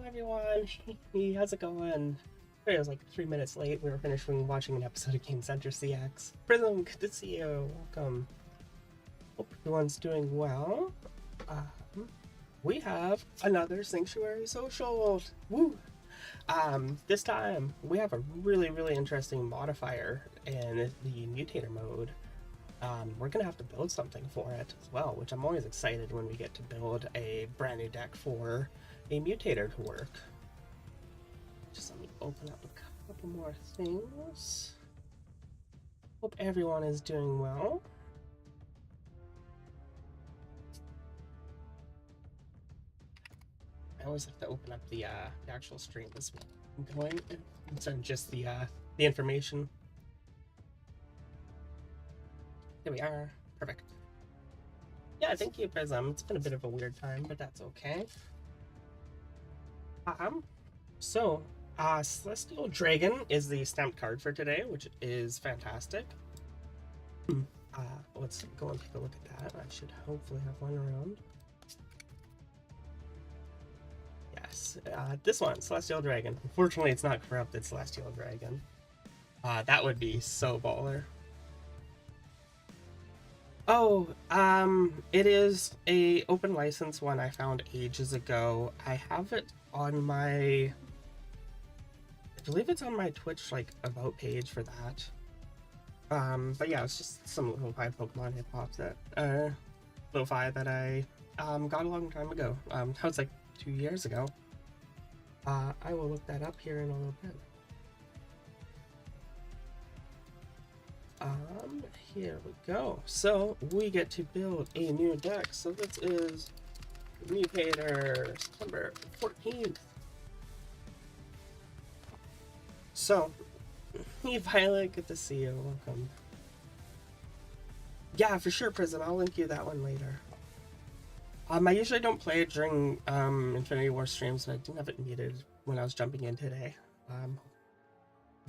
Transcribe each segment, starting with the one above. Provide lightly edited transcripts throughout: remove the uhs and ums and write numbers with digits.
everyone. Hey, how's it going? Sorry, I was like 3 minutes late. We were finishing watching an episode of Game Center CX. Prism, good to see you. Welcome. Hope everyone's doing well. We have another Sanctuary Social. Woo! This time we have a really interesting modifier in the mutator mode. We're gonna have to build something for it as well, which I'm always excited when we get to build a brand new deck for a mutator to work. Just let me open up a couple more things. Hope everyone is doing well. I always have to open up the actual stream as well. I'm going instead of just the information. There we are. Perfect. Yeah, thank you, Prism. It's been a bit of a weird time, but that's okay. Celestial Dragon is the stamped card for today, which is fantastic. Let's go and take a look at that. I should hopefully have one around. Yes, this one, Celestial Dragon. Unfortunately, it's not corrupted Celestial Dragon. That would be so baller. Oh, it is a open license one I found ages ago. I have it on my, I believe it's on my Twitch, like, about page for that. But yeah, it's just some lo-fi Pokemon hip-hop that, lo-fi that I, got a long time ago. That was like 2 years ago. I will look that up here in a little bit. Here we go. So we get to build a new deck. So this is Mutator, September 14th. So, hey Violet, good to see you. Welcome. Yeah, for sure, Prism. I'll link you that one later. I usually don't play it during Infinity War streams, but I didn't have it needed when I was jumping in today.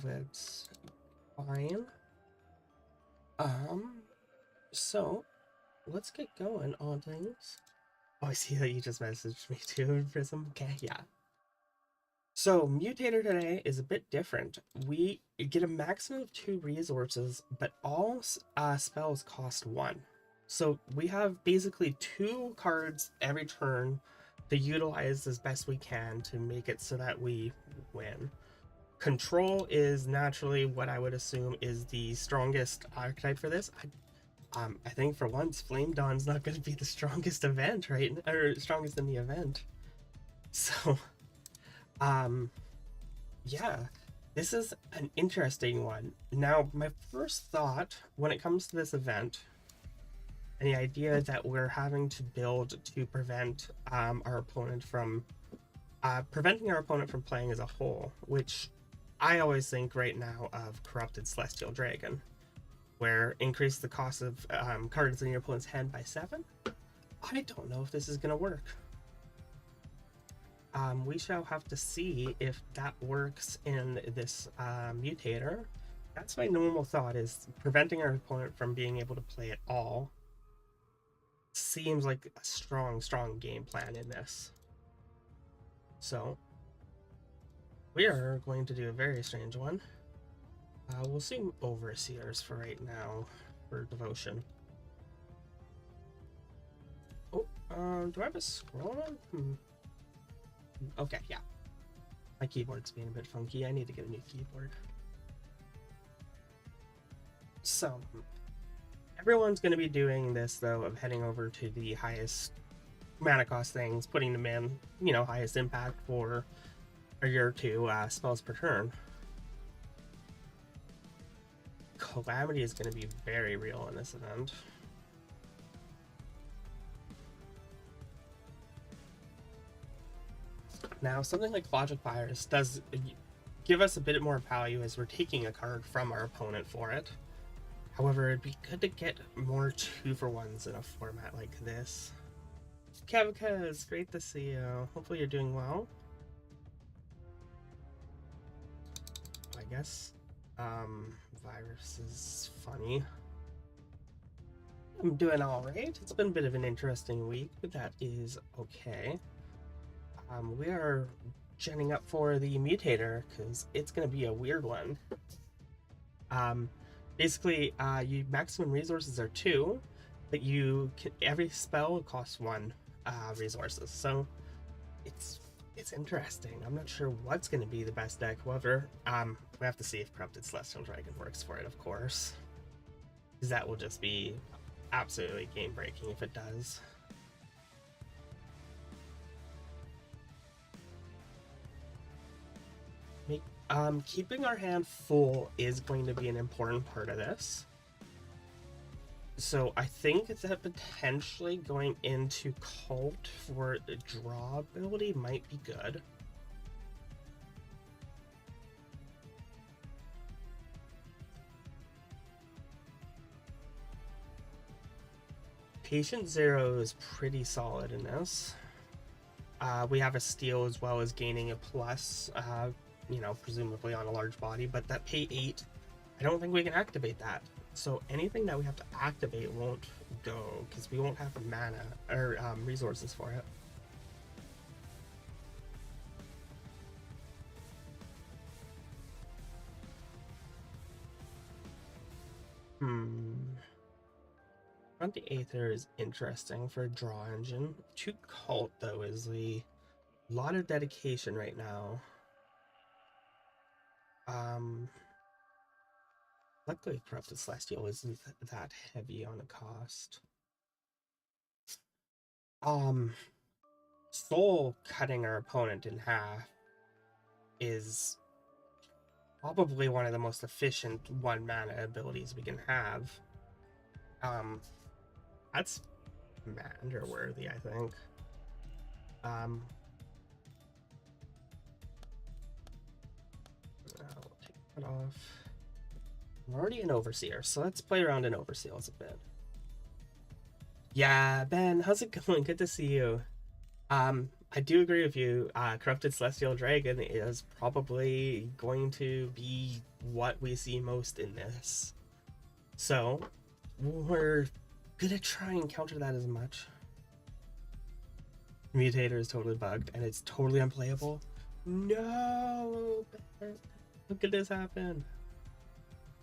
That's fine. So let's get going on things. Oh, I see that you just messaged me too, Prism. Okay, yeah. So Mutator today is a bit different. We get a maximum of 2 resources, but all spells cost 1. So we have basically 2 cards every turn to utilize as best we can to make it so that we win. Control is naturally what I would assume is the strongest archetype for this. I think for once, Flame Dawn's not going to be the strongest event, right? Or strongest in the event. So, yeah, this is an interesting one. Now, my first thought when it comes to this event, and the idea that we're having to build to prevent our opponent from preventing our opponent from playing as a whole, which I always think right now of Corrupted Celestial Dragon, where increase the cost of cards in your opponent's hand by 7. I don't know if this is going to work. We shall have to see if that works in this mutator. That's my normal thought, is preventing our opponent from being able to play at all. Seems like a strong game plan in this. So we are going to do a very strange one. We'll see Overseers for right now for Devotion. Oh, do I have a scroll on? Okay, yeah. My keyboard's being a bit funky. I need to get a new keyboard. So, everyone's going to be doing this, though, of heading over to the highest mana cost things, putting them in, you know, highest impact for a year or 2 spells per turn. Calamity is going to be very real in this event. Now, something like Logic Virus does give us a bit more value as we're taking a card from our opponent for it. However, it'd be good to get more 2-for-1s in a format like this. Kevka, it's great to see you. Hopefully you're doing well. I guess Virus is funny. I'm doing alright. It's been a bit of an interesting week, but that is okay. We are genning up for the mutator because it's going to be a weird one. Um, Basically, you maximum resources are 2, but every spell costs 1 resources. So it's interesting. I'm not sure what's going to be the best deck. However, we have to see if Corrupted Celestial Dragon works for it, of course, because that will just be absolutely game breaking if it does. Keeping our hand full is going to be an important part of this. So I think that potentially going into Cult for the draw ability might be good. Patient Zero is pretty solid in this. We have a steal as well as gaining a plus, presumably on a large body, but that pay 8, I don't think we can activate that. So anything that we have to activate won't go because we won't have mana or resources for it. Front the Aether is interesting for a draw engine. To Cult, though, is a lot of dedication right now. Luckily, Corrupted Celestial isn't that heavy on the cost. Soul cutting our opponent in half is probably one of the most efficient 1 mana abilities we can have. That's Commander worthy, I think. I'll take that off. I'm already an Overseer, so let's play around in Overseals a bit. Yeah, Ben, how's it going? Good to see you. I do agree with you. Corrupted Celestial Dragon is probably going to be what we see most in this. So, we're gonna try and counter that as much. Mutator is totally bugged and it's totally unplayable. No! Look at this happen.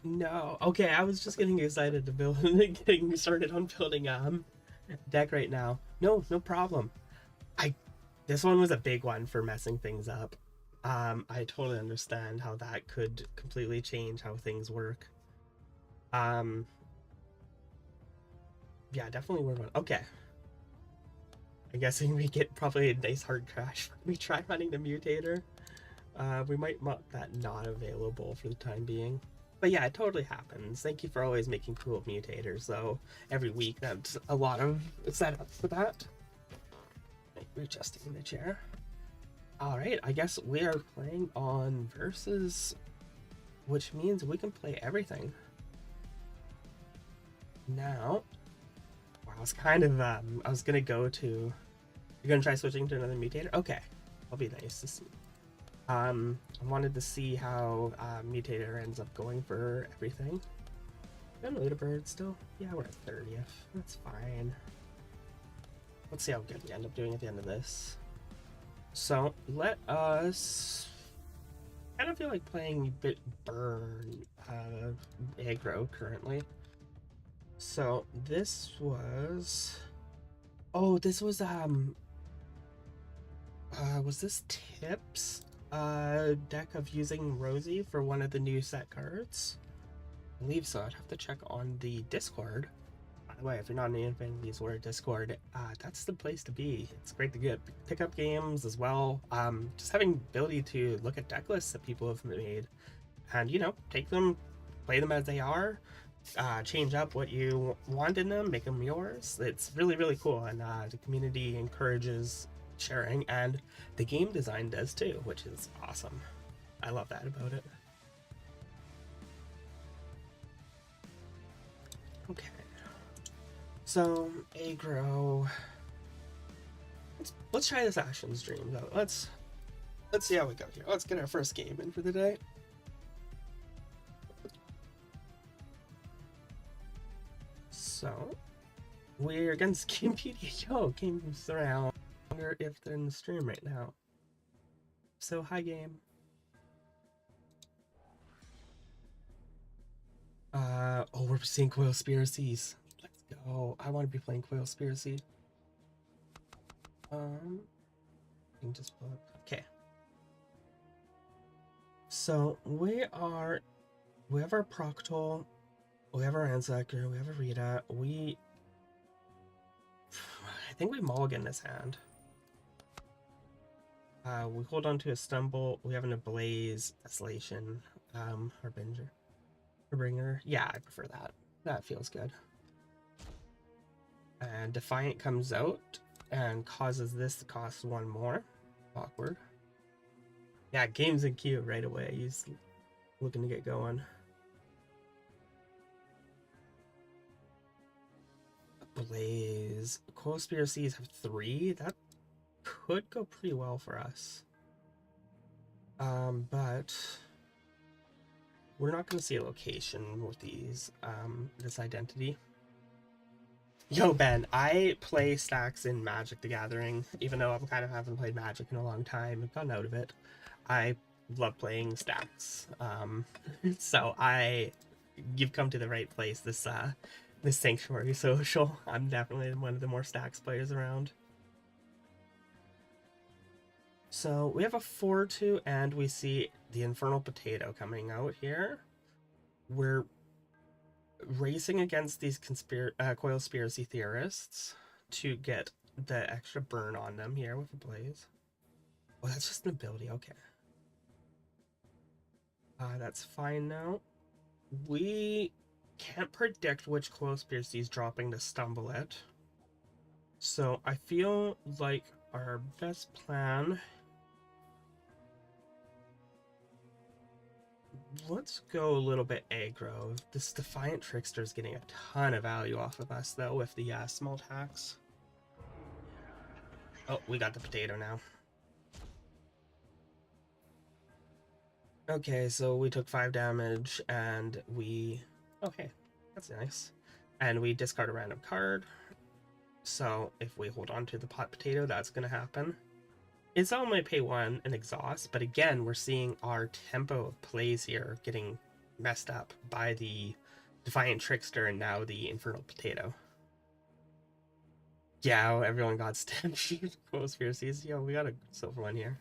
No. Okay, I was just getting excited to build getting started on building deck right now. No problem. This one was a big one for messing things up. I totally understand how that could completely change how things work. Yeah, definitely weird one. Okay. I'm guessing we get probably a nice hard crash when we try running the mutator. We might mark that not available for the time being. But yeah, it totally happens. Thank you for always making cool mutators, though. Every week, that's a lot of setup for that. Readjusting the chair. Alright, I guess we are playing on versus, which means we can play everything. Now, I was kind of, I was gonna go to, you're gonna try switching to another mutator? Okay, that'll be nice to see. I wanted to see how mutator ends up going for everything. Gonna loot a bird still? Yeah, we're at 30th. That's fine. Let's see how good we end up doing at the end of this. So let us kind of feel like playing a bit burn aggro currently. So this was this was this Tips deck of using Rosie for one of the new set cards? I believe so. I'd have to check on the Discord. By the way, if you're not in the Infinity's War Discord, that's the place to be. It's great to get pick up games as well. Just having the ability to look at deck lists that people have made and, take them, play them as they are, change up what you want in them, make them yours. It's really, really cool, and the community encourages sharing, and the game design does too, which is awesome. I love that about it. Okay. So, aggro. Let's try this Ashen's Dream though. Let's see how we go here. Let's get our first game in for the day. So, we're against Gamepedia. Yo, game's around longer if they're in the stream right now. So hi game. Oh, we're seeing Coil Spiracies. Let's go. I want to be playing Coil Spiracy. You can just pull up. Okay. So we have our Proctol, we have our Anzacker, we have a Rita. I think we mulligan this hand. We hold on to a Stumble. We have an Ablaze, Desolation, Harbinger. Yeah, I prefer that. That feels good. And Defiant comes out and causes this to cost one more. Awkward. Yeah, game's in queue right away. He's looking to get going. Blaze. Coil Spiracies have 3. That could go pretty well for us. But we're not going to see a location with these, this identity. Yo, Ben, I play stacks in Magic the Gathering, even though I kind of haven't played Magic in a long time. I've gotten out of it. I love playing stacks. So you've come to the right place. This Sanctuary Social. I'm definitely one of the more stacks players around. So we have a 4-2, and we see the Infernal Potato coming out here. We're racing against these Coil Spiracy theorists to get the extra burn on them here with a Blaze. Oh, that's just an ability. Okay. That's fine now. We can't predict which Coil Spiracy is dropping to Stumble it. So I feel like our best plan... Let's go a little bit aggro. This Defiant Trickster is getting a ton of value off of us, though, with the small attacks. Oh, we got the potato now. Okay, so we took 5 damage, and we... Okay, that's nice. And we discard a random card. So if we hold on to the pot potato, that's going to happen. It's only pay 1 and exhaust, but again, we're seeing our tempo of plays here getting messed up by the Defiant Trickster and now the Infernal Potato. Yeah, everyone got stampede. Conspiracies. Yo, we got a silver one here.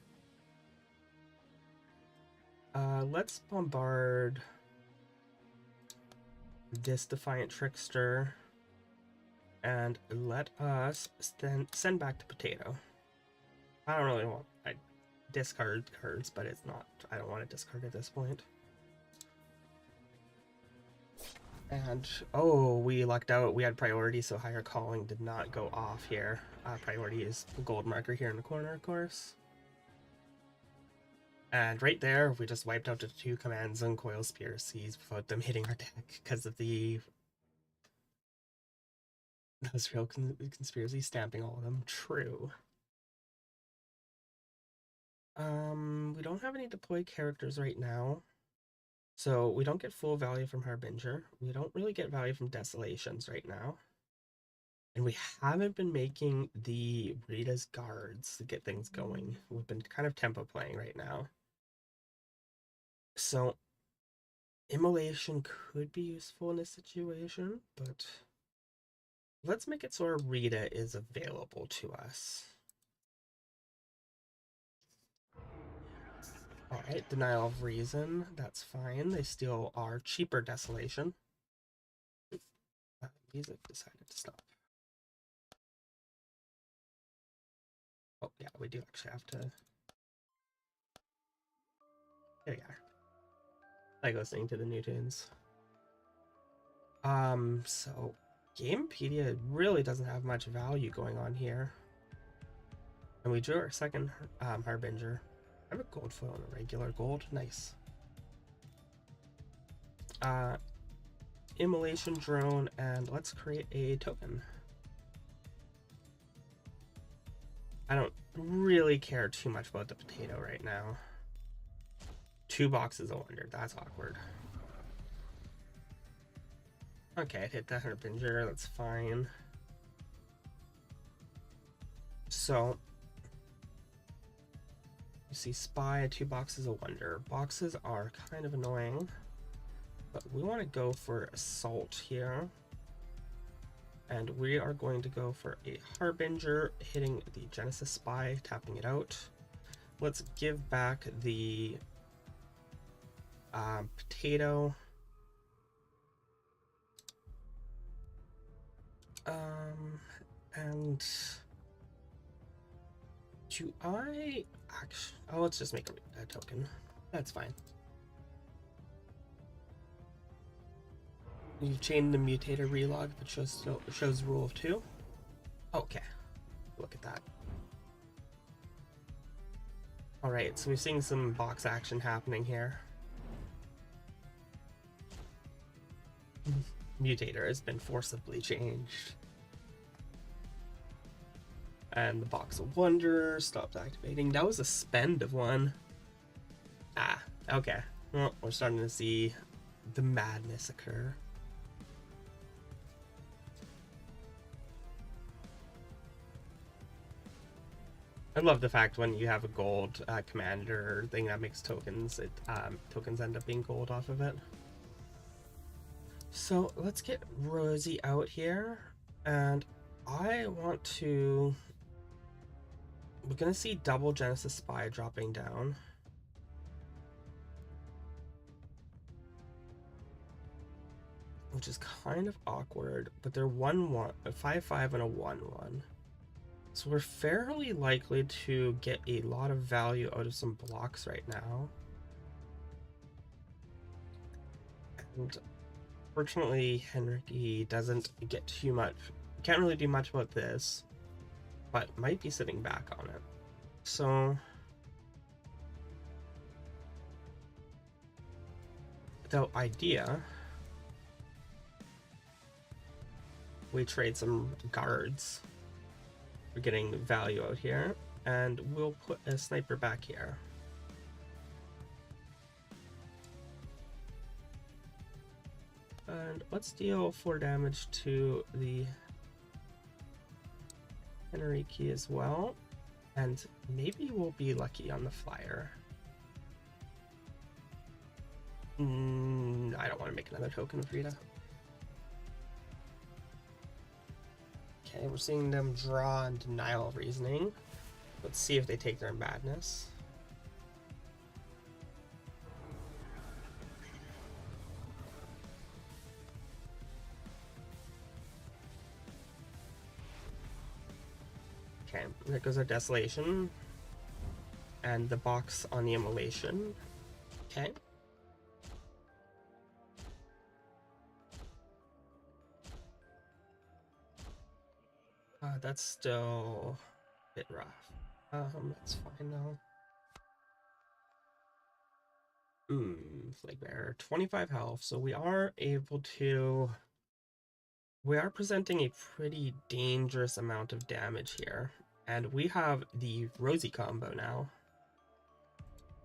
Let's bombard this Defiant Trickster and let us send back to Potato. I don't really want... I discard cards, but it's not... I don't want to discard at this point. And, oh, we lucked out. We had priority, so Higher Calling did not go off here. Priority is gold marker here in the corner, of course. And right there, we just wiped out the 2 commands on Coil Spiracies without them hitting our deck because of the... Those real conspiracy stamping all of them. True. We don't have any deployed characters right now. So we don't get full value from Harbinger. We don't really get value from Desolations right now. And we haven't been making the Rita's guards to get things going. We've been kind of tempo playing right now. So Immolation could be useful in this situation, but let's make it so our Rita is available to us. Alright, Denial of Reason, that's fine. They still are cheaper Desolation. Music decided to stop. Oh, yeah, we do actually have to... There we are. Like listening to the new tunes. So Gamepedia really doesn't have much value going on here. And we drew our second Harbinger. I have a gold foil and a regular gold. Nice. Immolation drone, and let's create a token. I don't really care too much about the potato right now. 2 boxes of wonder. That's awkward. Okay, it hit that Harbinger. That's fine. So You see spy, 2 boxes of wonder. Boxes are kind of annoying, but we want to go for assault here. And we are going to go for a harbinger, hitting the Genesis spy, tapping it out. Let's give back the potato. And do I actually... Oh, let's just make a token. That's fine. You've changed the mutator relog, but shows rule of 2. Okay, look at that. All right, so we're seeing some box action happening here. Mutator has been forcibly changed. And the box of wonder stopped activating. That was a spend of 1. Ah, okay. Well, we're starting to see the madness occur. I love the fact when you have a gold commander thing that makes tokens, tokens end up being gold off of it. So let's get Rosie out here, and I want to... We're gonna see double Genesis Spy dropping down. Which is kind of awkward, but they're 1-1, a 5-5 and a 1-1. So we're fairly likely to get a lot of value out of some blocks right now. And fortunately, Henry doesn't get too much. Can't really do much about this, but might be sitting back on it. So the idea, we trade some guards. We're getting value out here, and we'll put a sniper back here. And let's deal 4 damage to the Henrique as well. And maybe we'll be lucky on the flyer. I don't want to make another token of Rita. Okay, we're seeing them draw and denial of reasoning. Let's see if they take their madness. Okay, there goes our desolation. And the box on the immolation. Okay. That's still a bit rough. That's fine though. Flag bearer, 25 health. So we are able to... We are presenting a pretty dangerous amount of damage here. And we have the Rosie combo now,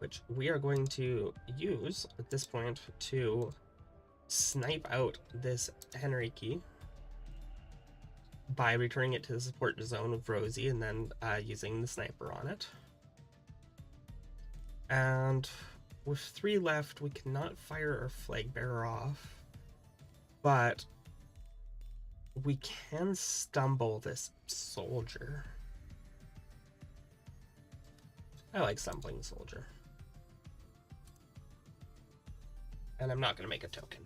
which we are going to use at this point to snipe out this Henrique by returning it to the support zone of Rosie and then using the sniper on it. And with 3 left, we cannot fire our flag bearer off, but we can stumble this soldier. I like stumbling the soldier. And I'm not going to make a token.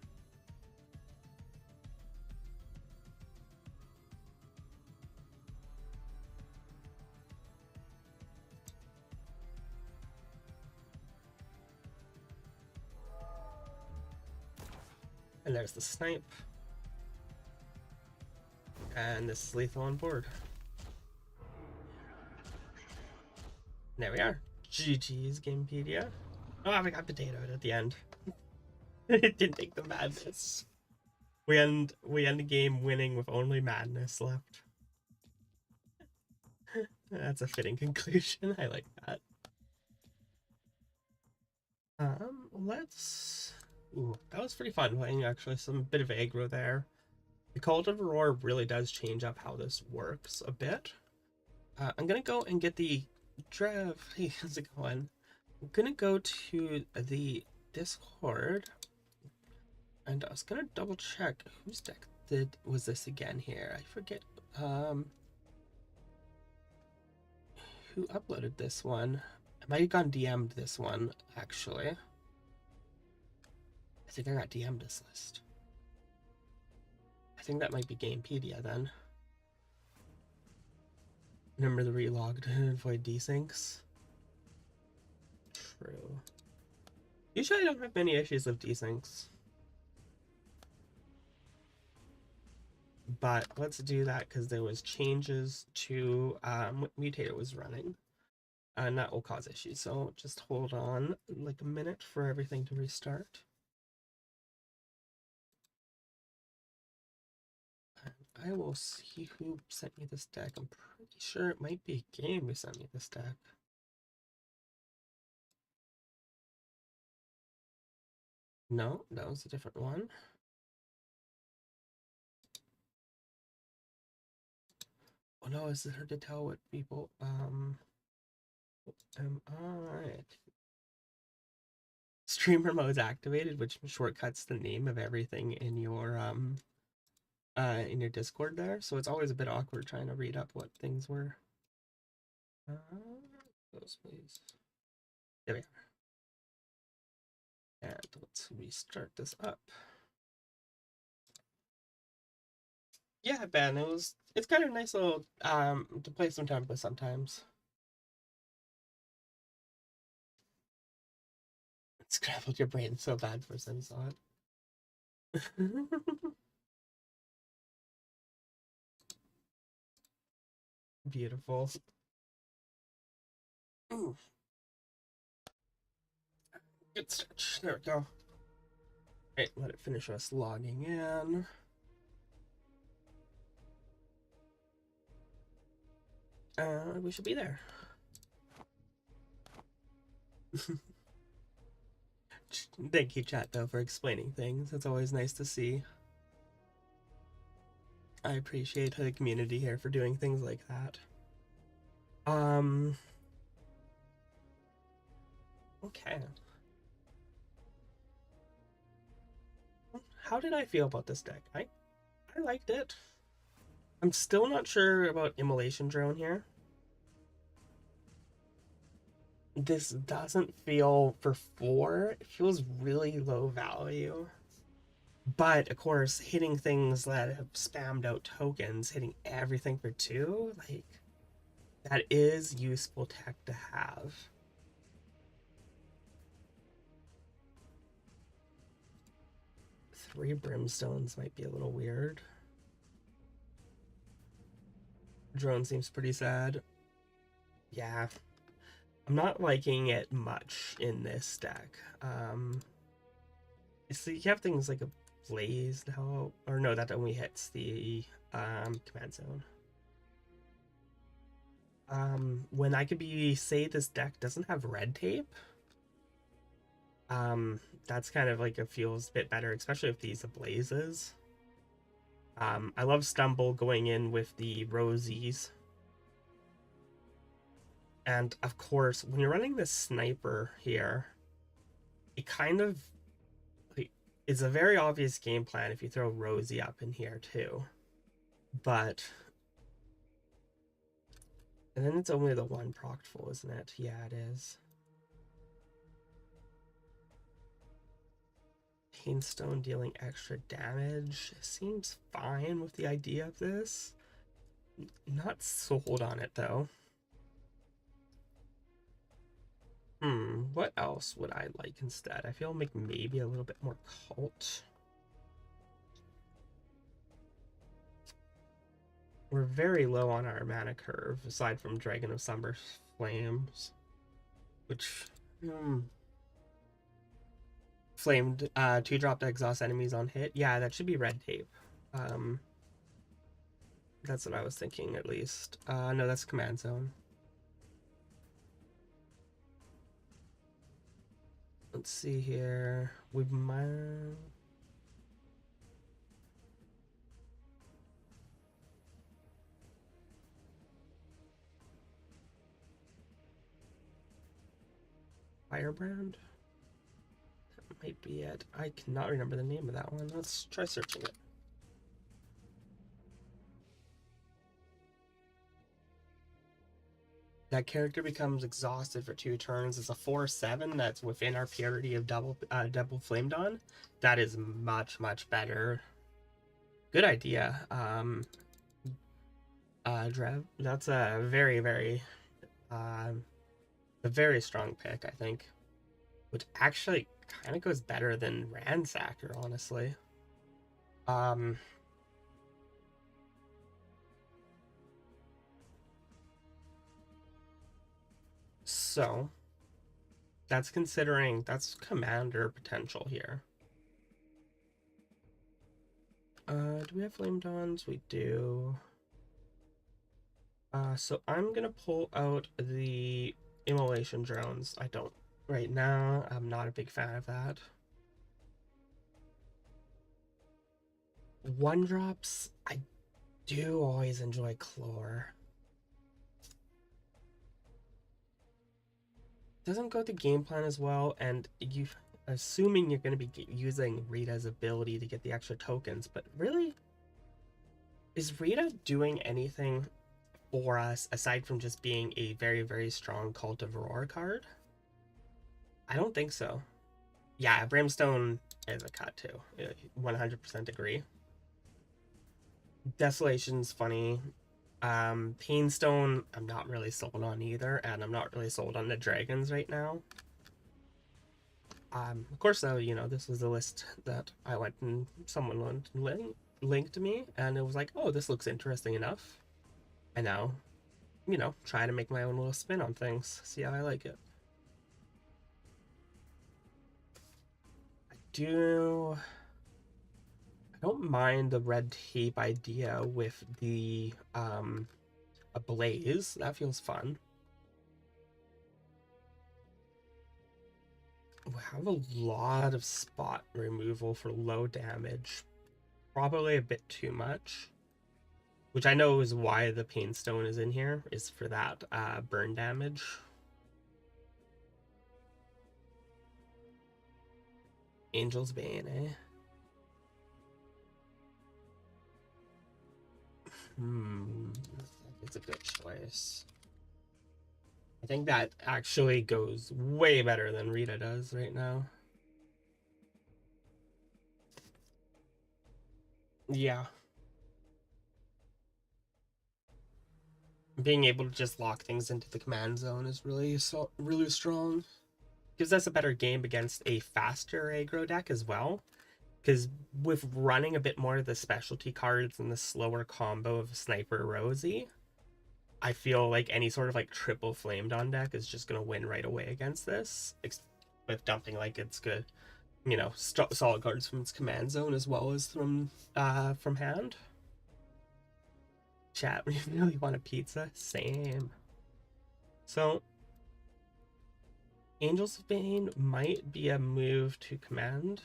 And there's the snipe. And this is lethal on board. There we are. GG's Gamepedia. Oh, we got potatoed at the end. It didn't take the madness. We end the game winning with only madness left. That's a fitting conclusion. I like that. Let's... Ooh, that was pretty fun playing, actually. Some bit of aggro there. The Cult of Aurora really does change up how this works a bit. I'm gonna go and get the Trev, hey, how's it going? I'm gonna go to the Discord, and I was gonna double check whose deck was this again here. I forget who uploaded this one. I might have gone DM'd this one actually. I think I got DM'd this list. I think that might be Gamepedia then. Remember the relog to avoid desyncs. True. Usually I don't have many issues with desyncs. But let's do that because there was changes to what mutator was running. And that will cause issues. So just hold on like a minute for everything to restart. And I will see who sent me this deck. I'm pretty sure it might be a game who sent me this deck. No, that was a different one. Oh no, is it hard to tell what people am I? Streamer mode is activated, which shortcuts the name of everything in your Discord there. So it's always a bit awkward trying to read up what things were. Those please. There we are. And let's restart this up. Yeah, Ben, it's kind of nice little to play some time with sometimes. It scrambled your brain so bad for some saw it. Beautiful. Ooh. Good stretch. There we go. Right, let it finish us logging in. We should be there. Thank you, chat, though, for explaining things. It's always nice to see. I appreciate the community here for doing things like that. Okay. How did I feel about this deck? I liked it. I'm still not sure about Immolation Drone here. This doesn't feel for 4. It feels really low value. But of course, hitting things that have spammed out tokens, hitting everything for 2, like that is useful tech to have. 3 brimstones might be a little weird. Drone seems pretty sad. Yeah. I'm not liking it much in this deck. So you have things like a blaze to help, or no, that only hits the command zone. When I could be say this deck doesn't have red tape, that's kind of like it feels a bit better, especially if these are blazes. I love Stumble going in with the rosies. And of course, when you're running this sniper here, it kind of like, is a very obvious game plan if you throw Rosie up in here too. But and then it's only the one proctful, isn't it? Yeah, it is. Painstone dealing extra damage seems fine with the idea of this. Not sold on it though. What else would I like instead? I feel like maybe a little bit more cult. We're very low on our mana curve, aside from Dragon of Summer Flames, which flamed 2-drop to exhaust enemies on hit. Yeah, that should be red tape. That's what I was thinking at least. No, that's command zone. Let's see here. We might. Firebrand? That might be it. I cannot remember the name of that one. Let's try searching it. That character becomes exhausted for 2 turns. It's a 4/7 that's within our purity of double flamed on. That is much better. Good idea. Drev, that's a a very strong pick, I think. Which actually kind of goes better than Ransacker, honestly. So that's commander potential here. Do we have flame dawns? We do. So I'm gonna pull out the immolation drones. I don't right now. I'm not a big fan of that. 1-drops, I do always enjoy Chlor. Doesn't go with the game plan as well, and you assuming you're going to be using Rita's ability to get the extra tokens, but really, is Rita doing anything for us aside from just being a very strong Cult of Aurora card? I don't think so. Yeah, Brimstone is a cut too. 100% agree. Desolation's funny. Painstone, I'm not really sold on either, and I'm not really sold on the dragons right now. Of course, though, you know, this was the list that I went and someone linked to me, and it was like, oh, this looks interesting enough. And now, you know, try to make my own little spin on things, see how I like it. I don't mind the red tape idea with the a blaze. That feels fun. We have a lot of spot removal for low damage. Probably a bit too much. Which I know is why the Painstone is in here, is for that burn damage. Angel's Bane, eh? It's a good choice. I think that actually goes way better than Rita does right now. Yeah. Being able to just lock things into the command zone is really strong. Gives us a better game against a faster aggro deck as well. Because with running a bit more of the specialty cards and the slower combo of Sniper Rosie, I feel like any sort of like triple flamed on deck is just gonna win right away against this. With dumping like it's good, you know, solid cards from its command zone as well as from hand. Chat, we really want a pizza? Same. So Angel's Bane might be a move to command.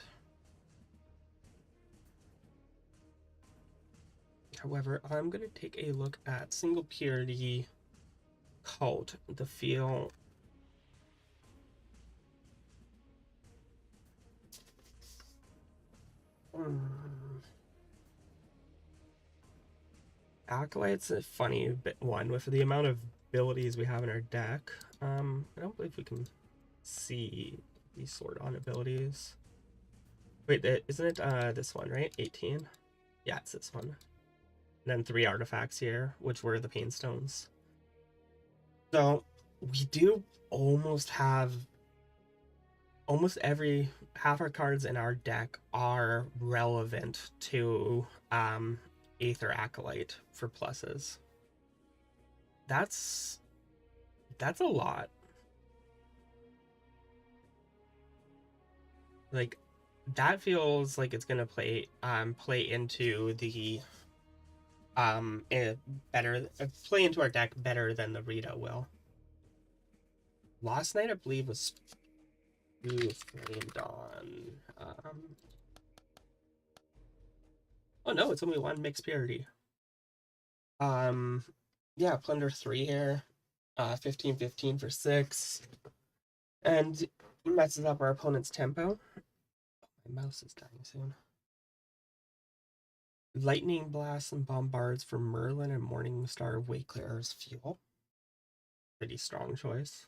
However, I'm going to take a look at single purity cult to feel Acolyte's a funny bit one with the amount of abilities we have in our deck. I don't believe we can see these sort on abilities. Wait, isn't it this one, right? 18? Yeah, it's this one. And then 3 artifacts here, which were the Painstones. So we do almost have half our cards in our deck are relevant to Aether Acolyte for pluses. That's a lot. Like that feels like it's gonna play into the play into our deck better than the Rita will. Last night I believe was flamed on. Oh no, it's only one mixed purity. Yeah, Plunder 3 here. 15/15 for 6. And messes up our opponent's tempo. My mouse is dying soon. Lightning Blast and Bombards for Merlin and Morningstar Wayclear as fuel. Pretty strong choice.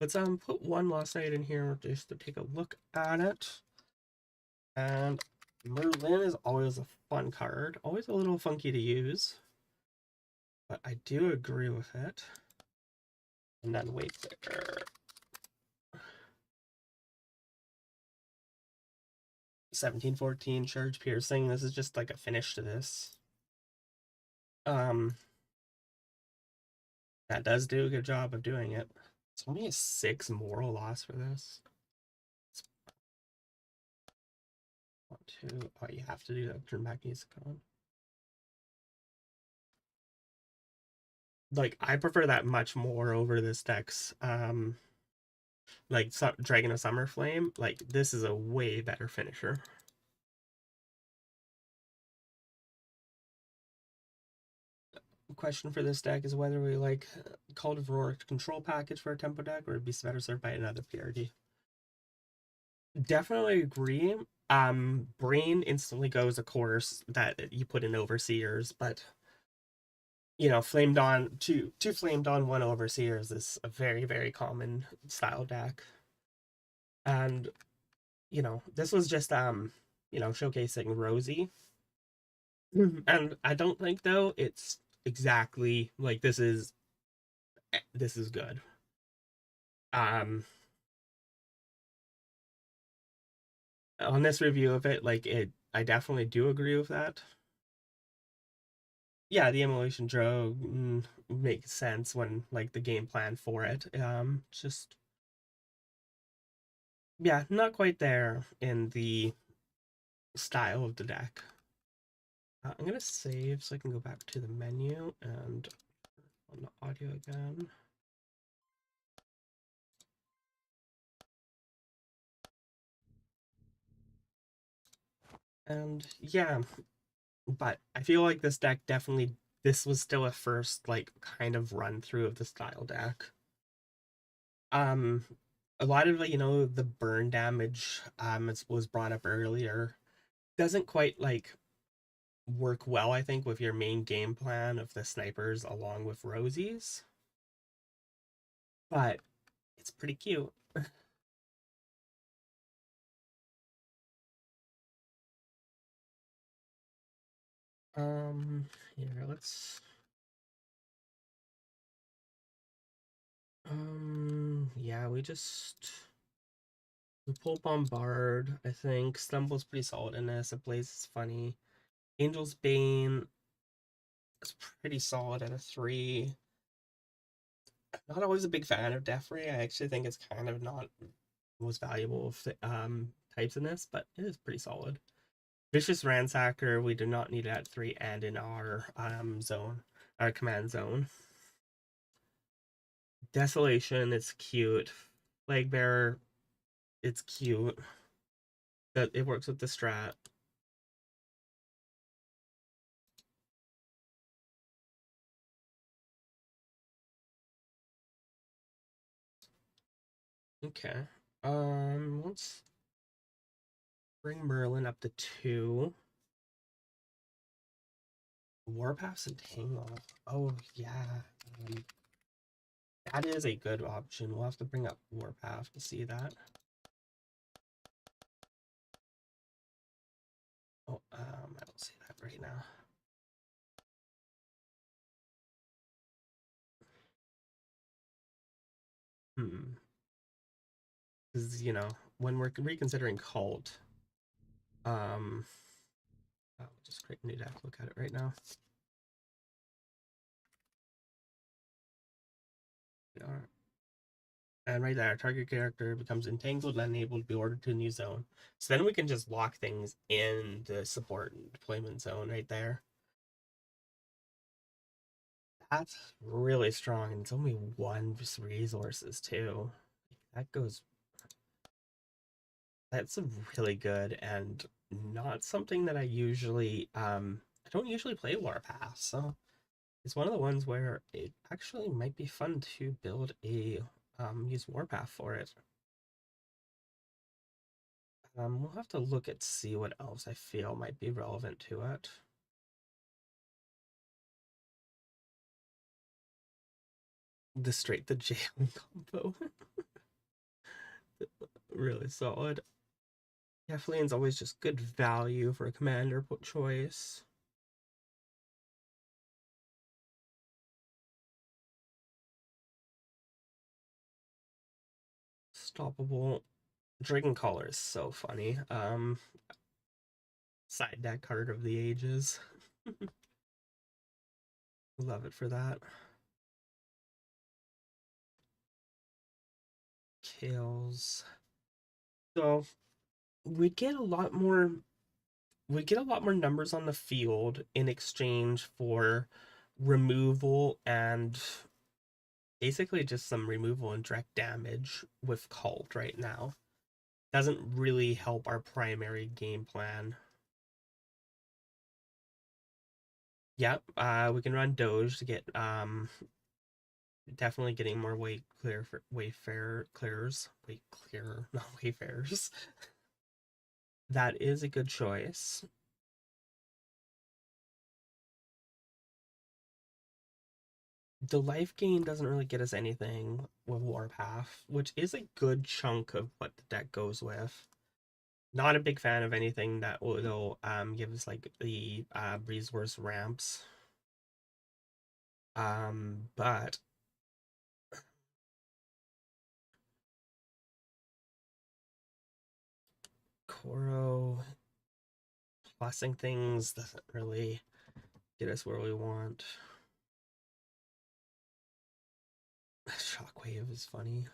Let's put one Lost Knight in here just to take a look at it. And Merlin is always a fun card. Always a little funky to use. But I do agree with it. And then Wayclear. 1714 Charge Piercing. This is just like a finish to this. That does do a good job of doing it. It's only a 6 moral loss for this. One, two. Oh, you have to do that. Turn back music on. Like, I prefer that much more over this deck's like Dragon of Summer Flame. Like, this is a way better finisher. Question for this deck is whether we like Cult of Rourke control package for a tempo deck, or it'd be better served by another PRD. Definitely agree. Brain instantly goes, of course, that you put in Overseers, but you know, flamed on two flamed on one Overseers is a very, very common style deck. And you know, this was just you know, showcasing Rosie. And I don't think though it's exactly like this is good. Um on this review of it, like it I definitely do agree with that. Yeah, the emulation drove makes sense when like the game plan for it. Just yeah, not quite there in the style of the deck. I'm gonna save so I can go back to the menu and on the audio again. And yeah, but I feel like this deck definitely this was still a first like kind of run through of the style deck. Um, a lot of you know the burn damage was brought up earlier doesn't quite like work well, I think, with your main game plan of the snipers along with Rosie's. But it's pretty cute. Here, let's yeah, we pull Bombard, I think. Stumble's pretty solid in this. Ablaze is funny. Angel's Bane is pretty solid at a 3. Not always a big fan of Death Ray. I actually think it's kind of not most valuable of types in this, but it is pretty solid. Vicious Ransacker, we do not need it at 3 and in our zone, our command zone. Desolation, it's cute. Flag Bearer, it's cute. It works with the strat. Okay. Let's bring Merlin up to 2. Warpaths and Tangle. Oh yeah. Um, that is a good option. We'll have to bring up Warpath to see that. Oh, I don't see that right now. Because, you know, when we're reconsidering Cult, I'll just create a new deck, look at it right now. Alright. And right there, target character becomes entangled and unable to be ordered to a new zone. So then we can just lock things in the support and deployment zone right there. That's really strong, and it's only 1 resources too. That goes. That's really good, and not something that I usually. I don't usually play Warpath, so it's one of the ones where it actually might be fun to build a use Warpath for it. We'll have to look at see what else I feel might be relevant to it. The jail combo. Really solid. Yeah, Fleeing's always just good value for a commander choice. Stoppable. Dragon Caller is so funny. Side deck card of the ages. Love it for that. Kills. So we'd get a lot more numbers on the field in exchange for removal and basically just some removal and direct damage with Cult right now. Doesn't really help our primary game plan. Yep, we can run Doge to get definitely getting more wayfarer clears. Wait clearer, not wayfarers. That is a good choice. The life gain doesn't really get us anything with Warpath, which is a good chunk of what the deck goes with. Not a big fan of anything that will give us like the resource ramps. But Koro plussing things doesn't really get us where we want. Shockwave is funny.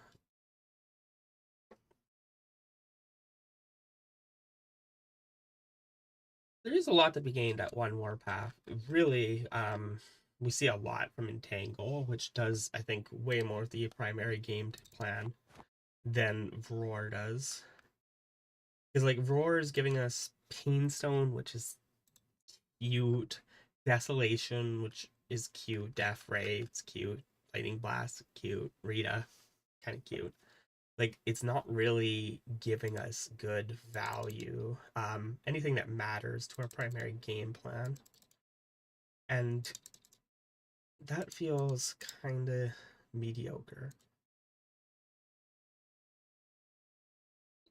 There is a lot to be gained at one Warpath. Really, we see a lot from Entangle, which does, I think, way more the primary game plan than Roar does. Because, like, Roar is giving us Painstone, which is cute, Desolation, which is cute, Death Ray, it's cute, Lightning Blast, cute, Rita, kind of cute. Like, it's not really giving us good value, anything that matters to our primary game plan. And that feels kind of mediocre.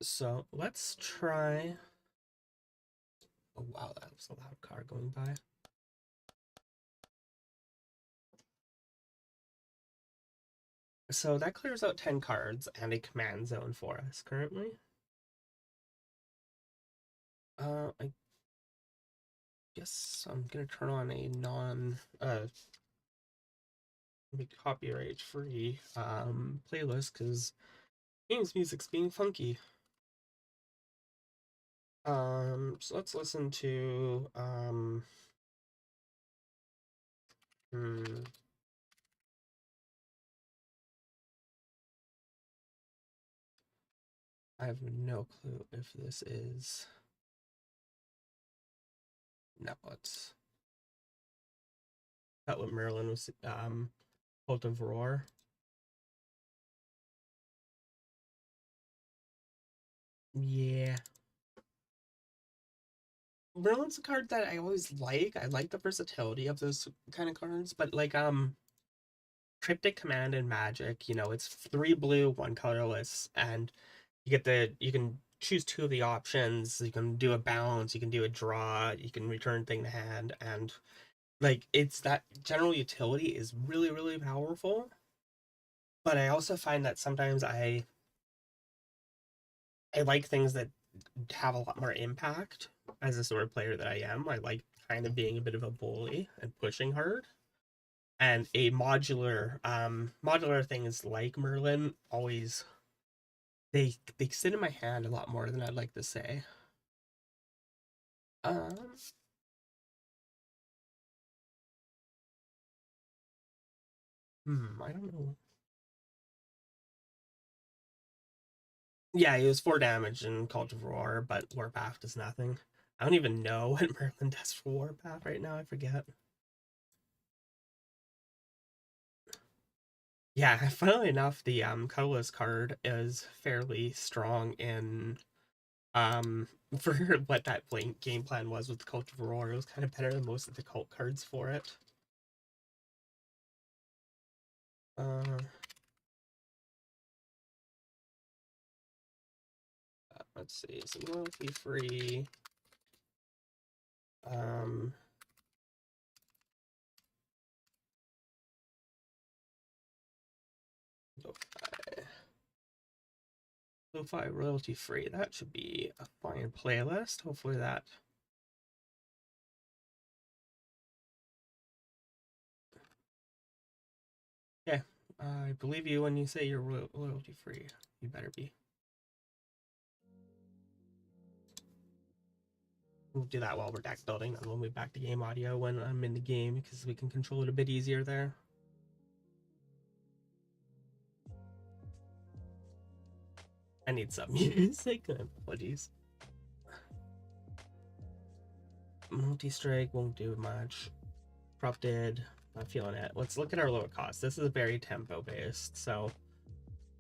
So let's try. Oh, wow, that was a loud car going by. So that clears out 10 cards and a command zone for us currently. I guess I'm gonna turn on a copyright free playlist because games music's being funky. So let's listen to hmm, I have no clue if this is. No, it's that what Marilyn was Cult of Roar. Yeah. Merlin's a card that I always like. I like the versatility of those kind of cards, but like Cryptic Command and Magic, it's 3 blue, 1 colorless, and you can choose 2 of the options. You can do a bounce, you can do a draw, you can return thing to hand, and like it's that general utility is really, really powerful. But I also find that sometimes I like things that have a lot more impact as a sort of player that I am. I like kind of being a bit of a bully and pushing hard. And a modular things like Merlin always they sit in my hand a lot more than I'd like to say. Um I don't know. Yeah, he was 4 damage in Cult of Roar, but Warpath does nothing. I don't even know what Merlin does for Warpath right now, I forget. Yeah, funnily enough, the colorless card is fairly strong in For what that game plan was with the Cult of Aurora, it was kind of better than most of the cult cards for it. Let's see, some royalty free. Lo-fi royalty free. That should be a fine playlist. Hopefully that. Yeah, I believe you when you say you're royalty free. You better be. We'll do that while we're deck building, and we'll move back to game audio when I'm in the game because we can control it a bit easier there. I need some music. Apologies. Multi-strike won't do much. Prop did. Not feeling it. Let's look at our lower cost. This is very tempo based, so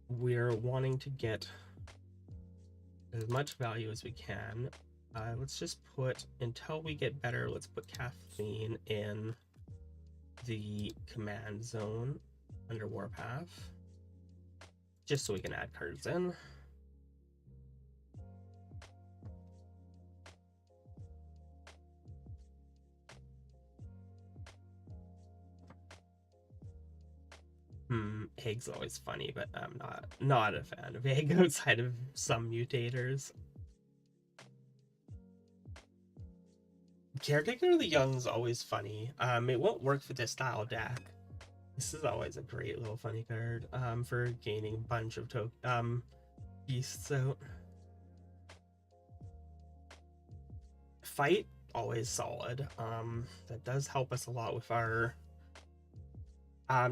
we're wanting to get as much value as we can. Let's just put, until we get better, let's put caffeine in the command zone under Warpath, just so we can add cards in. Egg's always funny, but I'm not a fan of egg outside of some mutators. Caretaker of the Young's always funny. It won't work for this style deck. This is always a great little funny card for gaining a bunch of beasts out. Fight, always solid. That does help us a lot with our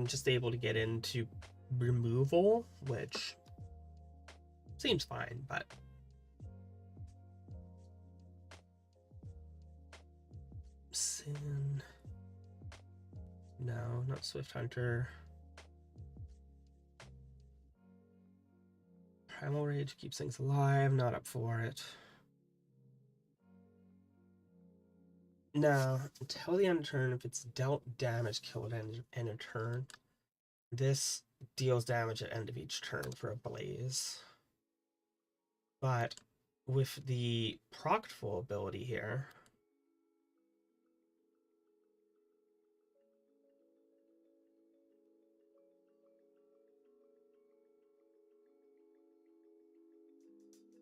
just able to get into removal, which seems fine, but Sin. No, not Swift Hunter. Primal Rage keeps things alive, not up for it. No, until the end of turn, if it's dealt damage, kill it end of turn. This deals damage at end of each turn for a blaze. But with the proctful ability here,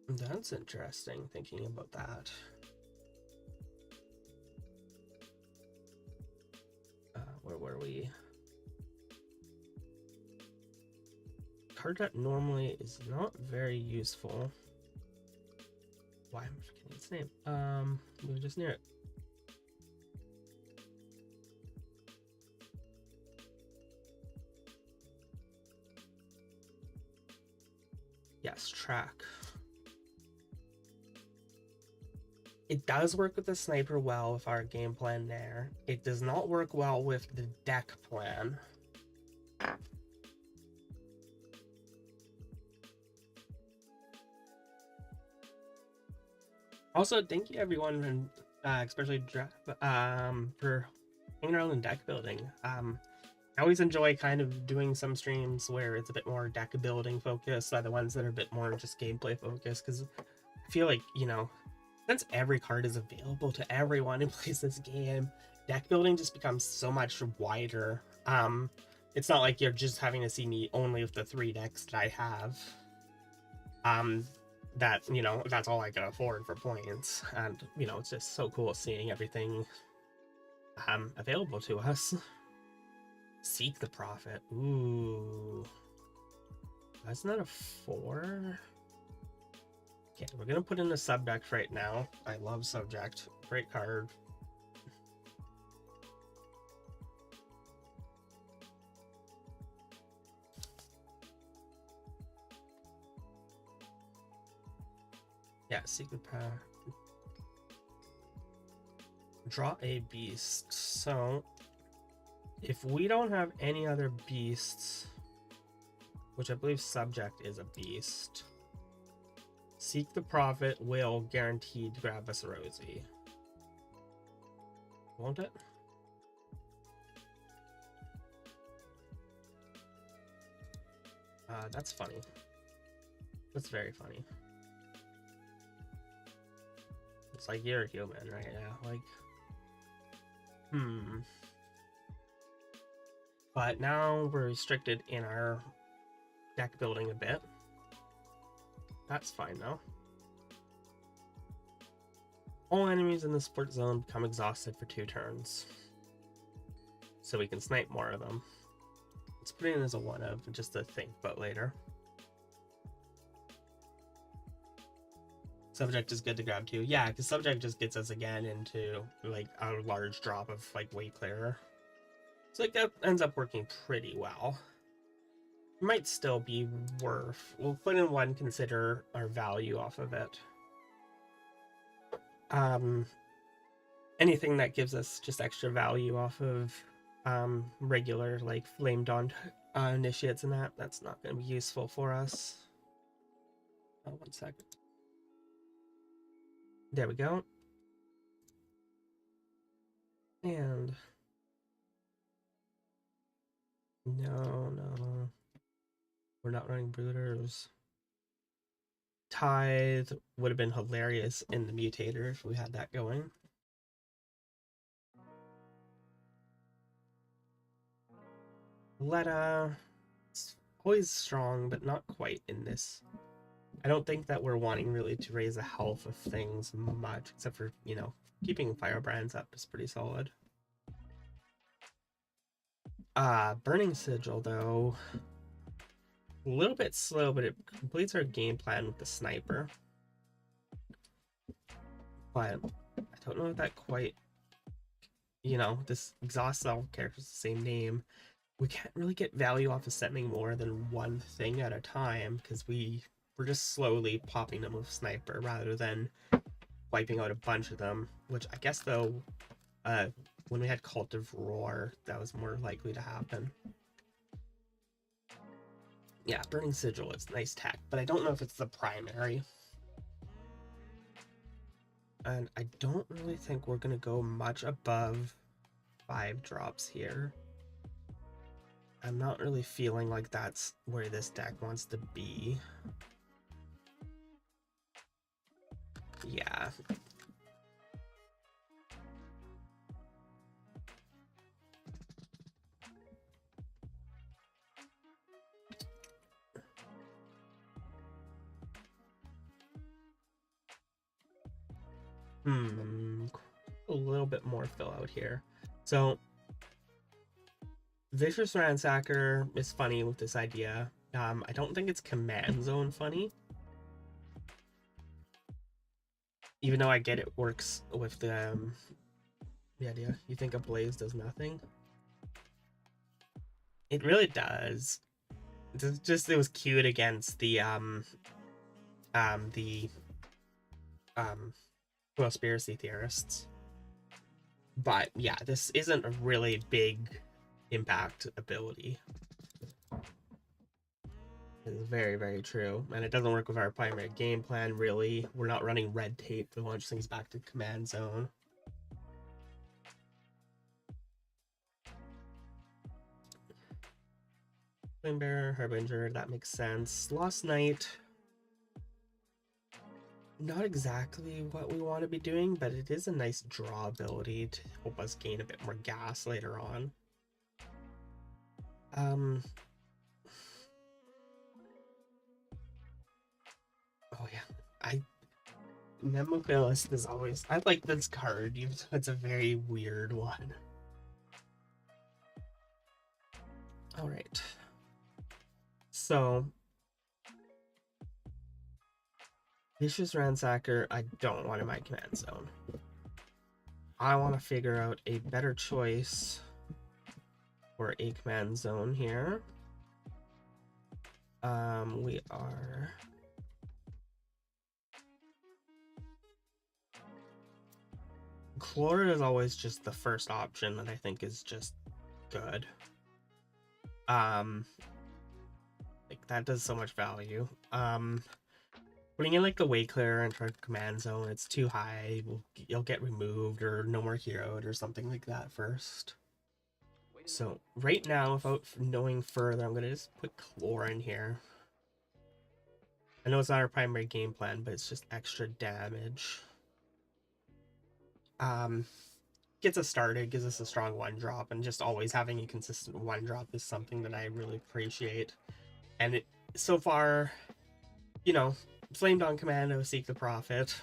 that's interesting, thinking about that. Where were we? Card that normally is not very useful. Why am I forgetting its name? We were just near it. Yes, track. It does work with the sniper well with our game plan there. It does not work well with the deck plan. Also, thank you everyone, and especially for hanging around in deck building. I always enjoy kind of doing some streams where it's a bit more deck building focused, the ones that are a bit more just gameplay focused, because I feel like, you know, since every card is available to everyone who plays this game, deck building just becomes so much wider. It's not like you're just having to see me only with the 3 decks that I have. That, you know, that's all I can afford for points. And, you know, it's just so cool seeing everything available to us. Seek the Prophet. Ooh. That's not a 4. Okay, we're gonna put in the subject right now. I love subject. Great card. Yeah, secret power. Draw a beast. So, if we don't have any other beasts, which I believe subject is a beast. Seek the Prophet will guaranteed grab us a Rosie. Won't it? That's funny. That's very funny. It's like you're a human right now. Like, But now we're restricted in our deck building a bit. That's fine though. All enemies in the sport zone become exhausted for 2 turns. So we can snipe more of them. Let's put it in as a 1 of, just to think about later. Subject is good to grab too. Yeah, because subject just gets us again into like a large drop of like way clearer. So like that ends up working pretty well. Might still be worth. We'll put in 1, consider our value off of it. Anything that gives us just extra value off of regular like flame dawn initiates and that's not going to be useful for us. Oh, 1 second. There we go. And no, we're not running brooders. Tithe would have been hilarious in the mutator if we had that going. Letta, it's always strong, but not quite in this. I don't think that we're wanting really to raise the health of things much, except for, you know, keeping Firebrands up is pretty solid. Burning Sigil, though, a little bit slow, but it completes our game plan with the sniper. But I don't know if that quite, you know, this exhaust all characters the same name. We can't really get value off of sending more than 1 thing at a time because we're just slowly popping them with sniper rather than wiping out a bunch of them, which I guess though when we had Cult of Roar that was more likely to happen. Yeah, Burning Sigil is nice tech, but I don't know if it's the primary. And I don't really think we're gonna go much above 5 drops here. I'm not really feeling like that's where this deck wants to be. Yeah. A little bit more fill out here. So Vicious Ransacker is funny with this idea. I don't think it's command zone funny. Even though I get it works with the idea. You think a blaze does nothing? It really does. It's just it was cute against the conspiracy theorists. But yeah, this isn't a really big impact ability. It's very, very true. And it doesn't work with our primary game plan, really. We're not running red tape to launch things back to command zone. Flame Bearer, Harbinger, that makes sense. Lost Night, not exactly what we want to be doing, but it is a nice draw ability to help us gain a bit more gas later on. Oh yeah, Nemophilist is always, I like this card, even though it's a very weird one. Alright. So Vicious Ransacker, I don't want in my command zone. I want to figure out a better choice for a command zone here. We are Chlorid is always just the first option that I think is just good. Like that does so much value. putting in like the way clear and for command zone, it's too high. You'll get removed or no more heroed or something like that first. So right now, without knowing further, I'm gonna just put Chlor in here. I know it's not our primary game plan, but it's just extra damage. Gets us started, gives us a strong one drop, and just always having a consistent one drop is something that I really appreciate. And so far, you know, Flamed on Commando, Seek the Prophet,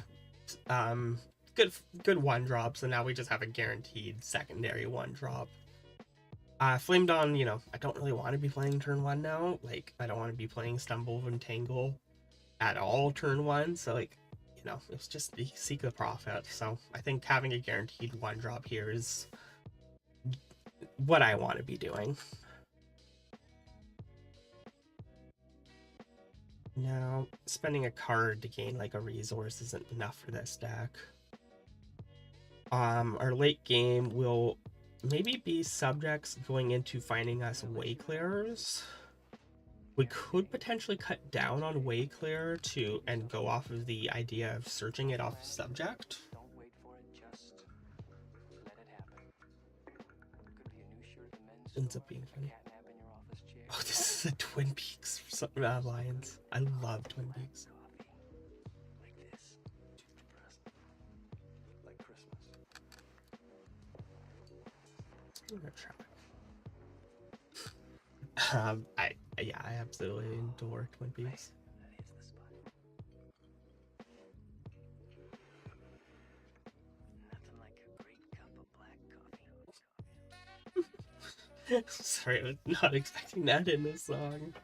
good one drops, and now we just have a guaranteed secondary one drop. Flamed on, I don't really want to be playing turn one now. Like, I don't want to be playing Stumble and Tangle at all turn one. So, like, it's just Seek the Prophet. So I think having a guaranteed one drop here is what I want to be doing. Now, spending a card to gain like a resource isn't enough for this deck. Our late game will maybe be subjects going into finding us way clearers. We could potentially cut down on way clear and go off of the idea of searching it off subject. Don't wait for it, just let it happen. Could be a new shirt at the men's Ends store, up being a funny. catnap in your office chair. Oh, this is a Twin Peaks Alliance. I love Twin Peaks. Coffee. Like this. Present. Like Christmas. I'm gonna try. I absolutely adore Twin Peaks. That is the spot. Nothing like a great cup of black coffee. Sorry, I was not expecting that in this song.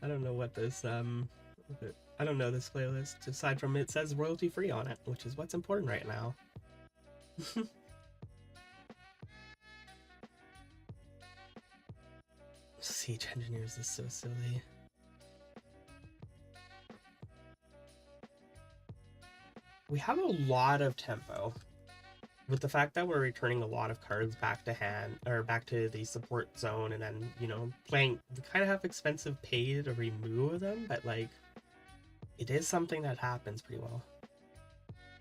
I don't know what this I don't know this playlist aside from it says royalty free on it, which is what's important right now. Siege Engineers is so silly. We have a lot of tempo. With the fact that we're returning a lot of cards back to hand, or back to the support zone, and then, playing, we kind of have expensive pay to remove them, but, like, it is something that happens pretty well.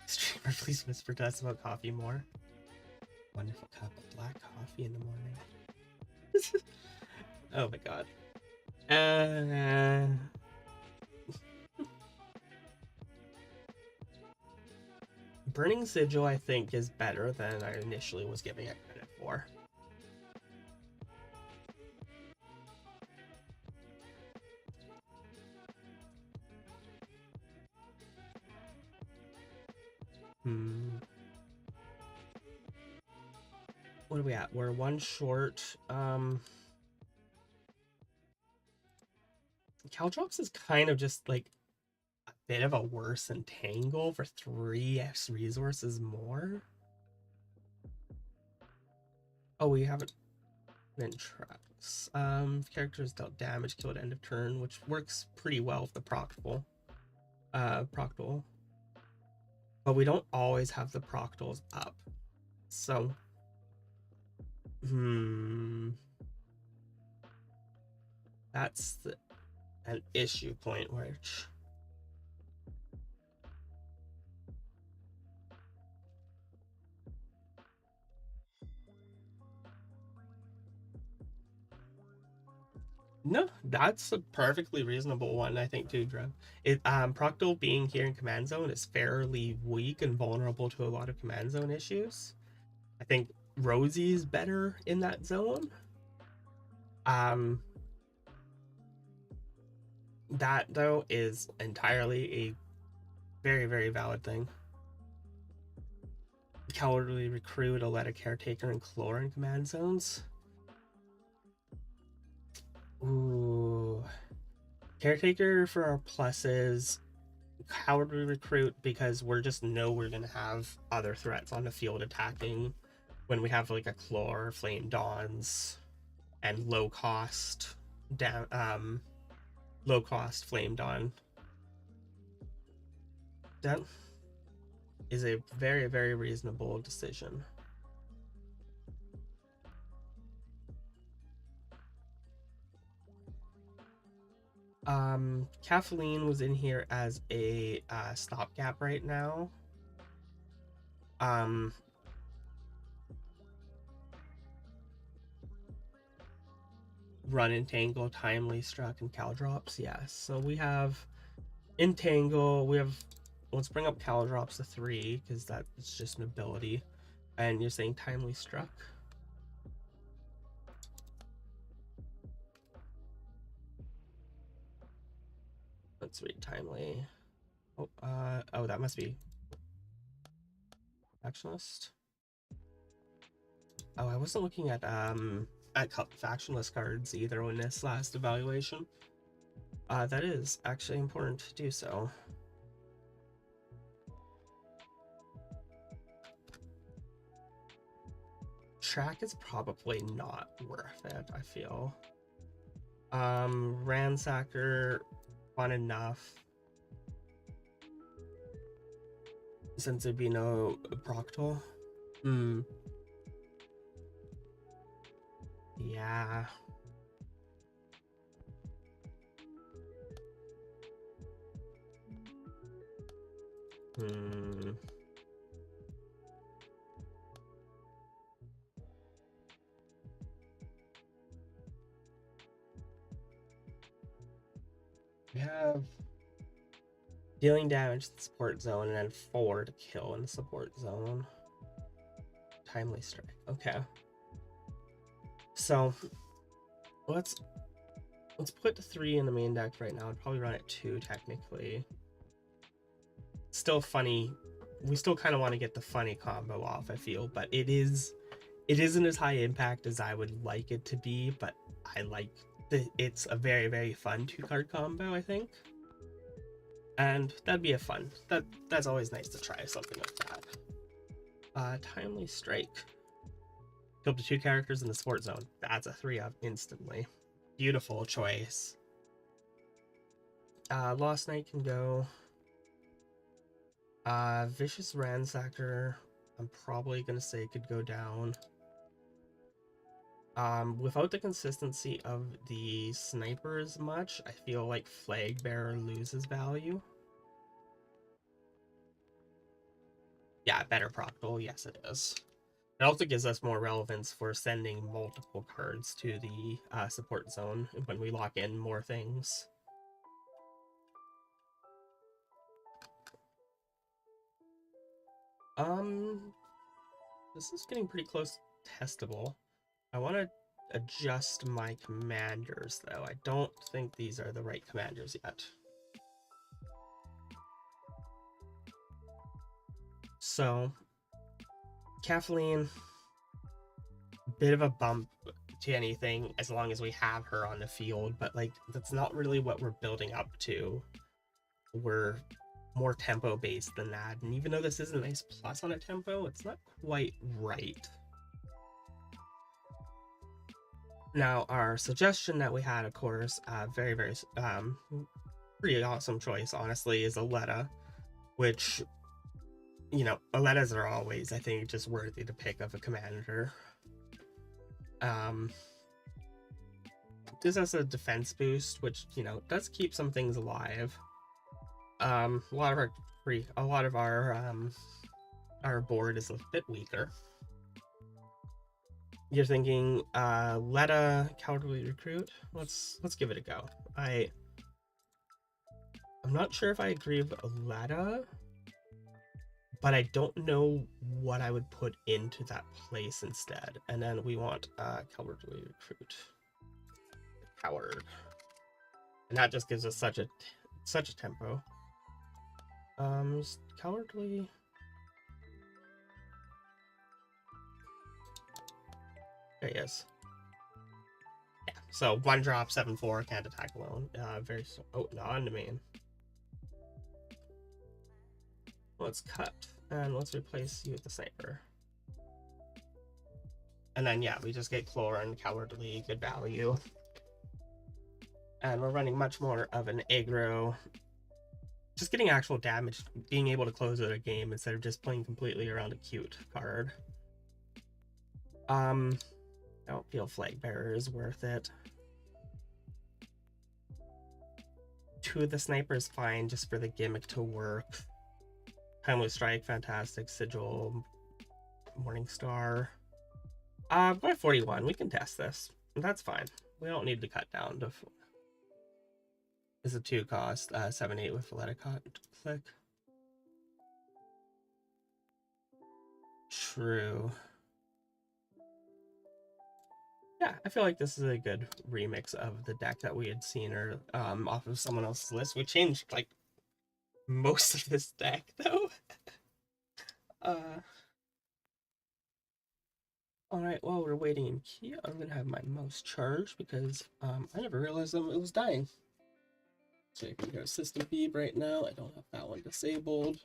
Streamer, please whisper to us about coffee more. Wonderful cup of black coffee in the morning. Oh my god. Burning Sigil, I think, is better than I initially was giving it credit for. What are we at? We're one short. Caltrops is kind of just like a bit of a worse entangle for 3x resources more. Oh, we haven't been tracks. Characters dealt damage, killed end of turn, which works pretty well with the proctal. But we don't always have the proctals up. So that's an issue point, which no, that's a perfectly reasonable one, I think, too, Drew. Proctal being here in command zone is fairly weak and vulnerable to a lot of command zone issues. I think Rosie is better in that zone. That though is entirely a very, very valid thing. Cowardly recruit, a let a caretaker and Chlor in command zones. Ooh. Caretaker for our pluses. Cowardly recruit because we're gonna have other threats on the field attacking when we have like a Chlor, Flame Dawns, and low cost Flame Dawn. That is a very, very reasonable decision. Kathleen was in here as a stopgap right now. Run, Entangle, Timely Struck, and Caldrops. Yes. So we have Entangle. We have. Let's bring up Caldrops to 3 because that's just an ability. And you're saying Timely Struck. Let's read Timely. Oh, that must be Factionalist. Oh, I wasn't looking at factionless cards either in this last evaluation. That is actually important to do so. Track is probably not worth it, I feel. Ransacker, fun enough. Since it'd be no Proctal. Yeah. We have dealing damage to the support zone and then 4 to kill in the support zone. Timely Strike. Okay. So let's put 3 in the main deck right now. I'd probably run it 2 technically. Still funny. We still kind of want to get the funny combo off, I feel, but it isn't as high impact as I would like it to be, but I like it's a very, very fun 2-card combo, I think. And that'd be that's always nice to try something like that. Timely Strike. Kill up to 2 characters in the support zone. That's a 3-up instantly. Beautiful choice. Lost Knight can go. Vicious Ransacker, I'm probably gonna say could go down. Without the consistency of the sniper as much, I feel like Flag Bearer loses value. Yeah, better Proctal, yes it is. It also gives us more relevance for sending multiple cards to the support zone when we lock in more things. This is getting pretty close to testable. I want to adjust my commanders, though. I don't think these are the right commanders yet. So, Kathleen, bit of a bump to anything as long as we have her on the field, but like that's not really what we're building up to. We're more tempo based than that, and even though this is a nice plus on a tempo, it's not quite right. Now, our suggestion that we had, of course, very, very pretty awesome choice, honestly, is Aletta, which, you know, Alettas are always, I think, just worthy to pick of a commander. Gives us a defense boost, which, you know, does keep some things alive. A lot of our board is a bit weaker. You're thinking, Letta, Cowardly Recruit? Let's give it a go. I'm not sure if I agree with Letta, but I don't know what I would put into that place instead. And then we want Cowardly Recruit. Coward. And that just gives us such a tempo. Cowardly. There he is. Yeah. So 1-drop, 7/4, can't attack alone. On the main. Let's cut and let's replace you with the sniper. And then yeah, we just get Chlor and Cowardly, good value. And we're running much more of an aggro, just getting actual damage, being able to close out a game instead of just playing completely around a cute card. I don't feel Flag Bearer is worth it. 2 of the snipers fine just for the gimmick to work. Timely Strike, Fantastic, Sigil, Morningstar. By 41, we can test this. That's fine. We don't need to cut down to... Is a 2 cost, 7-8 with let it click. True. Yeah, I feel like this is a good remix of the deck that we had seen or off of someone else's list. We changed like most of this deck though. Alright, while we're waiting in queue, I'm gonna have my mouse charged because I never realized that it was dying. So you can go system beep right now. I don't have that one disabled.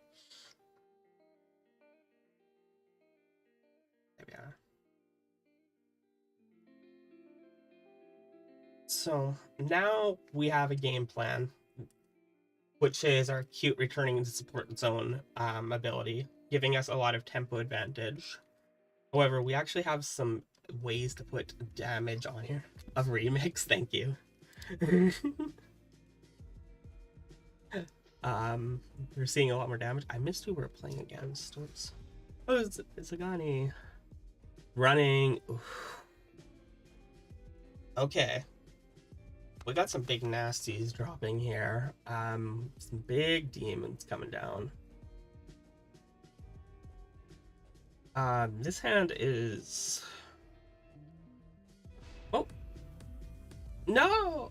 There we are. So now we have a game plan, which is our cute returning into support zone ability, giving us a lot of tempo advantage. However, we actually have some ways to put damage on here. A remix, thank you. We're seeing a lot more damage. I missed who we're playing against. Oh, it's Agani. Running. Oof. Okay. We got some big nasties dropping here. Some big demons coming down. This hand is... Oh! No!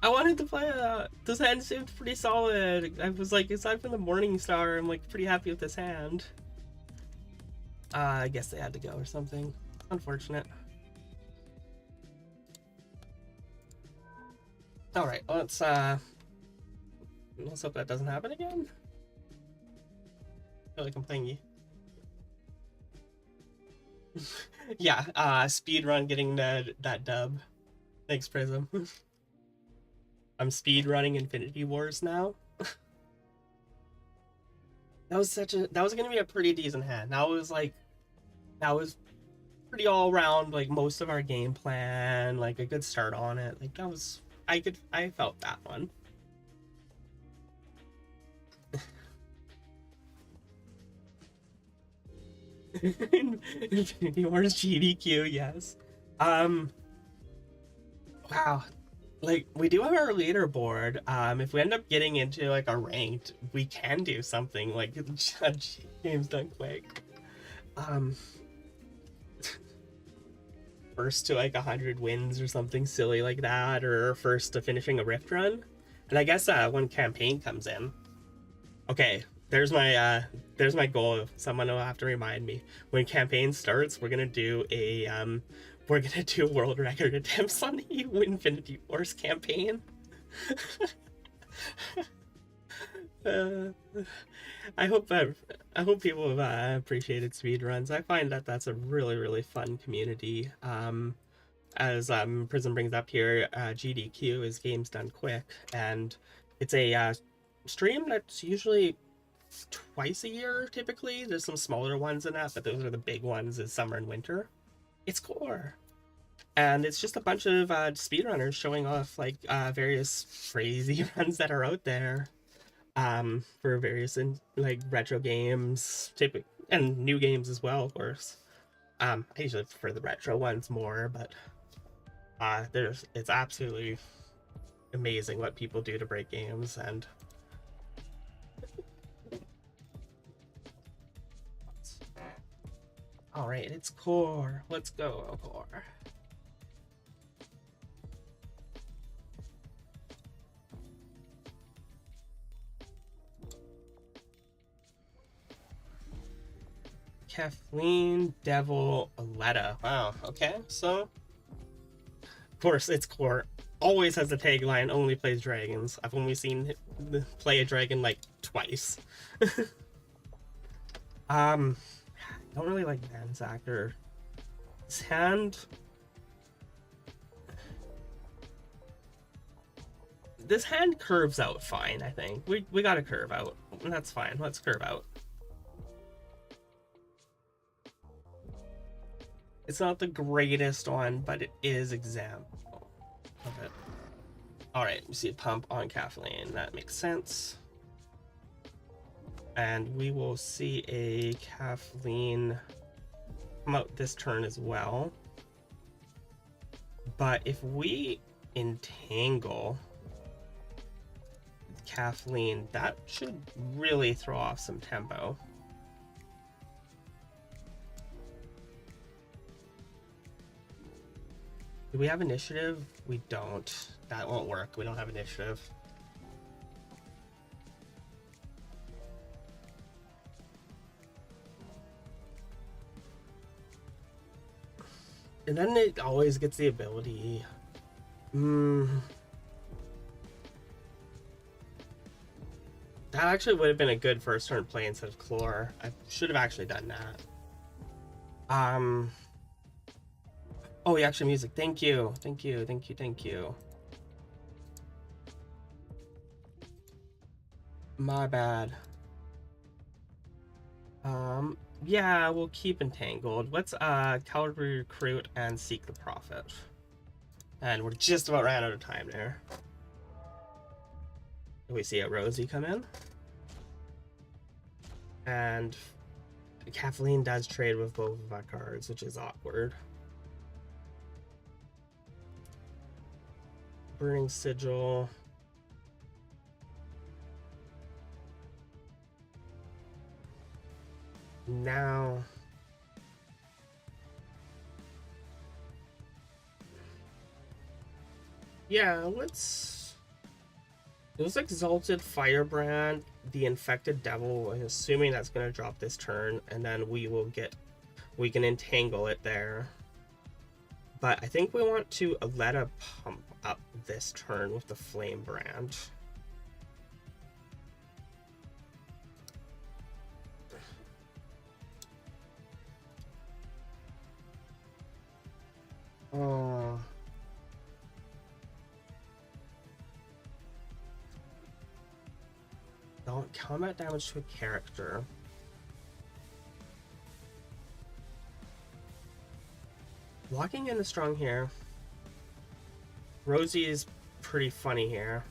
I wanted to play that. This hand seemed pretty solid. I was like, aside from the Morningstar, I'm like pretty happy with this hand. I guess they had to go or something. Unfortunate. Alright, let's hope that doesn't happen again. I feel like I'm playing you. Yeah, speed run getting that dub. Thanks, Prism. I'm speed running Infinity Wars now. That was gonna be a pretty decent hand. That was pretty all around, like most of our game plan, like a good start on it. Like that was I felt that one. Infinity Wars GDQ, yes. Wow. Like we do have our leaderboard. If we end up getting into like a ranked, we can do something like judge games done quick. First to like 100 wins or something silly like that, or first to finishing a rift run. And I guess when campaign comes in, okay, there's my goal. Someone will have to remind me when campaign starts. We're gonna do world record attempts on the Infinity Wars campaign. I hope people have appreciated speedruns. I find that that's a really fun community. As Prism brings up here, GDQ is games done quick, and it's a stream that's usually twice a year typically. There's some smaller ones in that, but those are the big ones, is summer and winter. It's core. And it's just a bunch of speedrunners showing off like various crazy runs that are out there for various like retro games, and new games as well, of course. I usually prefer the retro ones more, but it's absolutely amazing what people do to break games. And all right, it's core. Let's go, core. Kathleen Devil Aletta. Wow, okay, so of course it's core. Always has the tagline, only plays dragons. I've only seen him play a dragon like twice. I don't really like Manzactor. His hand. This hand curves out fine, I think. We gotta curve out. That's fine. Let's curve out. It's not the greatest one, but it is example of it. Alright, we see a pump on Kathleen. That makes sense. And we will see a Kathleen come out this turn as well. But if we entangle Kathleen, that should really throw off some tempo. Do we have initiative? We don't. That won't work. We don't have initiative. And then it always gets the ability. That actually would have been a good first turn play instead of Chlor. I should have actually done that. Oh, yeah, actually music. Thank you. Thank you. Thank you. Thank you. My bad. Yeah, we'll keep entangled. Let's cavalry recruit and seek the prophet. And we're just about ran out of time there. We see a Rosie come in. And Kathleen does trade with both of our cards, which is awkward. Burning Sigil. Now yeah, let's it was Exalted Firebrand, the Infected Devil. I'm assuming that's gonna drop this turn, and then we can entangle it there. But I think we want to let a pump up this turn with the Flame Brand. Oh. Don't combat damage to a character. Locking in the strong here. Rosie is pretty funny here.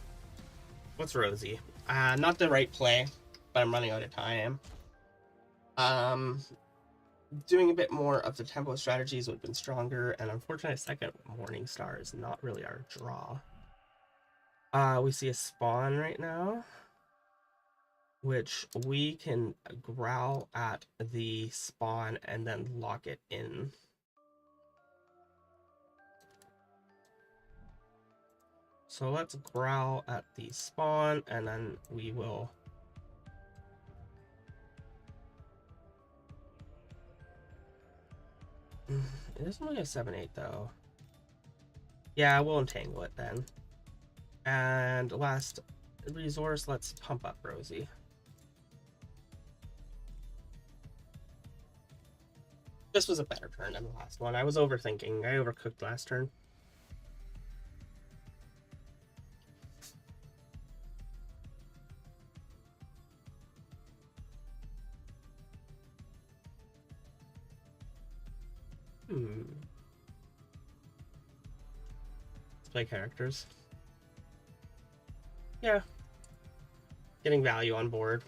What's Rosie? Not the right play, but I'm running out of time. Doing a bit more of the tempo strategies would have been stronger, and unfortunately, second Morning Star is not really our draw. We see a spawn right now, which we can growl at the spawn and then lock it in. So let's growl at the spawn, and then we will it isn't really a 7-8 though. Yeah, we'll entangle it then. And last resource, let's pump up Rosie. This was a better turn than the last one. I was overthinking. I overcooked last turn. Let's play characters. Yeah. Getting value on board.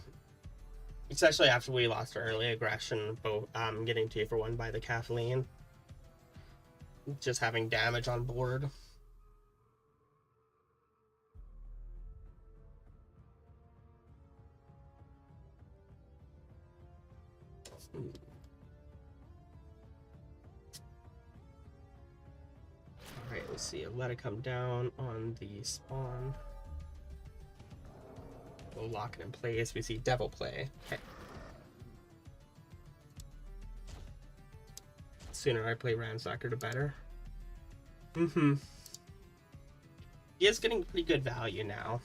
Especially after we lost our early aggression, both getting 2-for-1 by the Kathleen. Just having damage on board. Alright, let's see. Let it come down on the spawn. We'll lock it in place. We see Devil play. Okay. Sooner I play Ransacker, the better. He is getting pretty good value now.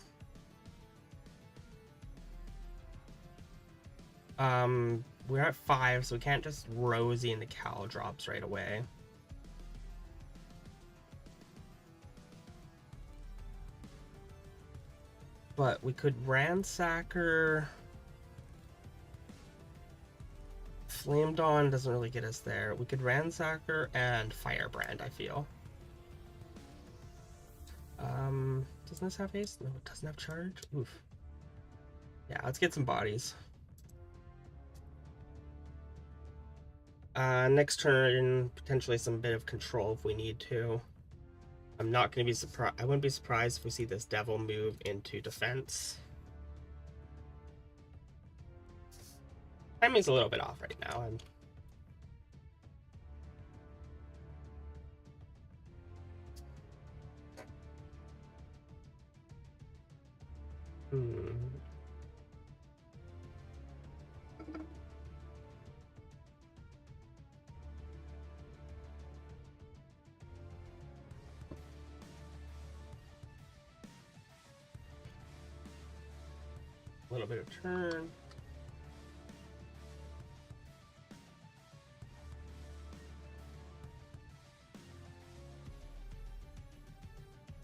We're at 5, so we can't just Rosie in the Cal drops right away. But we could Ransacker. Flame Dawn doesn't really get us there. We could Ransacker and Firebrand, I feel. Doesn't Doesn't this have haste? No, it doesn't have charge. Oof. Yeah, let's get some bodies. Next turn, potentially some bit of control if we need to. I'm not going to be surprised. I wouldn't be surprised if we see this devil move into defense. Timing's a little bit off right now. A little bit of turn.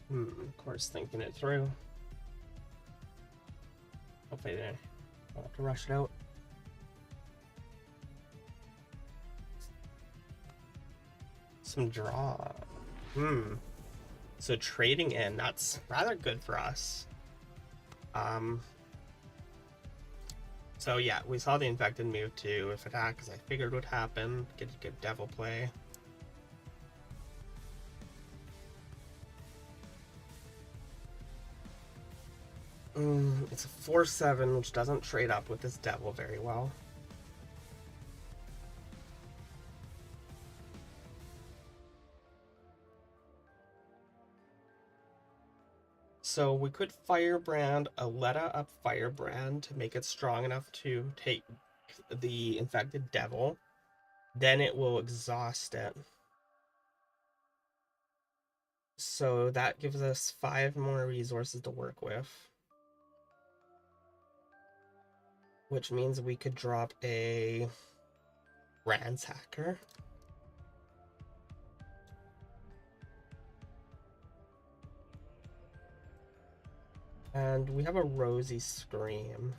Of course, thinking it through. Hopefully, I'll have to rush it out. Some draw. So trading in, that's rather good for us. So yeah, we saw the infected move to if attack, as I figured would happen. Get a good devil play. It's a 4/7, which doesn't trade up with this devil very well. So we could Firebrand Aletta up Firebrand to make it strong enough to take the infected devil. Then it will exhaust it. So that gives us 5 more resources to work with. Which means we could drop a Ransacker. And we have a Rosy Scream.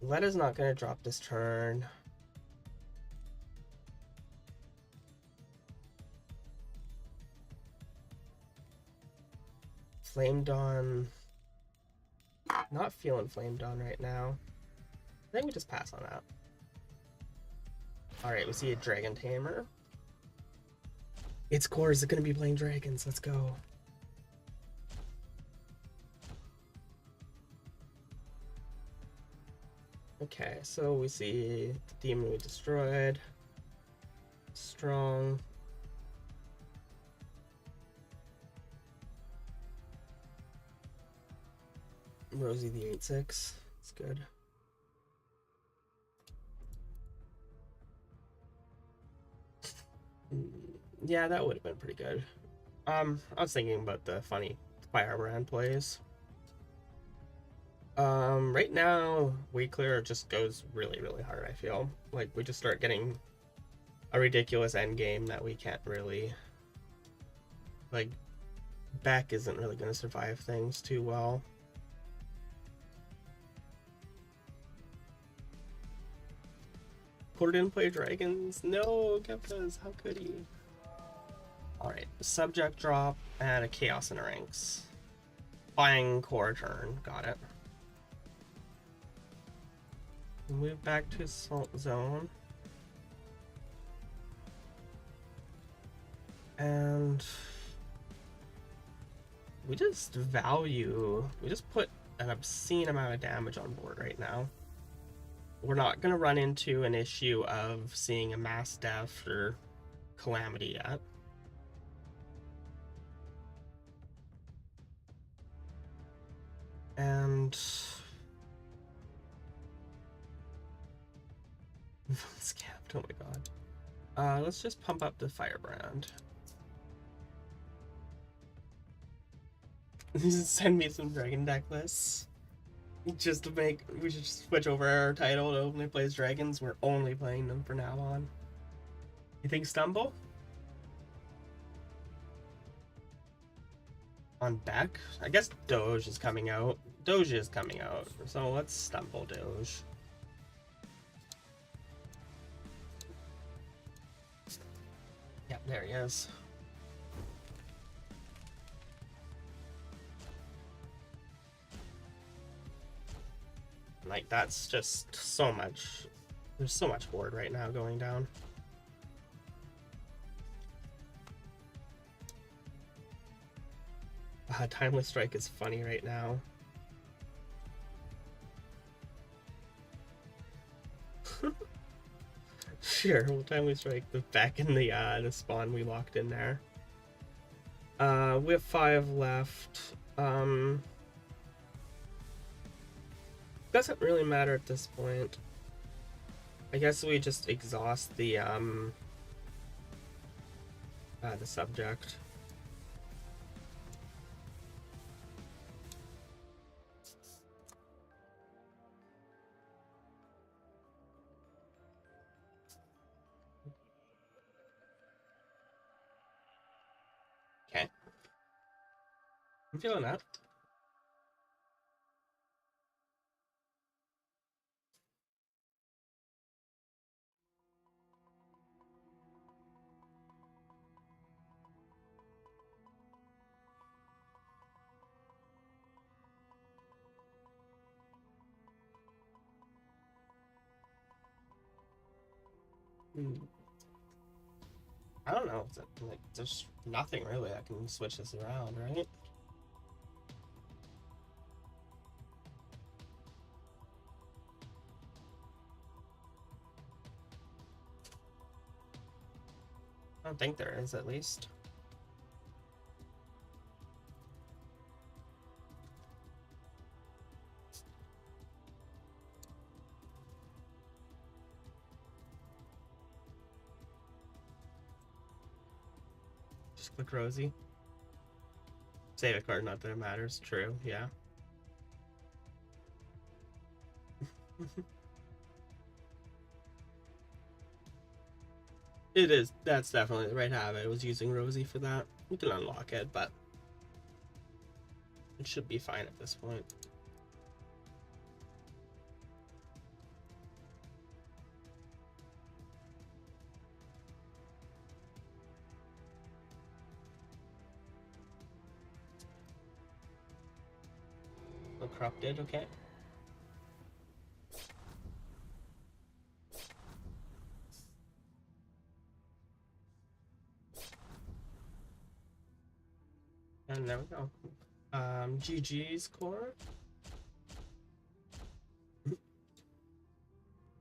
Letta's not going to drop this turn. Flame Dawn. Not feeling Flame Dawn right now. I think we just pass on that. Alright, we see a Dragon Tamer. Its core is going to be playing dragons. Let's go. Okay, so we see the demon we destroyed. Strong. Rosie the 8/6. It's good. Yeah, that would have been pretty good. I was thinking about the funny Firebrand plays. Right now, Way Clear just goes really, really hard, I feel. Like, we just start getting a ridiculous end game that we can't really... Like, Beck isn't really going to survive things too well. Porter didn't play dragons? No, Kefkas, how could he? Alright, subject drop and a chaos in ranks. Buying core turn, got it. Move back to Assault Zone. And we just put an obscene amount of damage on board right now. We're not going to run into an issue of seeing a mass death or calamity yet. And scabbed, oh my god. Let's just pump up the Firebrand. Send me some dragon deck lists. Just to make, we should just switch over our title to only plays dragons. We're only playing them from now on. You think Stumble? On Beck? I guess Doge is coming out. Doge is coming out. So let's Stumble Doge. Yep, there he is. like, that's just so much. There's so much board right now going down. Timely Strike is funny right now. Sure, we'll Timely Strike the back in the spawn we locked in there. We have 5 left. Doesn't really matter at this point. I guess we just exhaust the subject. Okay. I'm feeling that. I don't know. Like, there's nothing really that can switch this around, right? I don't think there is, at least. Just click Rosie. Save a card, not that it matters. True, yeah. It is. That's definitely the right habit. I was using Rosie for that. You can unlock it, but it should be fine at this point. Corrupted, okay. And there we go. GG's core.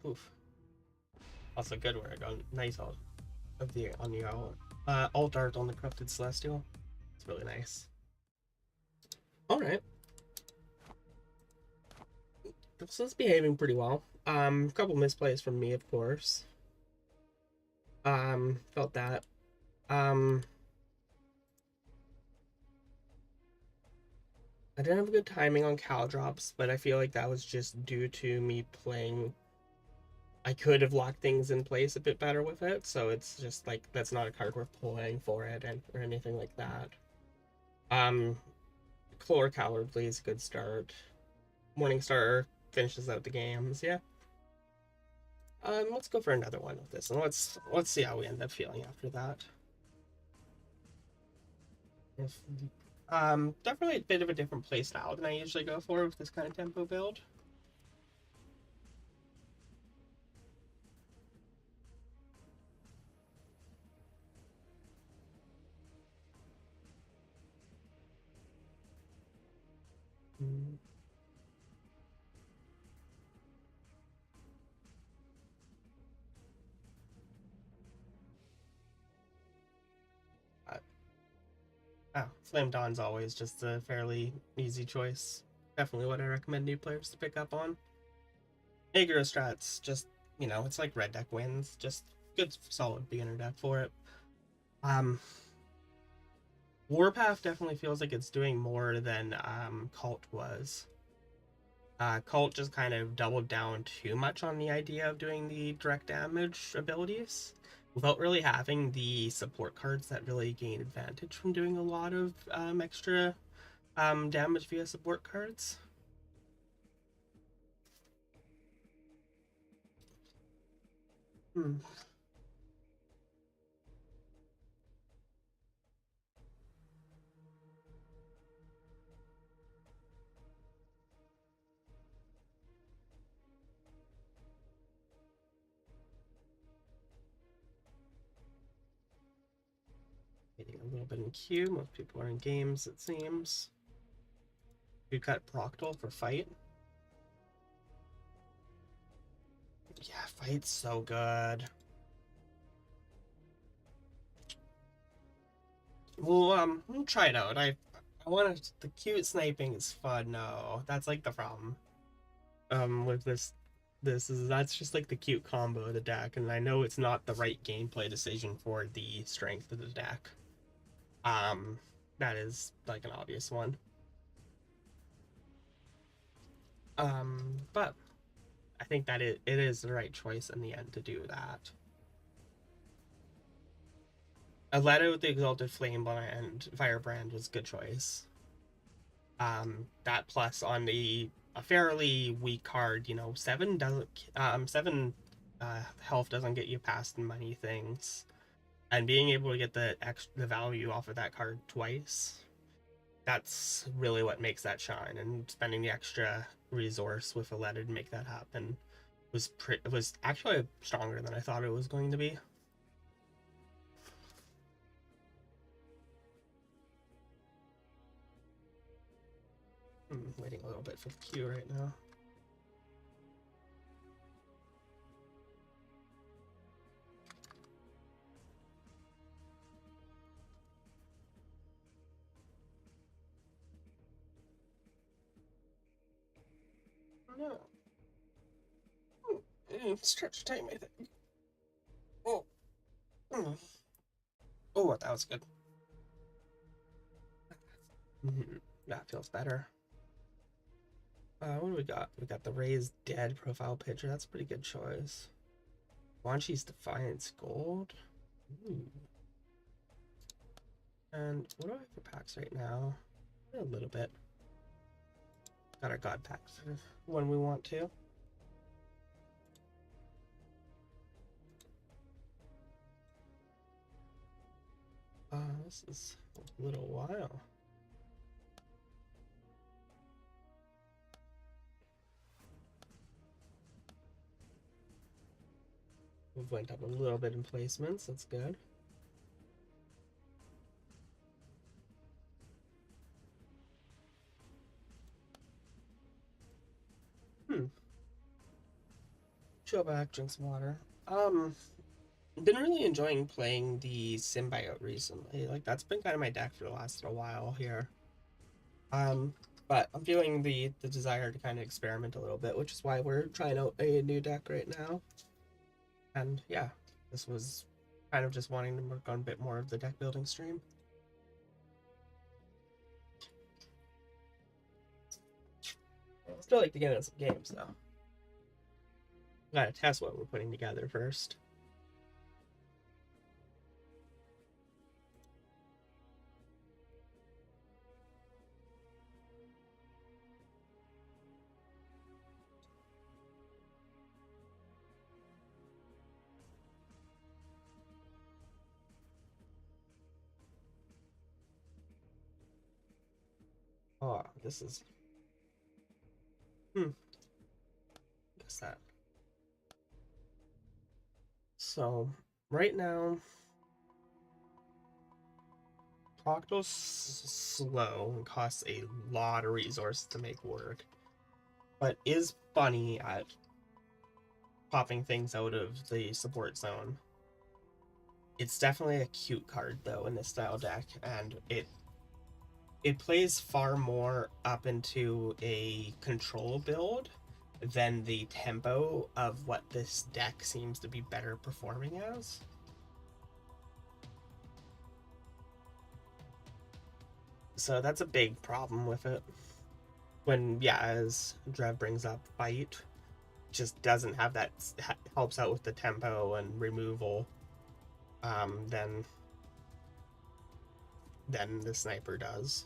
Oof. Also good word on nice alt of the on the alt art on the corrupted celestial. It's really nice. All right. This is behaving pretty well. A couple misplays from me, of course. Felt that. I didn't have good timing on Cal drops, but I feel like that was just due to me playing. I could have locked things in place a bit better with it, so it's just like that's not a card worth playing for it or anything like that. Chlor Cowardly is a good start. Morningstar finishes out the games, yeah. Let's go for another one with this, and let's see how we end up feeling after that. Definitely a bit of a different play style than I usually go for with this kind of tempo build. Flame Dawn's always just a fairly easy choice. Definitely what I recommend new players to pick up on. Aggro strats, just, you know, it's like red deck wins. Just good, solid beginner deck for it. Warpath definitely feels like it's doing more than Cult was. Cult just kind of doubled down too much on the idea of doing the direct damage abilities without really having the support cards that really gain advantage from doing a lot of extra damage via support cards. little bit in queue. Most people are in games, it seems. You cut Proctal for fight. Yeah, fight's so good. Well, we'll try it out. I want to. The cute sniping is fun. No, that's like the problem. With that's just like the cute combo of the deck, and I know it's not the right gameplay decision for the strength of the deck. Um, that is like an obvious one. But I think that it is the right choice in the end to do that. Aletta with the Exalted Flame and Firebrand was a good choice. That plus on a fairly weak card, you know, seven health doesn't get you past money things, and being able to get the value off of that card twice, that's really what makes that shine. And spending the extra resource with Aletta to make that happen was actually stronger than I thought it was going to be. Waiting a little bit for the queue right now. No. Stretch time, I think. Oh. Oh, that was good. That feels better. What do we got? We got the Raised Dead profile picture. That's a pretty good choice. Wanchi's Defiance Gold. Ooh. And what do I have for packs right now? A little bit. Got our God packs when we want to. This is a little while. We've went up a little bit in placements. That's good. Chill back, drink some water. Been really enjoying playing the Symbiote recently. Like that's been kind of my deck for the last little while here. But I'm feeling the desire to kind of experiment a little bit, which is why we're trying out a new deck right now. And yeah, this was kind of just wanting to work on a bit more of the deck building stream. Still like to get into some games though. Gotta test what we're putting together first. Oh, this is guess that. So right now Proctal's slow and costs a lot of resources to make work, but is funny at popping things out of the support zone. It's definitely a cute card though in this style deck, and it plays far more up into a control build than the tempo of what this deck seems to be better performing as. So that's a big problem with it. When, yeah, as Drev brings up, fight just doesn't have that, helps out with the tempo and removal, than the sniper does.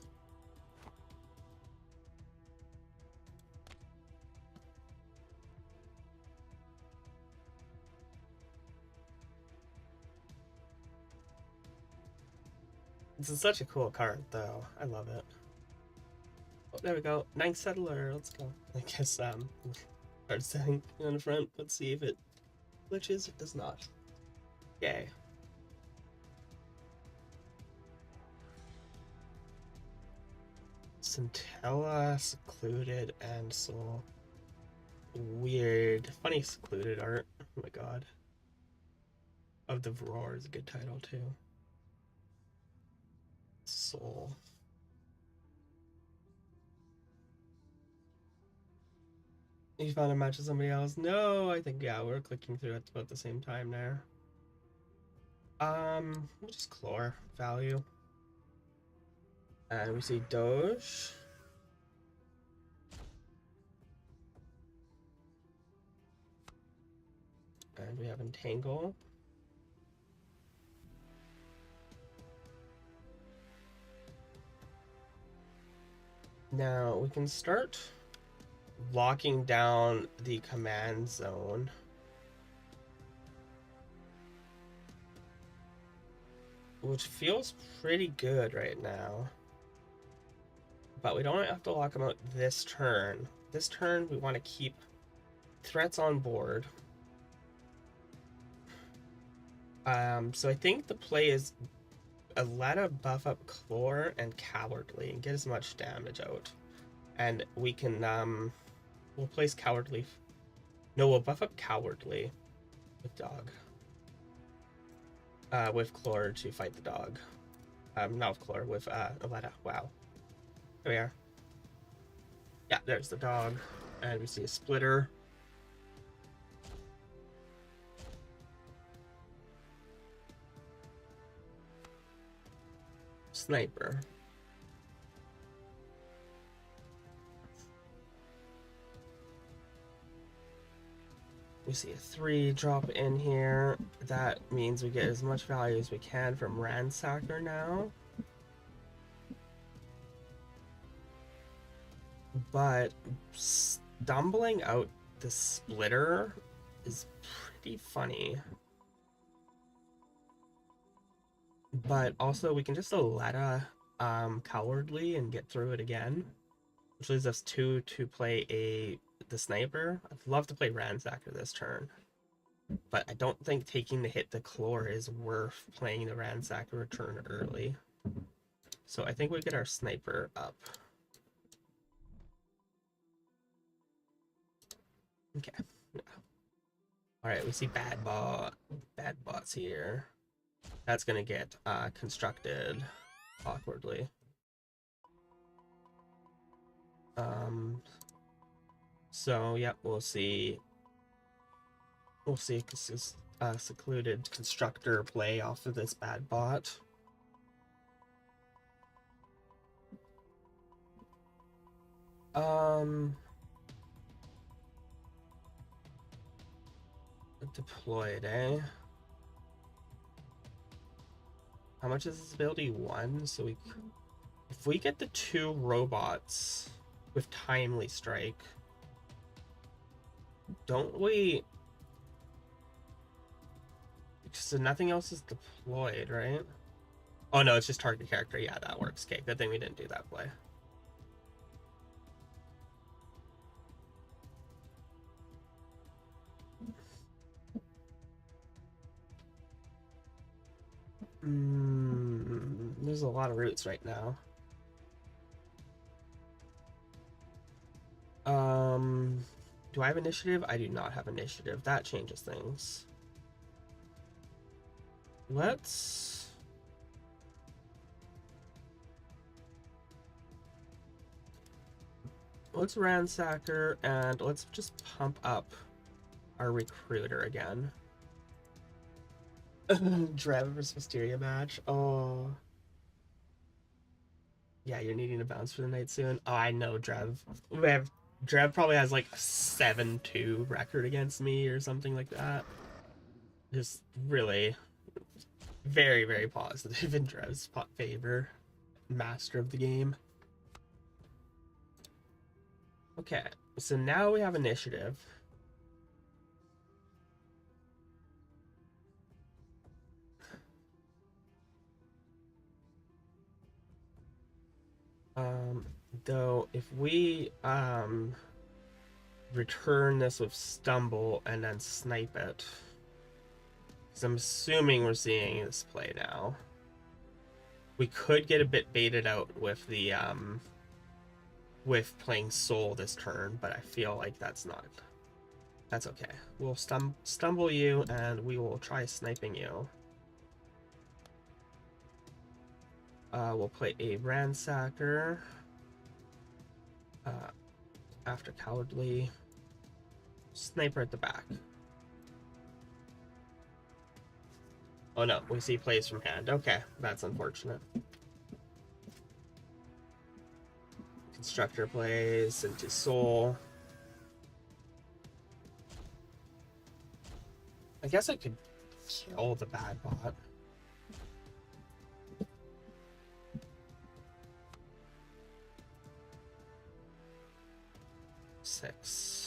This is such a cool card, though. I love it. Oh, there we go. Ninth Settler. Let's go. I guess, start setting on the front. Let's see if it glitches. It does not. Yay. Centella, secluded, and soul. Weird. Funny secluded art. Oh my god. Of the Roar is a good title too. Soul. You found a match with somebody else? No, I think, yeah, we're clicking through at about the same time there. We'll just Chlor value. And we see Doge. And we have Entangle. Now we can start locking down the command zone. Which feels pretty good right now. But we don't have to lock them out this turn. This turn, we want to keep threats on board. So I think the play is Aletta buff up Chlor and Cowardly and get as much damage out. And we can, we'll place Cowardly. No, we'll buff up Cowardly with Dog. With Chlor to fight the dog. Not with Chlor, with Aletta. Wow. There we are. Yeah, there's the dog. And we see a splitter. Sniper. We see a 3 drop in here. That means we get as much value as we can from Ransacker now. But stumbling out the splitter is pretty funny. But also we can just Aletta Cowardly and get through it again. Which leaves us 2 to play the sniper. I'd love to play Ransacker this turn. But I don't think taking the hit to Chlor is worth playing the Ransacker turn early. So I think we get our sniper up. Okay. Yeah. Alright, we see bad bots here. That's gonna get constructed awkwardly. So yeah, we'll see a secluded constructor play off of this bad bot. Deployed, eh? How much is this ability? 1. So if we get the 2 robots with Timely Strike, don't we? So nothing else is deployed, right? Oh no, it's just target character. Yeah, that works. Okay, good thing we didn't do that play. There's a lot of routes right now. Do I have initiative? I do not have initiative. That changes things. Let's Ransacker and let's just pump up our recruiter again. Drev versus Mysteria match. Oh. Yeah, you're needing to bounce for the night soon. Oh, I know Drev. Drev probably has like a 7-2 record against me or something like that. Just really very, very positive in Drev's favor. Master of the game. Okay, so now we have initiative. Though if we return this with stumble and then snipe it, because I'm assuming we're seeing this play now, we could get a bit baited out with the with playing Soul this turn, but I feel like that's okay. We'll stumble you, and we will try sniping you. We'll play a Ransacker after Cowardly. Sniper at the back. Oh no, we see plays from hand. Okay, that's unfortunate. Constructor plays into Soul. I guess I could kill the bad bot. Six.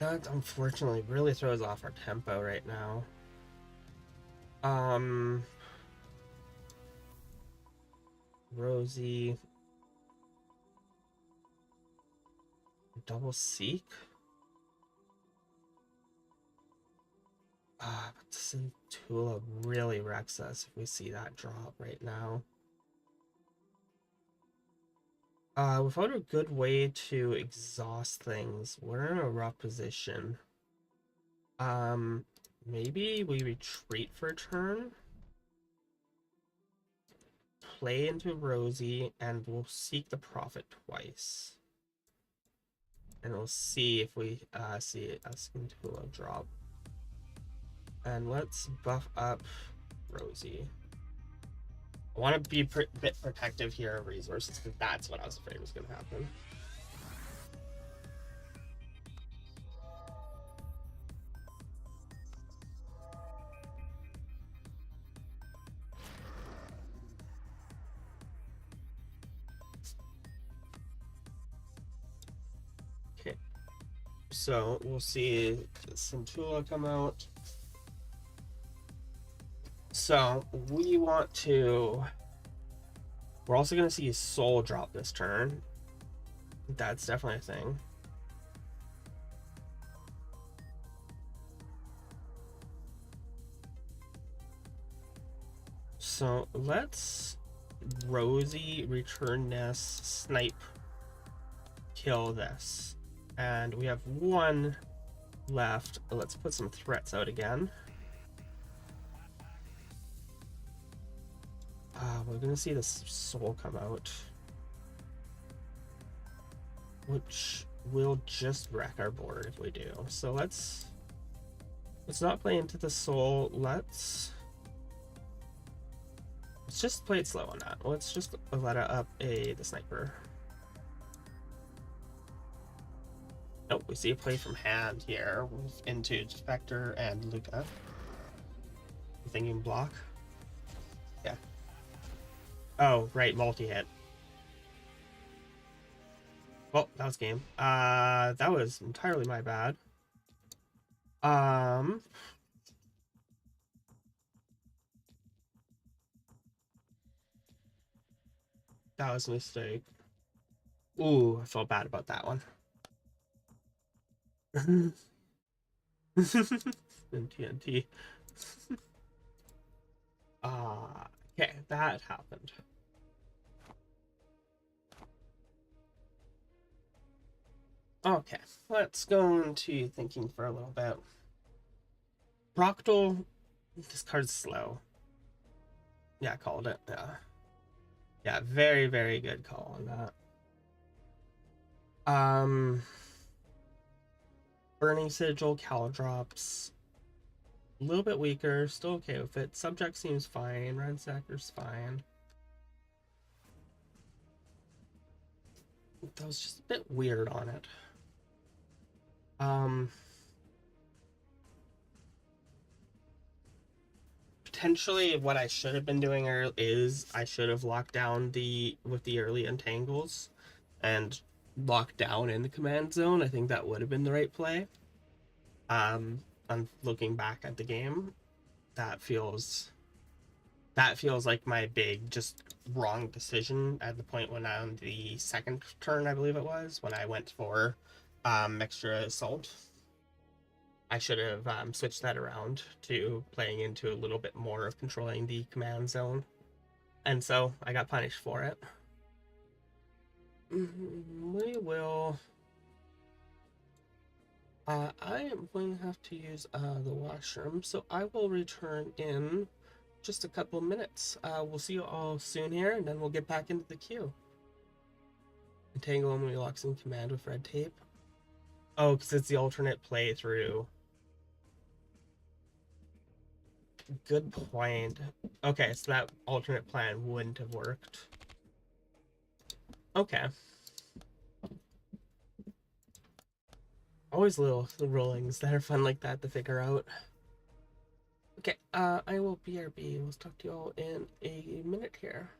That unfortunately really throws off our tempo right now. Rosie. Double Seek? But Centula really wrecks us if we see that drop right now. Without a good way to exhaust things, we're in a rough position. Maybe we retreat for a turn, play into Rosie, and we'll seek the Prophet twice. And we'll see if we see a Scintilla drop. And let's buff up Rosie. I want to be a bit protective here of resources, because that's what I was afraid was going to happen. Okay, so we'll see Centula come out. So we want to... We're also going to see Soul drop this turn. That's definitely a thing. So let's Rosie return this, snipe, kill this. And we have one left. Let's put some threats out again. We're gonna see this Soul come out, which will just wreck our board if we do. So let's not play into the Soul. Let's just play it slow on that. Let's just let it up the sniper. Nope, we see a play from hand here into Defector and Luca. Thinking block. Yeah. Oh, right, multi-hit. Well, that was game. That was entirely my bad. That was a mistake. Ooh, I felt bad about that one. And TNT. Okay, that happened. Okay, let's go into thinking for a little bit. Proctal, this card's slow. Yeah, I called it. Yeah. Yeah, very, very good call on that. Burning Sigil, Calidrops. A little bit weaker, still okay with it. Subject seems fine. Ransacker's fine. That was just a bit weird on it. Potentially what I should have been doing is I should have locked down with the early entangles and locked down in the command zone. I think that would have been the right play. I'm looking back at the game. That feels like my big just wrong decision at the point when on the second turn, I believe it was, when I went for extra assault. I should have switched that around to playing into a little bit more of controlling the command zone. And so I got punished for it. We will... I am going to have to use the washroom, so I will return in just a couple minutes. We'll see you all soon here, and then we'll get back into the queue. Entangle enemy locks in command with red tape. Oh, because it's the alternate playthrough. Good point. Okay, so that alternate plan wouldn't have worked. Okay. Always little rollings that are fun like that to figure out. Okay, I will BRB. We'll talk to you all in a minute here.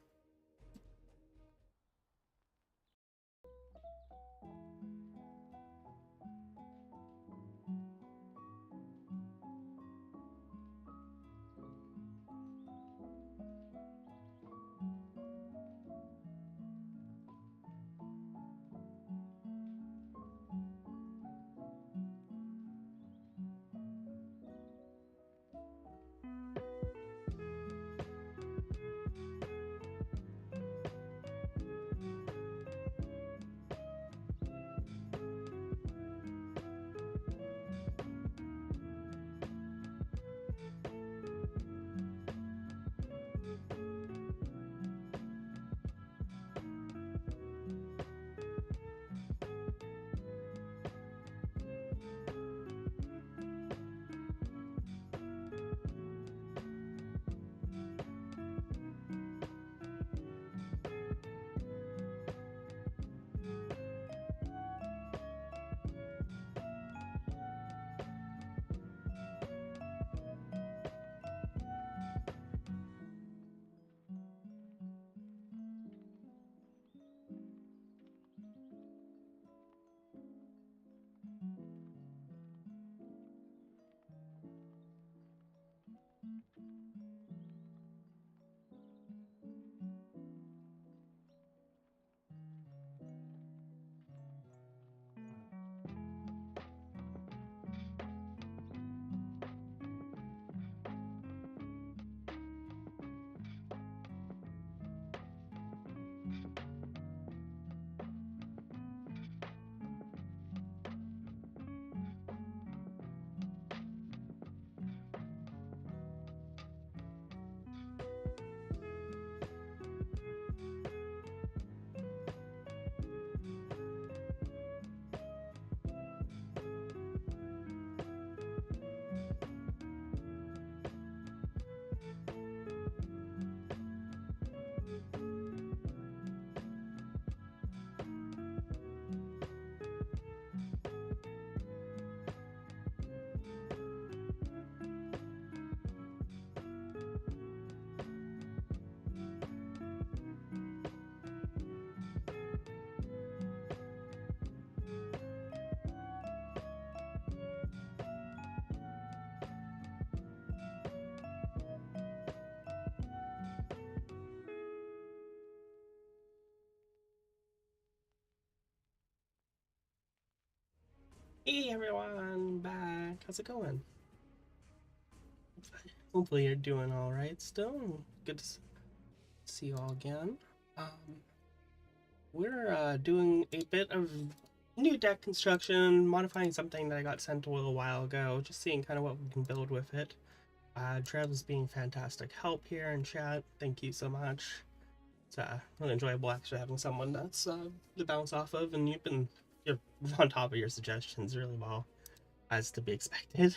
Hey everyone, back. How's it going? Hopefully you're doing all right still. Good to see you all again. We're doing a bit of new deck construction, modifying something that I got sent a little while ago, just seeing kind of what we can build with it. Trev's being fantastic help here in chat. Thank you so much. It's really enjoyable actually having someone that's to bounce off of, and you're on top of your suggestions really well, as to be expected.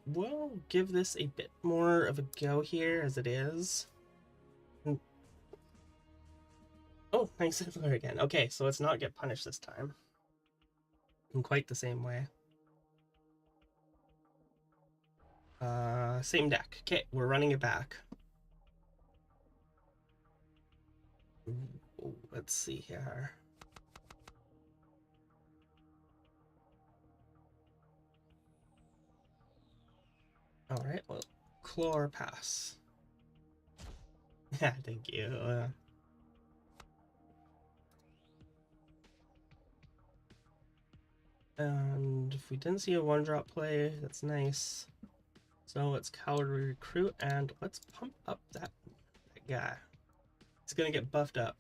We'll give this a bit more of a go here as it is. Oh, nice similar again. Okay, so let's not get punished this time. In quite the same way. Same deck. Okay, we're running it back. Let's see here. All right, well, Chlor pass. Yeah, thank you. And if we didn't see a one-drop play, that's nice. So let's cavalry recruit and let's pump up that guy. He's gonna get buffed up.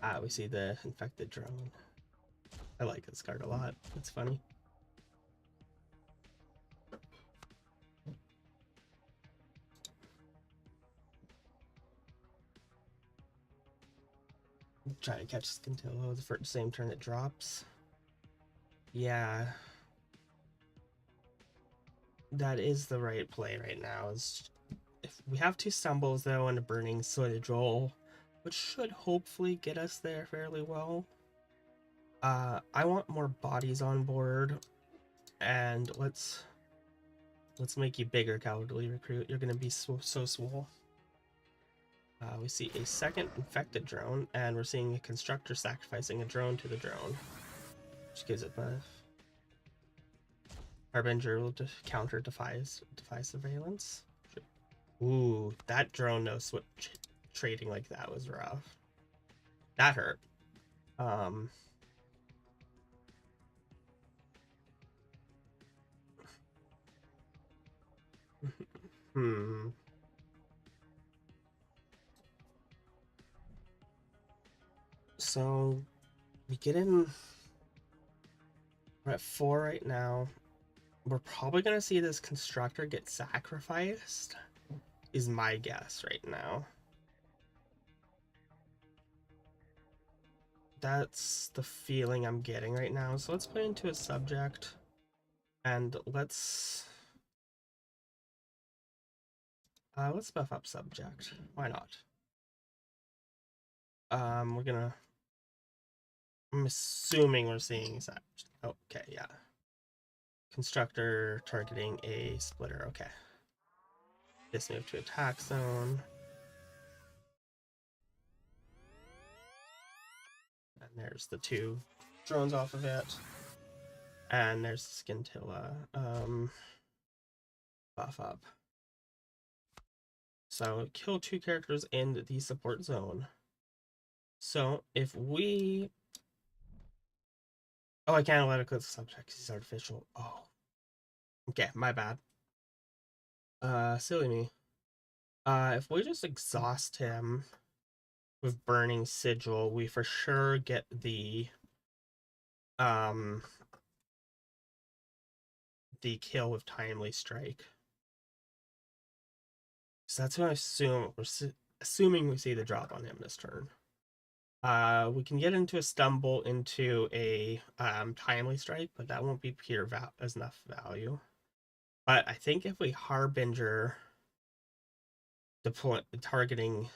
Ah, we see the infected drone. I like this card a lot. It's funny. Try to catch Scintillo the first same turn it drops. Yeah. That is the right play right now. If we have two stumbles though and a burning sigil, which should hopefully get us there fairly well. I want more bodies on board, and let's make you bigger, cavalry recruit. You're gonna be so swole. We see a second infected drone, and we're seeing a constructor sacrificing a drone to the drone, which gives it buff. Harbinger will counter defy surveillance. Ooh, that drone knows what trading like that was rough. That hurt. Hmm. So we get in. We're at 4 right now. We're probably gonna see this constructor get sacrificed. Is my guess right now. That's the feeling I'm getting right now. So let's put into a subject, and let's buff up subject. Why not? We're gonna. I'm assuming we're seeing that. Okay, yeah. Constructor targeting a splitter. Okay. This move to attack zone. And there's the two drones off of it. And there's Scintilla. Buff up. So kill two characters in the support zone. So if we... Oh, I can't let it go to subject. He's artificial. Oh. Okay, my bad. Silly me. If we just exhaust him with Burning Sigil, we for sure get the kill with Timely Strike. So that's what I assume. We're assuming we see the drop on him this turn. We can get into a stumble into a Timely Strike, but that won't be pure enough value. But I think if we Harbinger targeting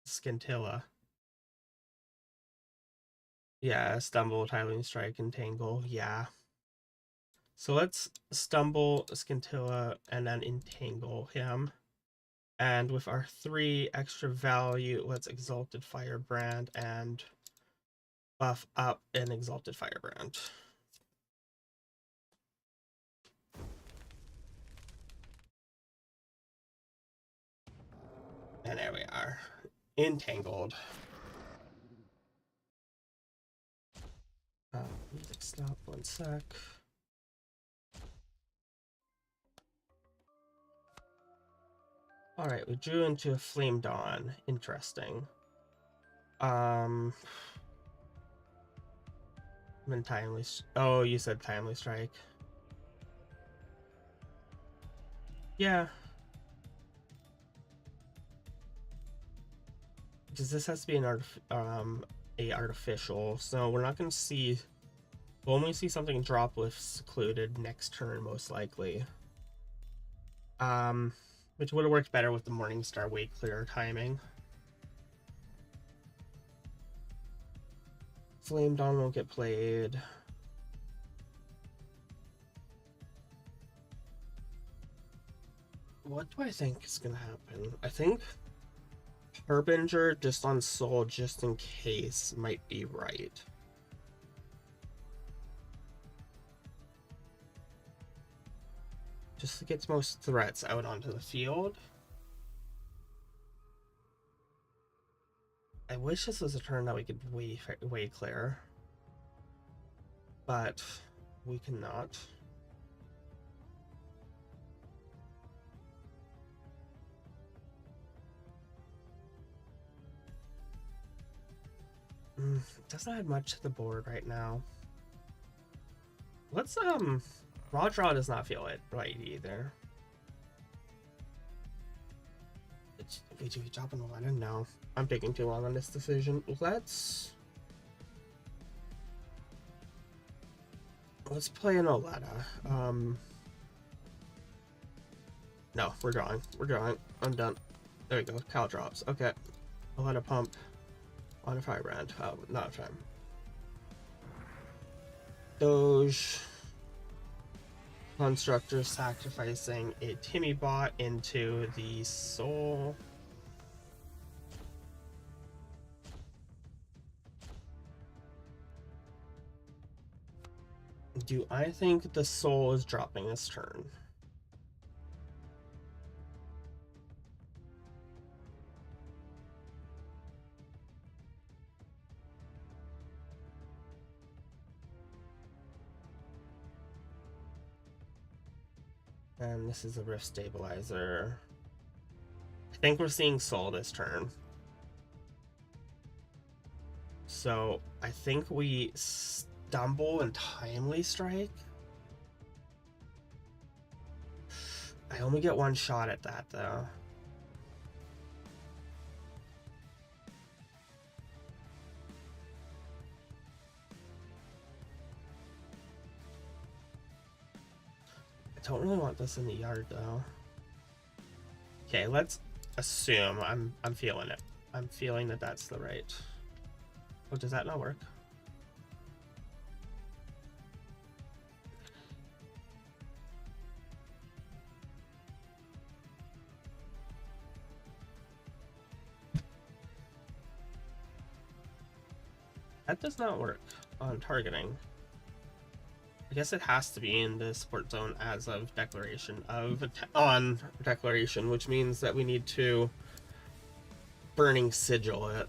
Scintilla, yeah, stumble, Timely Strike, and Tangle, yeah. So let's stumble Scintilla and then entangle him. And with our 3 extra value, let's Exalted Firebrand and buff up an Exalted Firebrand. And there we are. Entangled. Music stop, 1 sec. Alright, we drew into a Flame Dawn. Interesting. I'm in Timely... Oh, you said Timely Strike. Yeah. Because this has to be an artificial, so we're not going to see... We'll only see something drop with Secluded next turn, most likely. Which would have worked better with the Morningstar way clearer timing. Flame Dawn won't get played. What do I think is gonna happen? I think Harbinger just on Soul, just in case, might be right. Just to get most threats out onto the field. I wish this was a turn that we could way clear, but we cannot. Doesn't add much to the board right now. Let's raw draw does not feel it right either. Wait, do we drop an 11? No, I'm taking too long on this decision. Let's play an Oleta. No, we're drawing. We're drawing. I'm done. There we go. Cal drops. Okay. Oleta pump on a firebrand. Oh, not a time. Doge. Constructor sacrificing a Timmy bot into the soul. Do I think the soul is dropping this turn? And this is a Rift Stabilizer. I think we're seeing soul this turn. So I think we stumble and timely strike. I only get one shot at that though. I don't really want this in the yard though. Okay, let's assume I'm feeling it. I'm feeling that that's the right. Oh, does that not work? That does not work on targeting. I guess it has to be in the support zone as of declaration of on declaration, which means that we need to burning sigil it.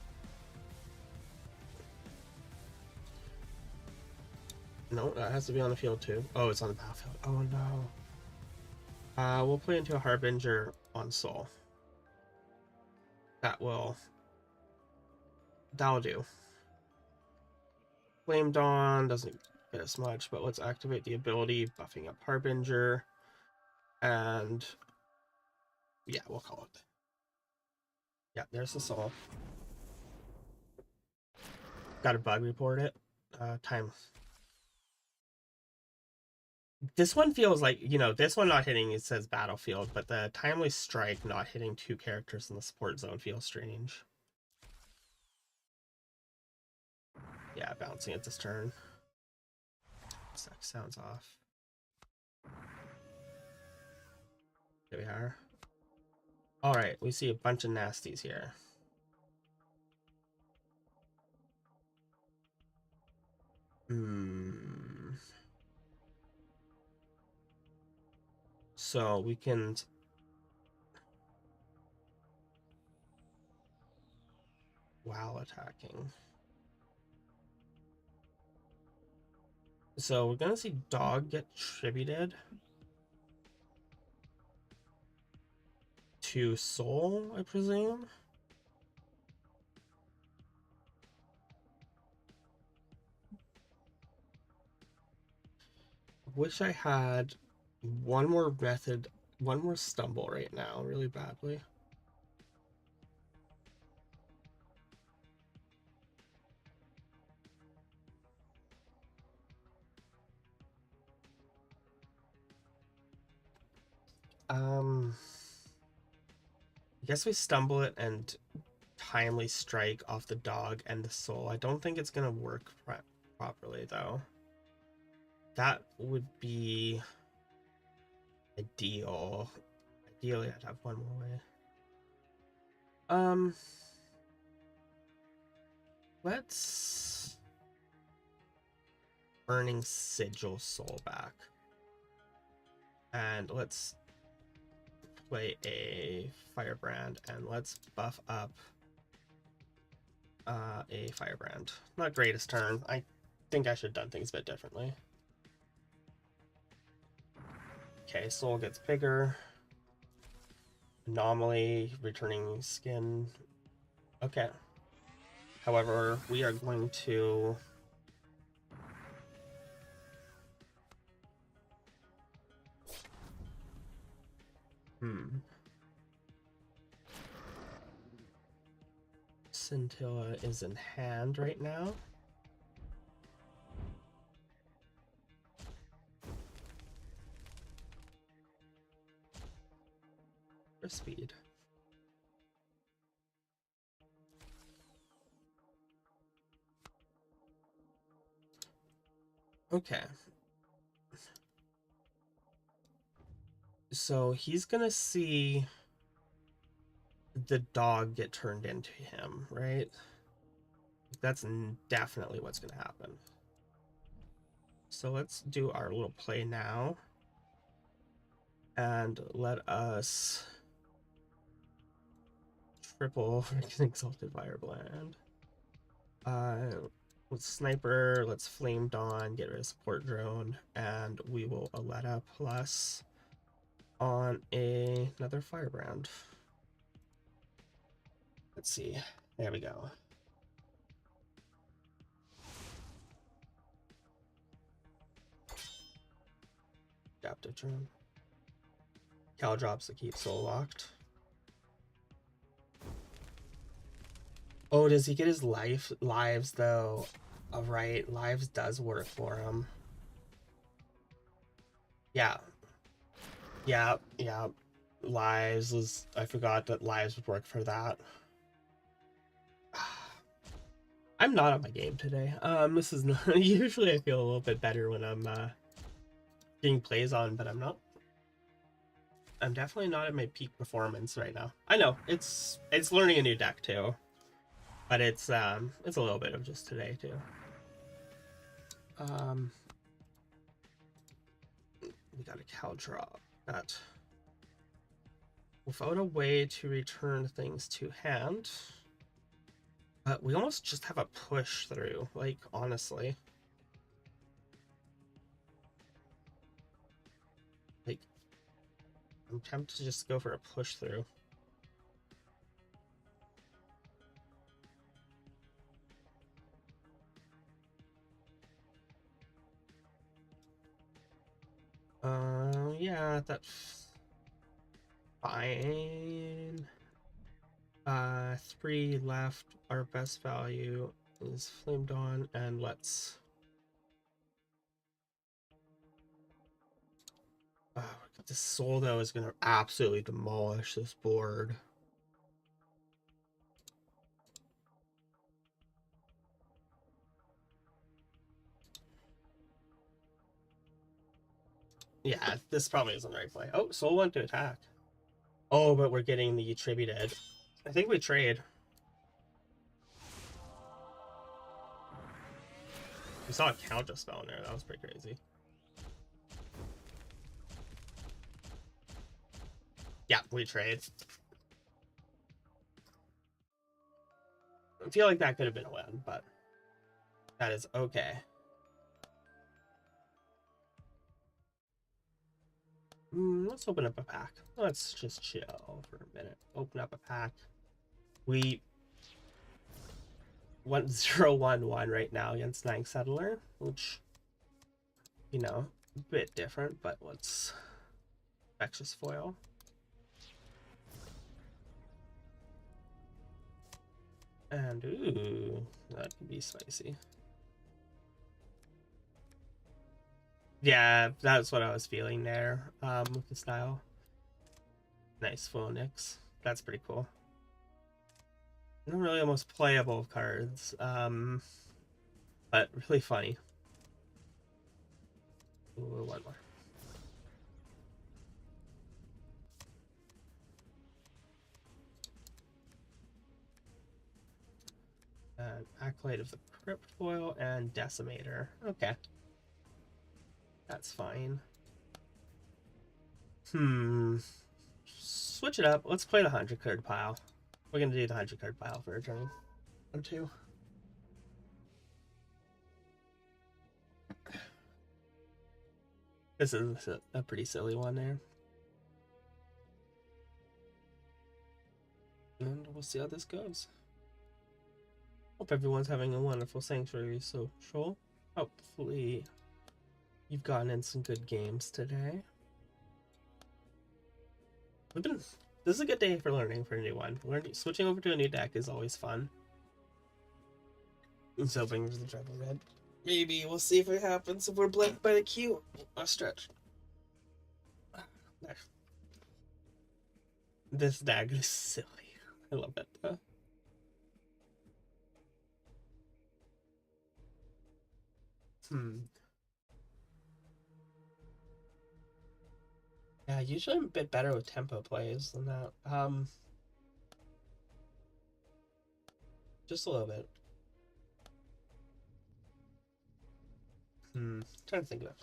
No, that has to be on the field too. Oh, it's on the battlefield. Oh no. We'll play into a Harbinger on Soul. That'll do. Flame Dawn doesn't get us much, but let's activate the ability, buffing up Harbinger. And yeah, we'll call it. Yeah, there's the Soul. Got a bug report it. Time. This one feels like, you know, this one not hitting, it says battlefield, but the timely strike not hitting two characters in the support zone feels strange. Yeah, bouncing at this turn. Sounds off. There we are. Alright, we see a bunch of nasties here. So we can while attacking. So we're gonna see dog get tributed to soul, I presume. Wish I had one more method, one more stumble right now, really badly. I guess we stumble it and timely strike off the dog and the soul. I don't think it's gonna work properly though. That would be ideal. Ideally, I'd have one more way. Let's burning sigil soul back, and let's play a firebrand, and let's buff up a Firebrand. Not greatest turn. I think I should have done things a bit differently. Okay, Soul gets bigger. Anomaly, returning skin. Okay. However, we are going to... Scintilla is in hand right now. For speed. Okay. So he's gonna see the dog get turned into him, right? That's definitely what's gonna happen. So let's do our little play now. And let us triple freaking Exalted Firebrand. Let's Sniper, let's Flame Dawn, get rid of Support Drone, and we will Aletta plus on another Firebrand. Let's see. There we go. Adaptive Drone. Cal drops to keep Soul locked. Oh, does he get his lives though? All right, lives does work for him. Yeah. Yeah. Lives was, I forgot that lives would work for that. I'm not on my game today. This is not, usually I feel a little bit better when I'm getting plays on, but I'm not. I'm definitely not at my peak performance right now. I know it's learning a new deck too, but it's a little bit of just today too. We got a Cal drop that without a way to return things to hand. But we almost just have a push through, like, honestly. Like, I'm tempted to just go for a push through. Yeah, that's fine. 3 left. Our best value is Flame Dawn, and let's... this Soul, though, is going to absolutely demolish this board. Yeah, this probably isn't the right play. Oh, Soul went to attack. Oh, but we're getting the attributed. I think we trade. We saw a counter spell in there. That was pretty crazy. Yeah, we trade. I feel like that could have been a win, but that is okay. Let's open up a pack. Let's just chill for a minute. Open up a pack. We 1-0-1-1 right now against Nine Settler, which, you know, a bit different, but let's Vexus Foil. And ooh, that could be spicy. Yeah, that's what I was feeling there with the style. Nice Phoenix. That's pretty cool. Not really the most playable cards, but really funny. Ooh, one more. And Acolyte of the Crypt Foil and Decimator. Okay. That's fine. Switch it up. Let's play the 100 card pile. We're gonna do the 100 card pile for a turn. or two. This is a pretty silly one there. And we'll see how this goes. Hope everyone's having a wonderful Sanctuary social. Hopefully you've gotten in some good games today. This is a good day for learning for a new one. Switching over to a new deck is always fun. So fingers the treble red. Maybe we'll see if it happens if we're blanked by the queue. A stretch. There. This deck is silly. I love it. Yeah, usually I'm a bit better with tempo plays than that. Just a little bit. Trying to think of it.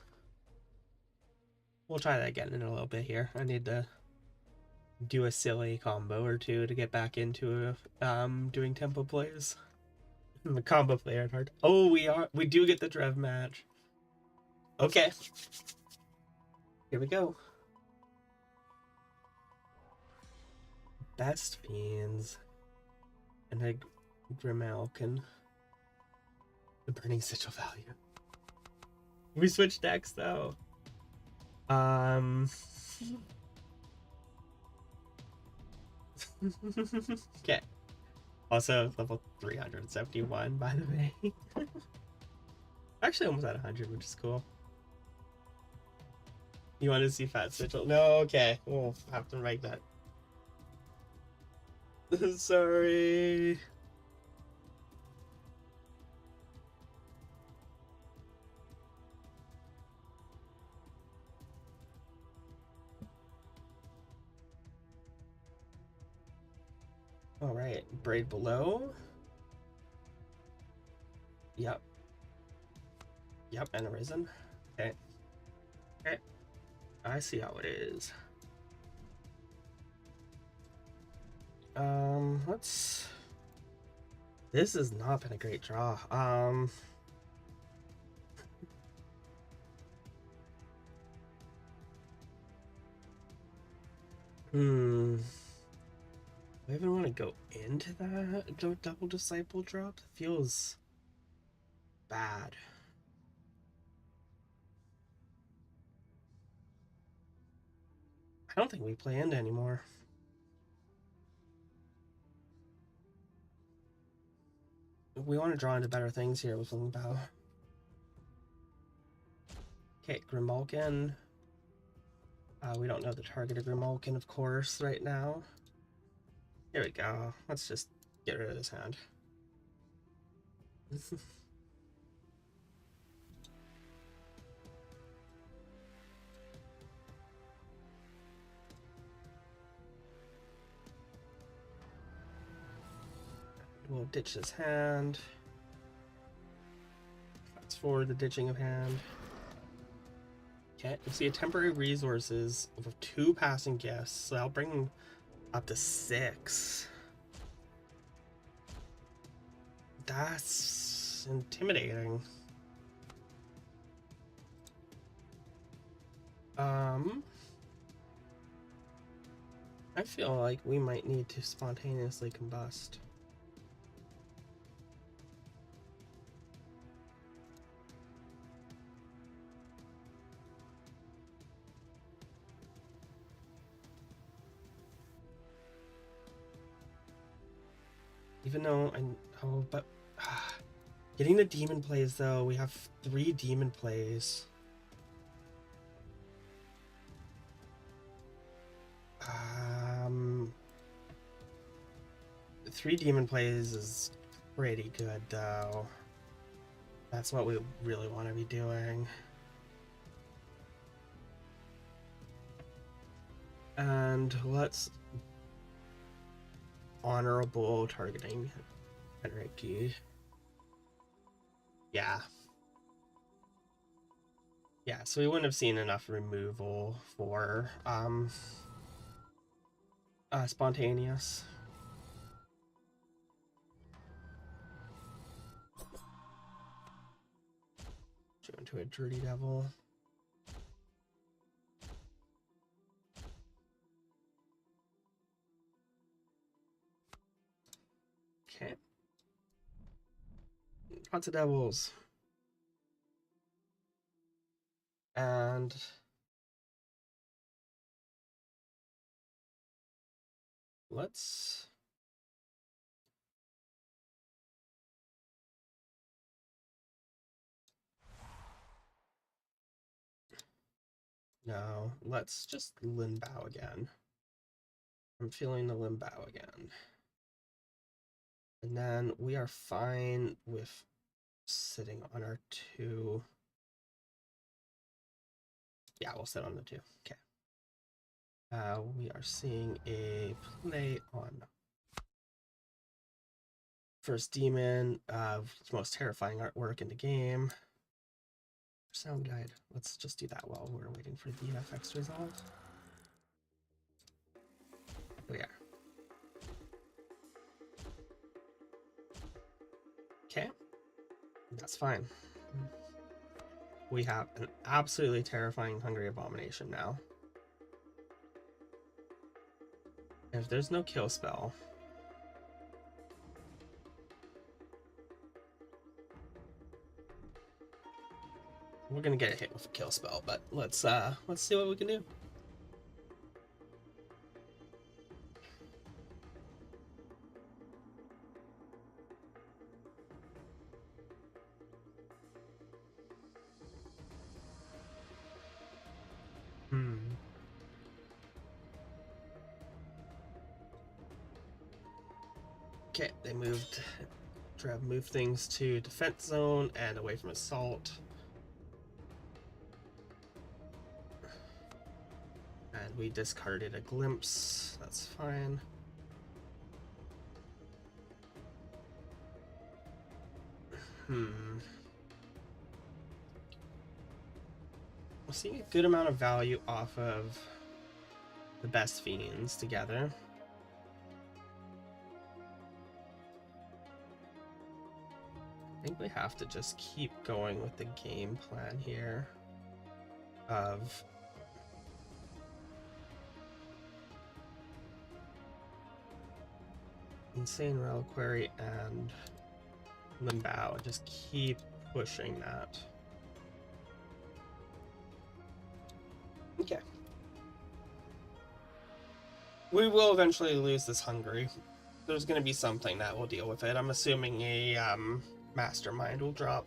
We'll try that again in a little bit here. I need to do a silly combo or two to get back into doing tempo plays. The combo player hard. Oh, we do get the Drev match. Okay. Here we go. Best Fiends. And a Grimalkin. The Burning Sigil value. We switched decks though. Okay. Also level 371 by the way. Actually almost at 100, which is cool. You want to see Fat Sigil? No, okay. We'll have to write that. Sorry. All right, Braid Below. Yep. Yep, and Arisen. Okay. Okay. I see how it is. Let's... This has not been a great draw. Do I even want to go into that double disciple drop? It feels bad. I don't think we play end anymore. We want to draw into better things here with Ling Bao. Okay, Grimalkin. We don't know the target of Grimalkin, of course, right now. Here we go. Let's just get rid of this hand. We'll ditch this hand. Fast forward the ditching of hand. Okay, you see a temporary resources of 2 passing gifts, so I'll bring up to 6. That's intimidating. I feel like we might need to spontaneously combust. Even though but getting the demon plays though, we have 3 demon plays. 3 demon plays is pretty good though. That's what we really want to be doing. And let's honorable targeting Enrique. Yeah. Yeah, so we wouldn't have seen enough removal for spontaneous. Into a dirty devil. Okay. Lots of devils. And let's no, let's just Limbow again. I'm feeling the Limbow again. And then we are fine with sitting on our 2. Yeah, we'll sit on the 2. Okay. We are seeing a play on First Demon, most terrifying artwork in the game. Sound guide. Let's just do that while we're waiting for the FX to resolve. Here we are. Okay, that's fine. We have an absolutely terrifying Hungry Abomination now. And if there's no kill spell, we're gonna get a hit with a kill spell, but let's see what we can do. Okay, they moved things to defense zone and away from assault. And we discarded a glimpse. That's fine. We're seeing a good amount of value off of the best fiends together. I think we have to just keep going with the game plan here of Insane Reliquary and Limbow. Just keep pushing that. Okay. We will eventually lose this Hungry. There's going to be something that will deal with it. I'm assuming a Mastermind will drop.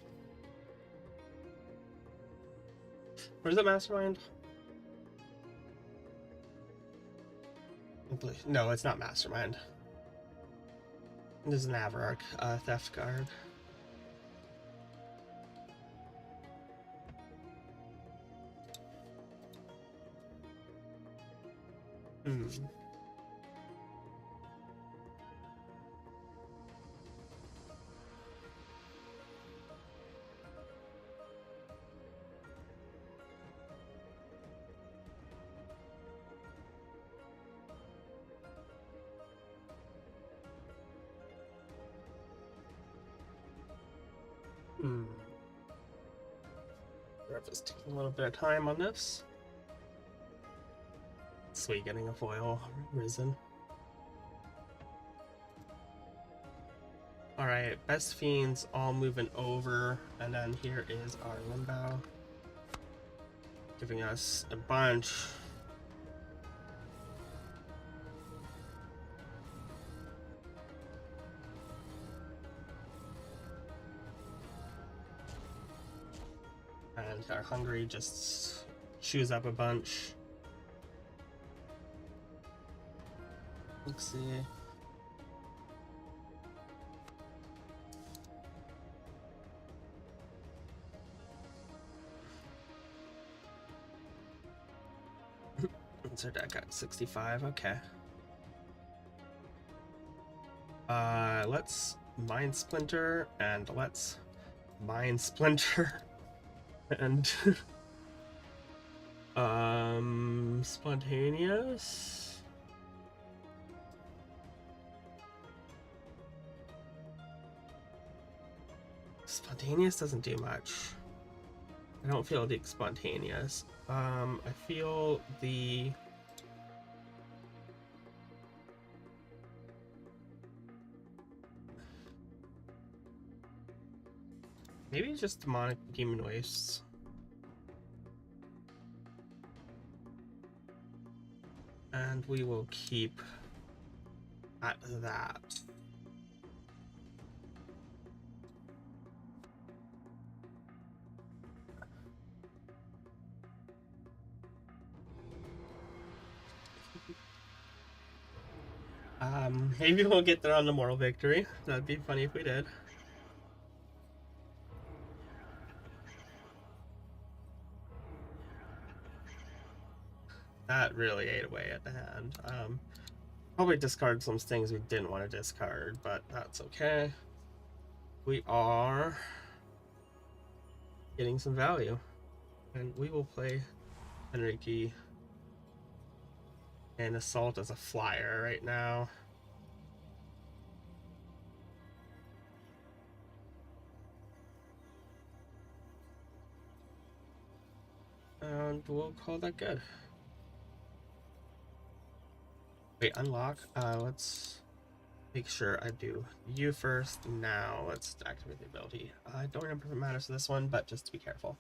Where's the Mastermind? No, it's not Mastermind. This is an Avarark Theft Guard. Just taking a little bit of time on this. Sweet, getting a foil risen. Alright, best fiends all moving over, and then here is our Limbow, giving us a bunch. And our Hungry just chews up a bunch. Let's see. What's our deck at? 65, okay. Let's Mind Splinter and let's Mind Splinter and Spontaneous. Spontaneous doesn't do much. I don't feel the spontaneous. I feel the maybe just demonic demon wastes. And we will keep at that. Maybe we'll get there on the moral victory. That'd be funny if we did. That really ate away at the hand. Probably discard some things we didn't want to discard, but that's okay. We are getting some value. And we will play Enrique and Assault as a flyer right now. And we'll call that good. Wait, unlock. Let's make sure I do you first. Now let's activate the ability. I don't remember if it matters to this one, but just to be careful.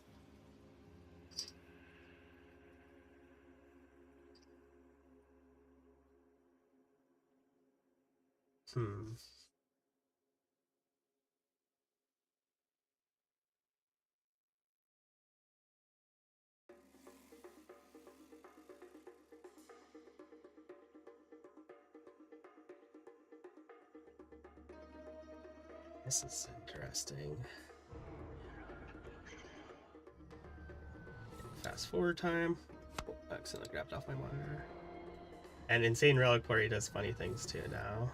This is interesting. Fast forward time. Oh, accidentally grabbed off my monitor. And Insane Reliquary does funny things too now.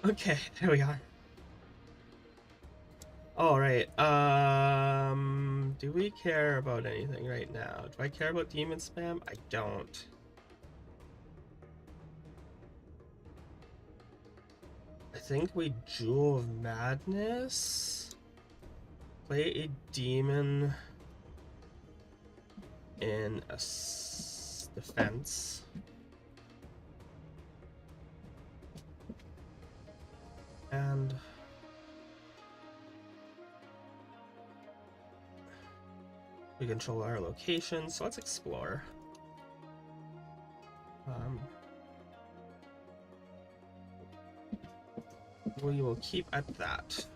Okay, there we are. All right. Do we care about anything right now? Do I care about demon spam? I don't. I think we Jewel of Madness. Play a demon in a defense. And we control our location, so let's explore. We will keep at that.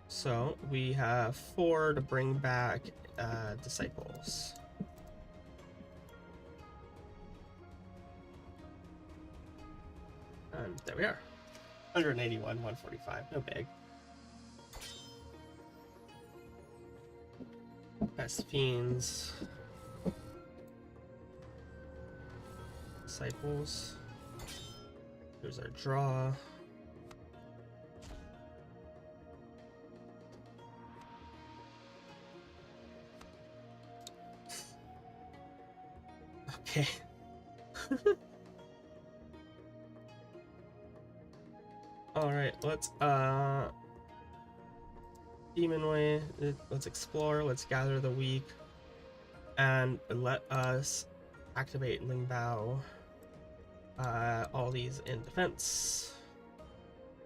So we have 4 to bring back disciples. And there we are. 181, 145, no big. Best Fiends. Disciples. Here's our draw. Okay. All right, let's Demon Way. Let's explore. Let's gather the weak, and let us activate Ling Bao. All these in defense.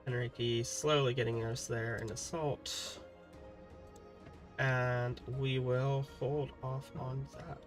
Enrique slowly getting us there in assault, and we will hold off on that.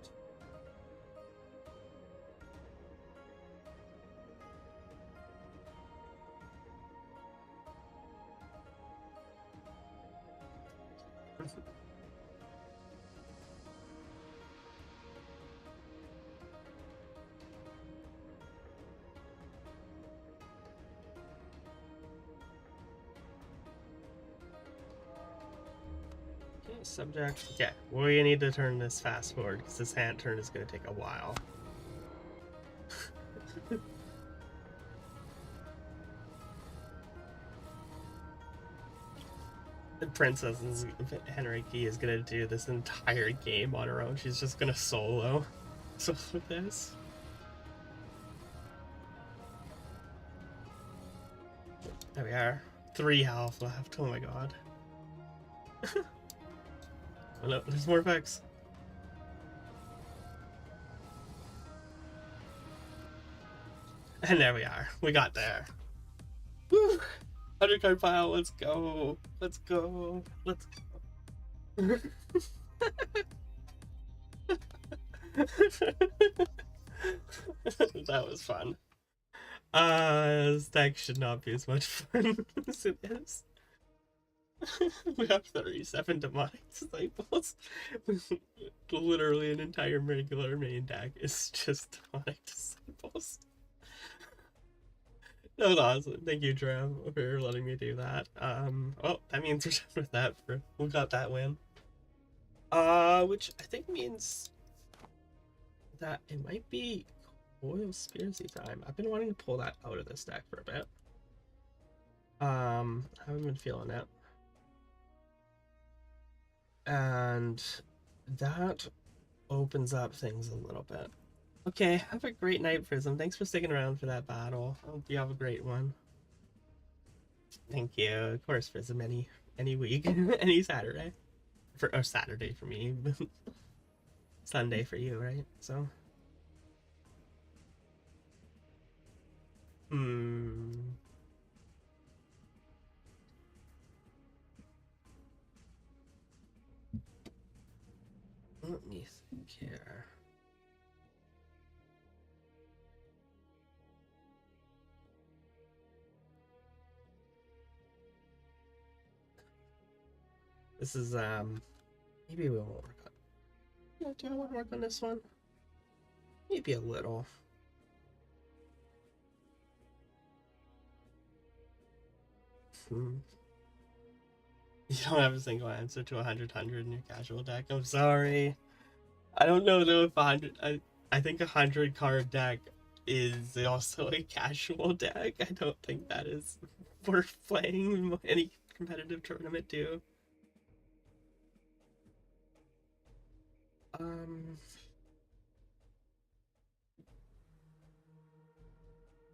Okay, subject. Yeah, we need to turn this fast forward because this hand turn is going to take a while. The Princess is Henrique is gonna do this entire game on her own. She's just gonna solo. So with this. There we are. 3 health left. Oh my god. Oh no, there's more effects. And there we are. We got there. Woo! 100 card pile. Let's go. Let's go. Let's go. That was fun. This deck should not be as much fun as it is. We have 37 demonic disciples. Literally an entire regular main deck is just demonic disciples. That was awesome. Thank you, Dram, for letting me do that. Well, that means we're done with that. We got that win. Which I think means that it might be Coil Spearsy time. I've been wanting to pull that out of this deck for a bit. I haven't been feeling it. And that opens up things a little bit. Okay, have a great night, Prism. Thanks for sticking around for that battle. I hope you have a great one. Thank you. Of course, Prism, any week, any Saturday. Or Saturday for me. Sunday for you, right? So. Let me think here. This is maybe we won't work on. Yeah, do I want to work on this one? Maybe a little. You don't have a single answer to 100 in your casual deck. I'm sorry. I don't know though if 100. I think 100 card deck is also a casual deck. I don't think that is worth playing any competitive tournament too.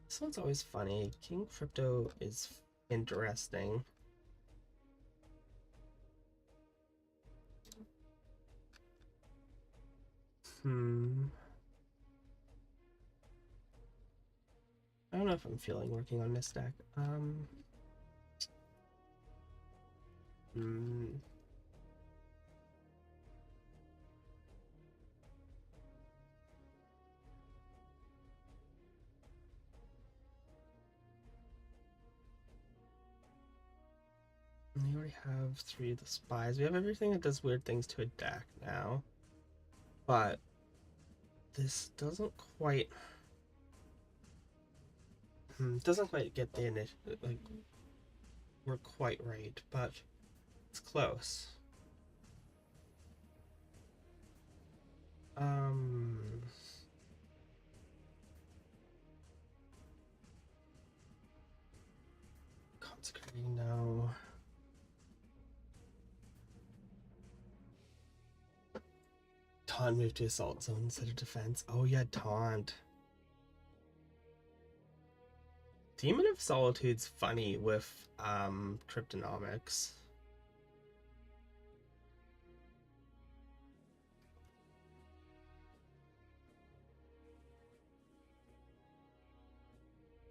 This one's always funny. King Crypto is interesting. I don't know if I'm feeling working on this deck. We already have 3 of the spies. We have everything that does weird things to a deck now. But this doesn't quite get the initiative, like, we're quite right, but it's close. Consecrating, no. Taunt moved to assault zone instead of defense. Oh yeah, taunt. Demon of Solitude's funny with cryptonomics.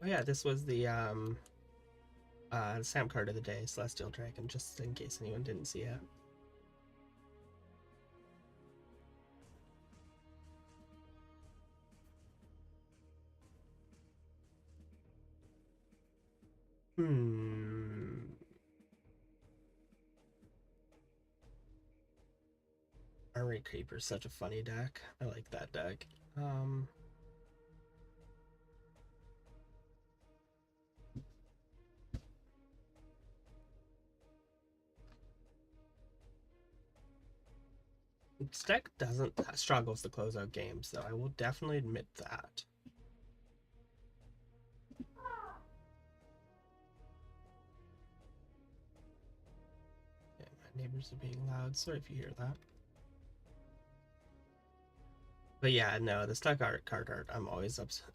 Oh yeah, this was the Sam card of the day, Celestial Dragon, just in case anyone didn't see it. Armory Creeper's such a funny deck. I like that deck. This deck struggles to close out games, though. I will definitely admit that. Neighbors are being loud. Sorry if you hear that. But yeah, no, the stuck art card art, I'm always upset.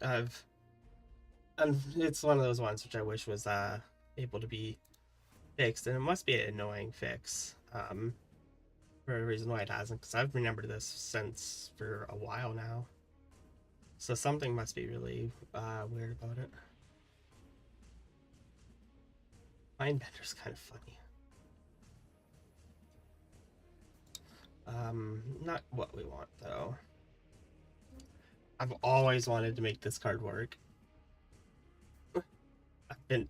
And it's one of those ones which I wish was able to be fixed, and it must be an annoying fix. For a reason why it hasn't, because I've remembered this since for a while now. So something must be really weird about it. Mindbender's kind of funny. Not what we want though. I've always wanted to make this card work.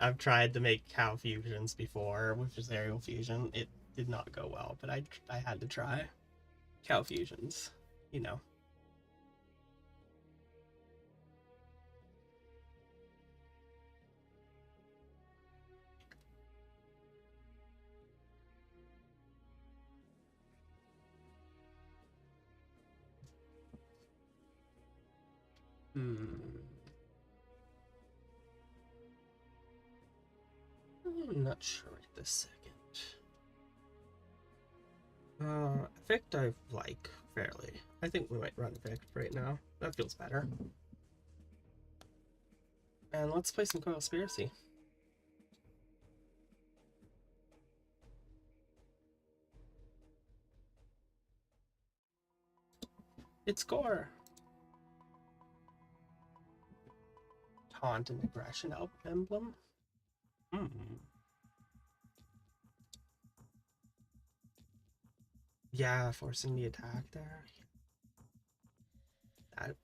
I've tried to make cow fusions before, which is aerial fusion. It did not go well, but I had to try cow fusions, you know. I'm not sure right this second. Vict I like fairly. I think we might run Vict right now. That feels better. And let's play some Conspiracy. It's Gore. Taunt and aggression emblem. Yeah, forcing the attack there. That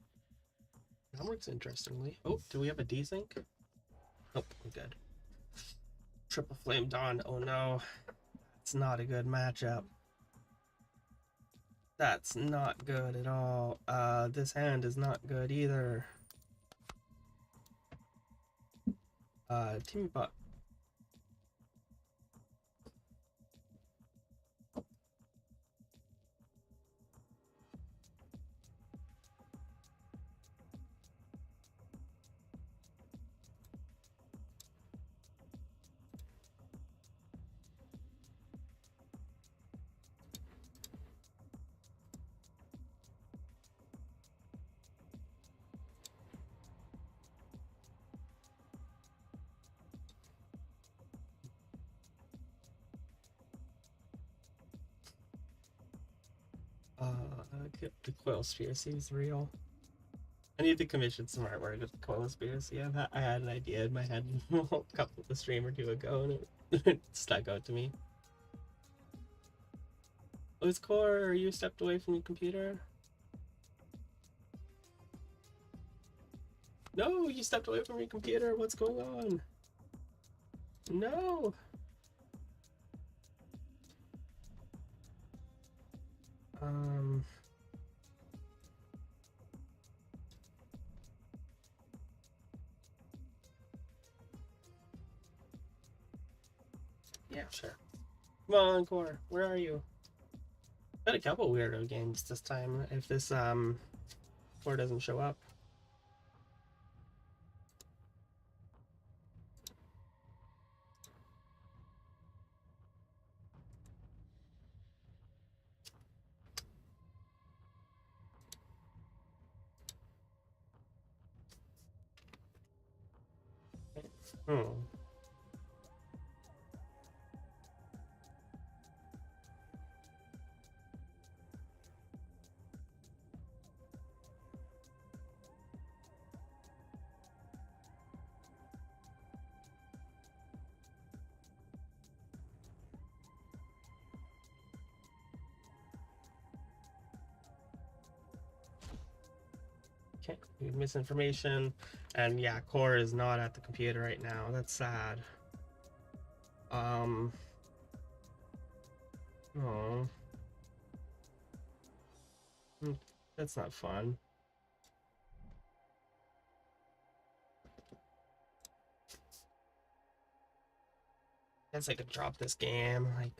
works interestingly. Oh, do we have a desync? Nope, we're good. Triple Flame Dawn. Oh no. It's not a good matchup. That's not good at all. This hand is not good either. Team Buck. The Coil Sphere seems real. I need to commission some artwork with the Coil Sphere. I had an idea in my head a stream or two ago, and it stuck out to me. Oh, it's Core. Are you stepped away from your computer? No, you stepped away from your computer. What's going on? No. Yeah, sure. Come on, Core. Where are you? Got a couple weirdo games this time. If this Core doesn't show up. Hmm. Okay, misinformation. And yeah, Core is not at the computer right now. That's sad. Oh. That's not fun. Guess I could drop this game. Like,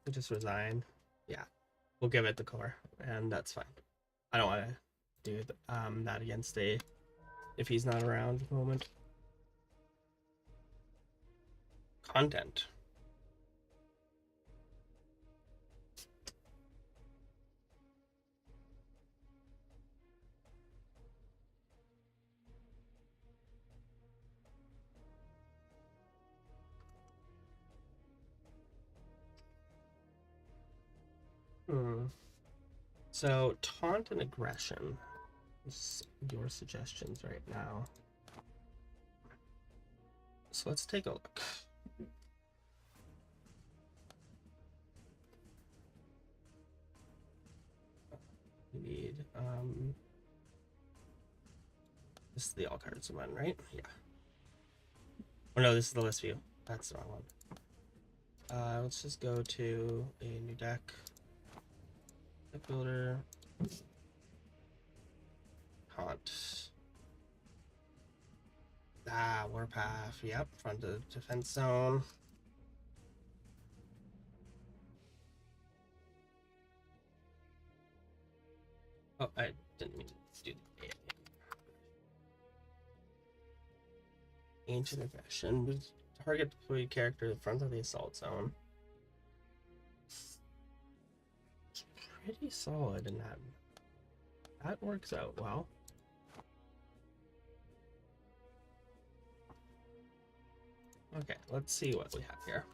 just resign. Yeah, we'll give it the Core, and that's fine. I don't want to do that against if he's not around at the moment. Content. Hmm. So, taunt and aggression is your suggestions right now. So let's take a look. We need this is the all cards one, right? Yeah. Oh no, this is the list view. That's the wrong one. Let's just go to a new deck. Deck builder. Haunt. Warpath. Yep, front of defense zone. Oh, I didn't mean to do the ancient aggression. Target deployed character in front of the assault zone. It's pretty solid in that. That works out well. Okay, let's see what we have here.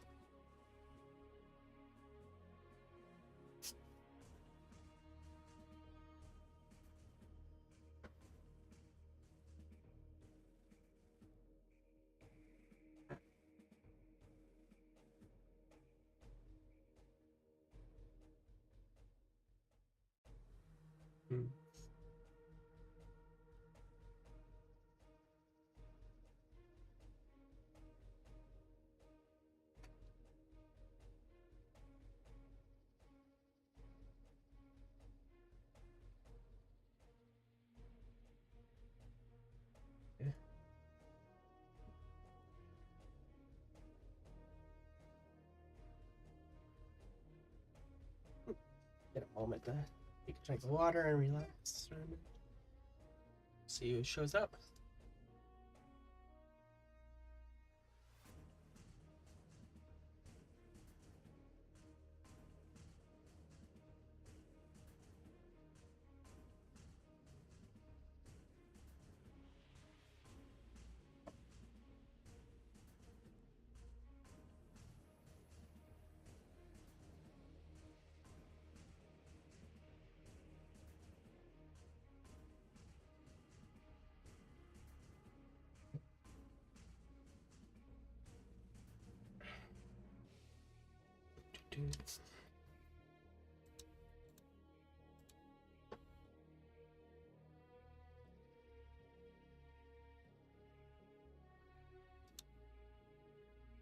Hmm. Okay. Get a moment to take a drink of water and relax. See who shows up.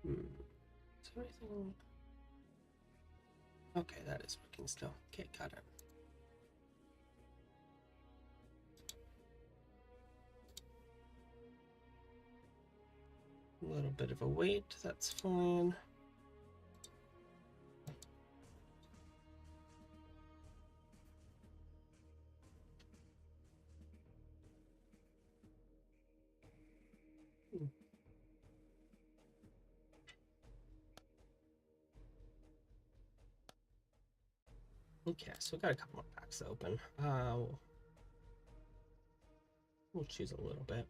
Hmm. Is everything okay? That is working still. Okay, got it. A little bit of a wait. That's fine. Okay, so we got a couple more packs to open. We'll choose a little bit.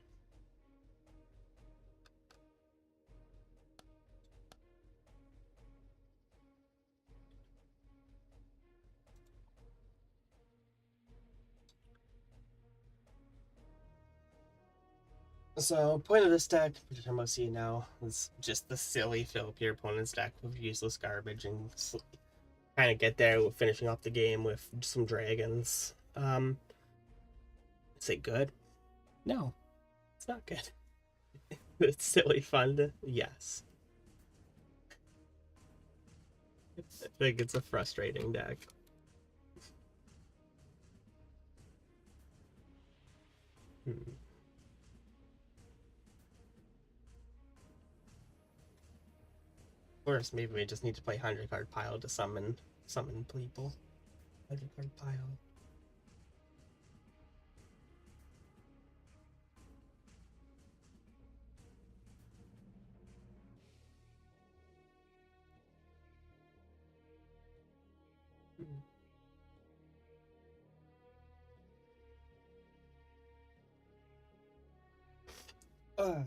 So, point of this deck, which I'm gonna see now, is just the silly fill up your opponent's deck with useless garbage and kind of get there with finishing off the game with some dragons. Is it good? No, it's not good. It's silly fun to, yes. I think it's a frustrating deck. Hmm. Or maybe we just need to play 100 card pile to summon people. 100 card pile. Hmm.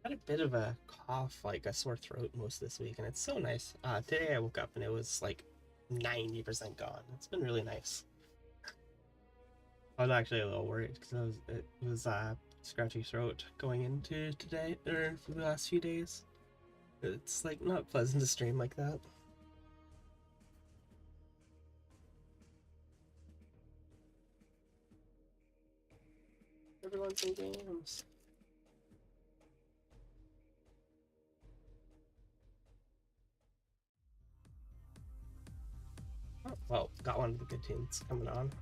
Had a bit of a cough, like a sore throat most this week, and it's so nice. Today I woke up and it was like 90% gone. It's been really nice. I was actually a little worried because it was scratchy throat going into today or for the last few days. It's like not pleasant to stream like that. Everyone's in games. Oh, well, got one of the good teams coming on.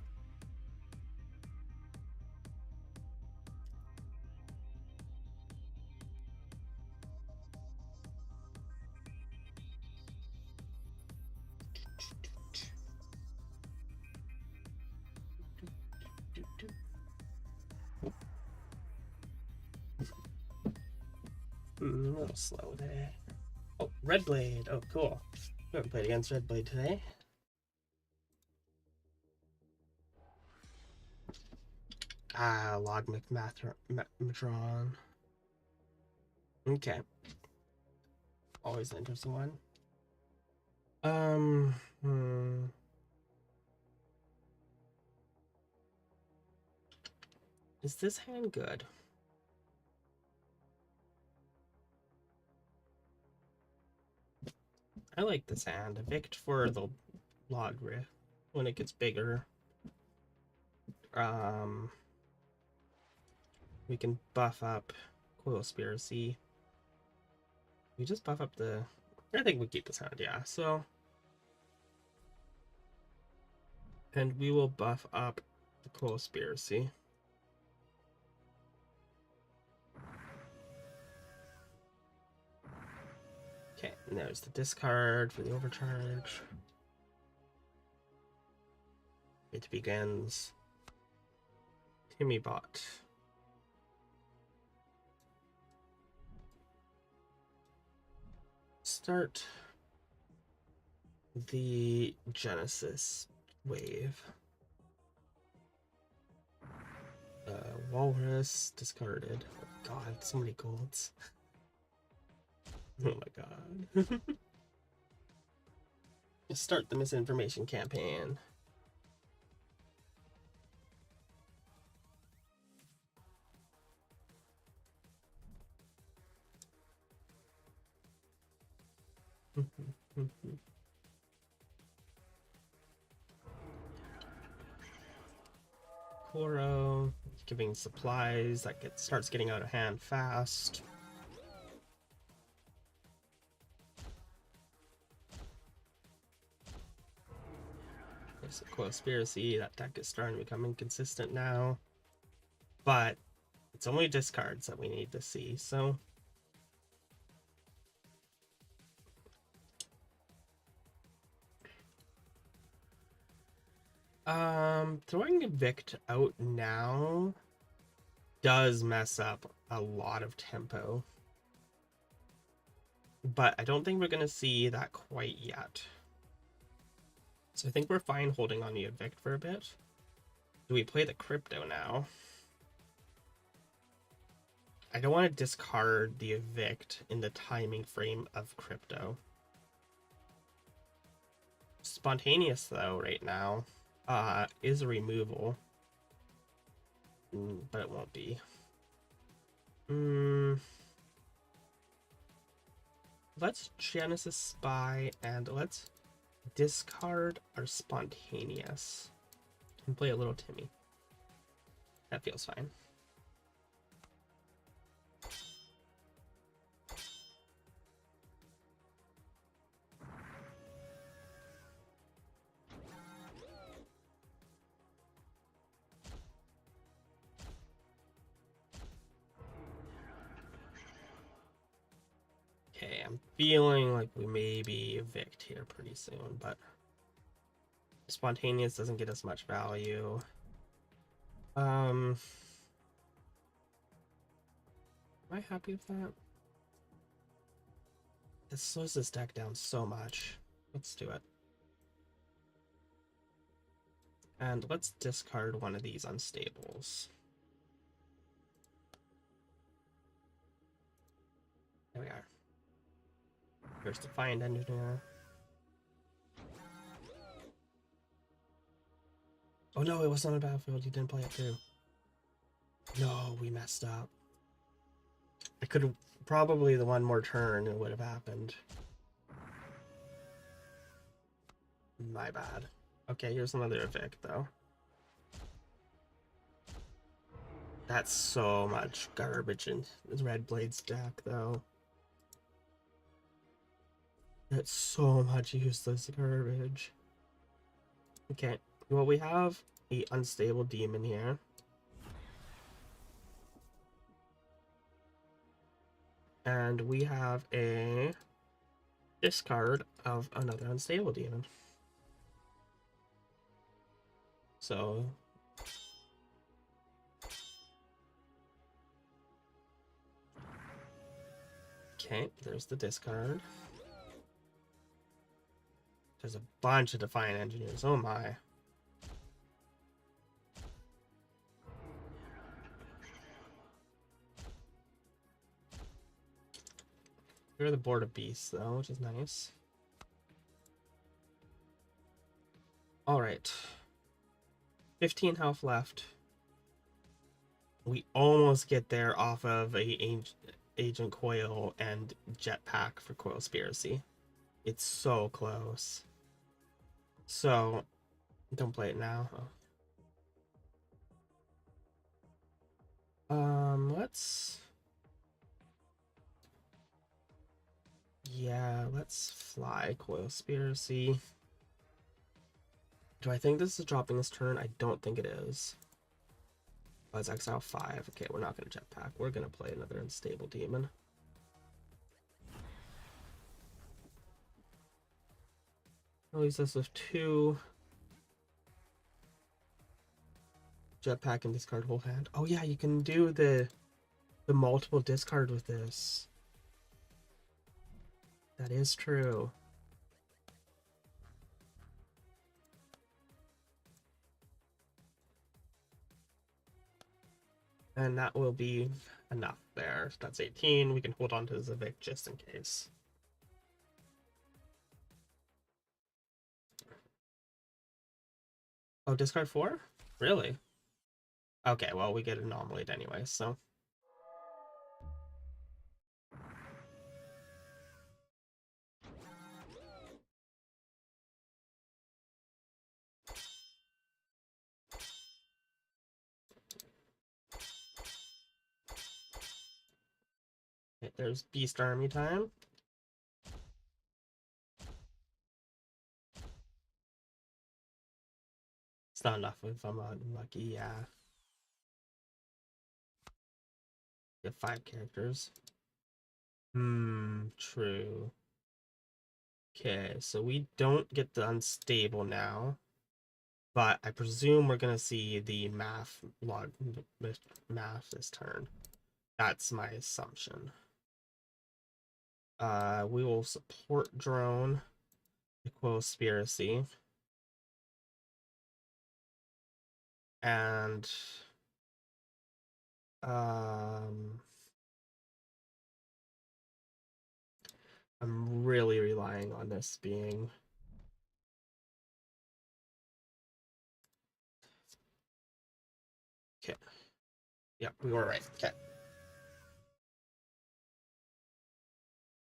A little slow today. Oh, Red Blade. Oh, cool. We haven't played against Red Blade today. Log Matron. Okay. Always an interesting one. Is this hand good? I like this hand. Evict for the log rift when it gets bigger. We can buff up Coilspiracy. We just buff up the... I think we keep this hand, yeah. So... And we will buff up the Coilspiracy. Okay, and there's the discard for the overcharge. It begins. Timmy bot. Start the Genesis wave. Walrus discarded. Oh god, so many golds. Oh my god. Start the misinformation campaign. Koro giving supplies that starts getting out of hand fast. There's a Coilspiracy. That deck is starting to become inconsistent now. But it's only discards that we need to see, so... Throwing Evict out now does mess up a lot of tempo. But I don't think we're going to see that quite yet. So I think we're fine holding on the Evict for a bit. Do we play the Crypto now? I don't want to discard the Evict in the timing frame of Crypto. Spontaneous, though, right now, is a removal. But it won't be. Let's Genesis Spy and let's discard our Spontaneous and play a little Timmy. That feels fine. Okay, I'm feeling like we may be evict here pretty soon, but Spontaneous doesn't get us much value. Am I happy with that? This slows this deck down so much. Let's do it. And let's discard one of these unstables. There we are. Here's Defiant Engineer. Oh no, it was on a battlefield. You didn't play it too. No, we messed up. I could have probably the one more turn it would have happened. My bad. Okay, here's another evict though. That's so much garbage in the Red Blade's deck though. That's so much useless garbage. Okay, well we have a unstable demon here. And we have a discard of another unstable demon. So okay, there's the discard. There's a bunch of Defiant Engineers. Oh my. We're the board of beasts though, which is nice. Alright. 15 health left. We almost get there off of Agent Coil and Jetpack for Coilspiracy. It's so close. So, don't play it now. Let's... Yeah, let's fly Coilspiracy. Do I think this is dropping this turn? I don't think it is. Oh, it's exile 5. Okay, we're not going to Jetpack. We're going to play another unstable demon. I'll use this with 2. Jetpack and discard whole hand. Oh yeah, you can do the multiple discard with this. That is true. And that will be enough there. That's 18. We can hold on to Zavik just in case. Oh, discard 4? Really? Okay, well, we get anomalied anyway, so. Okay, there's Beast Army time. It's not enough if I'm unlucky, yeah. You have 5 characters. True. Okay, so we don't get the unstable now, but I presume we're gonna see the math this turn. That's my assumption. We will support drone, Equospiracy, and I'm really relying on this being okay. Yeah, we were right. Okay.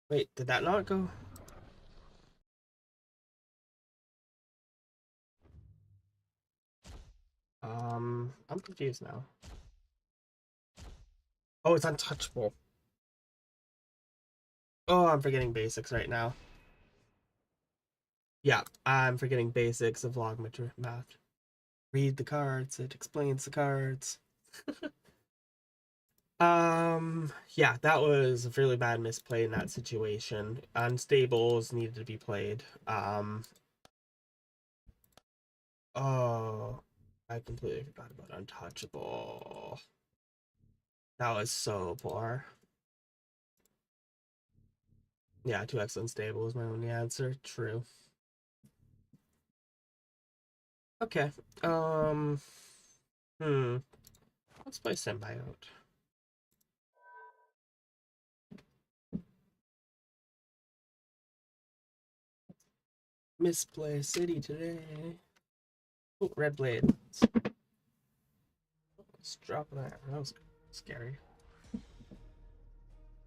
Wait, did that not go? I'm confused now. Oh, it's untouchable. Oh, I'm forgetting basics right now. Yeah, I'm forgetting basics of logmetry math. Read the cards, it explains the cards. Yeah, that was a really bad misplay in that situation. Unstables needed to be played. Oh, I completely forgot about untouchable. That was so poor. Yeah, 2x unstable is my only answer. True. Okay. Let's play Symbiote. Misplay City today. Oh, red blade. Let's drop that. That was scary.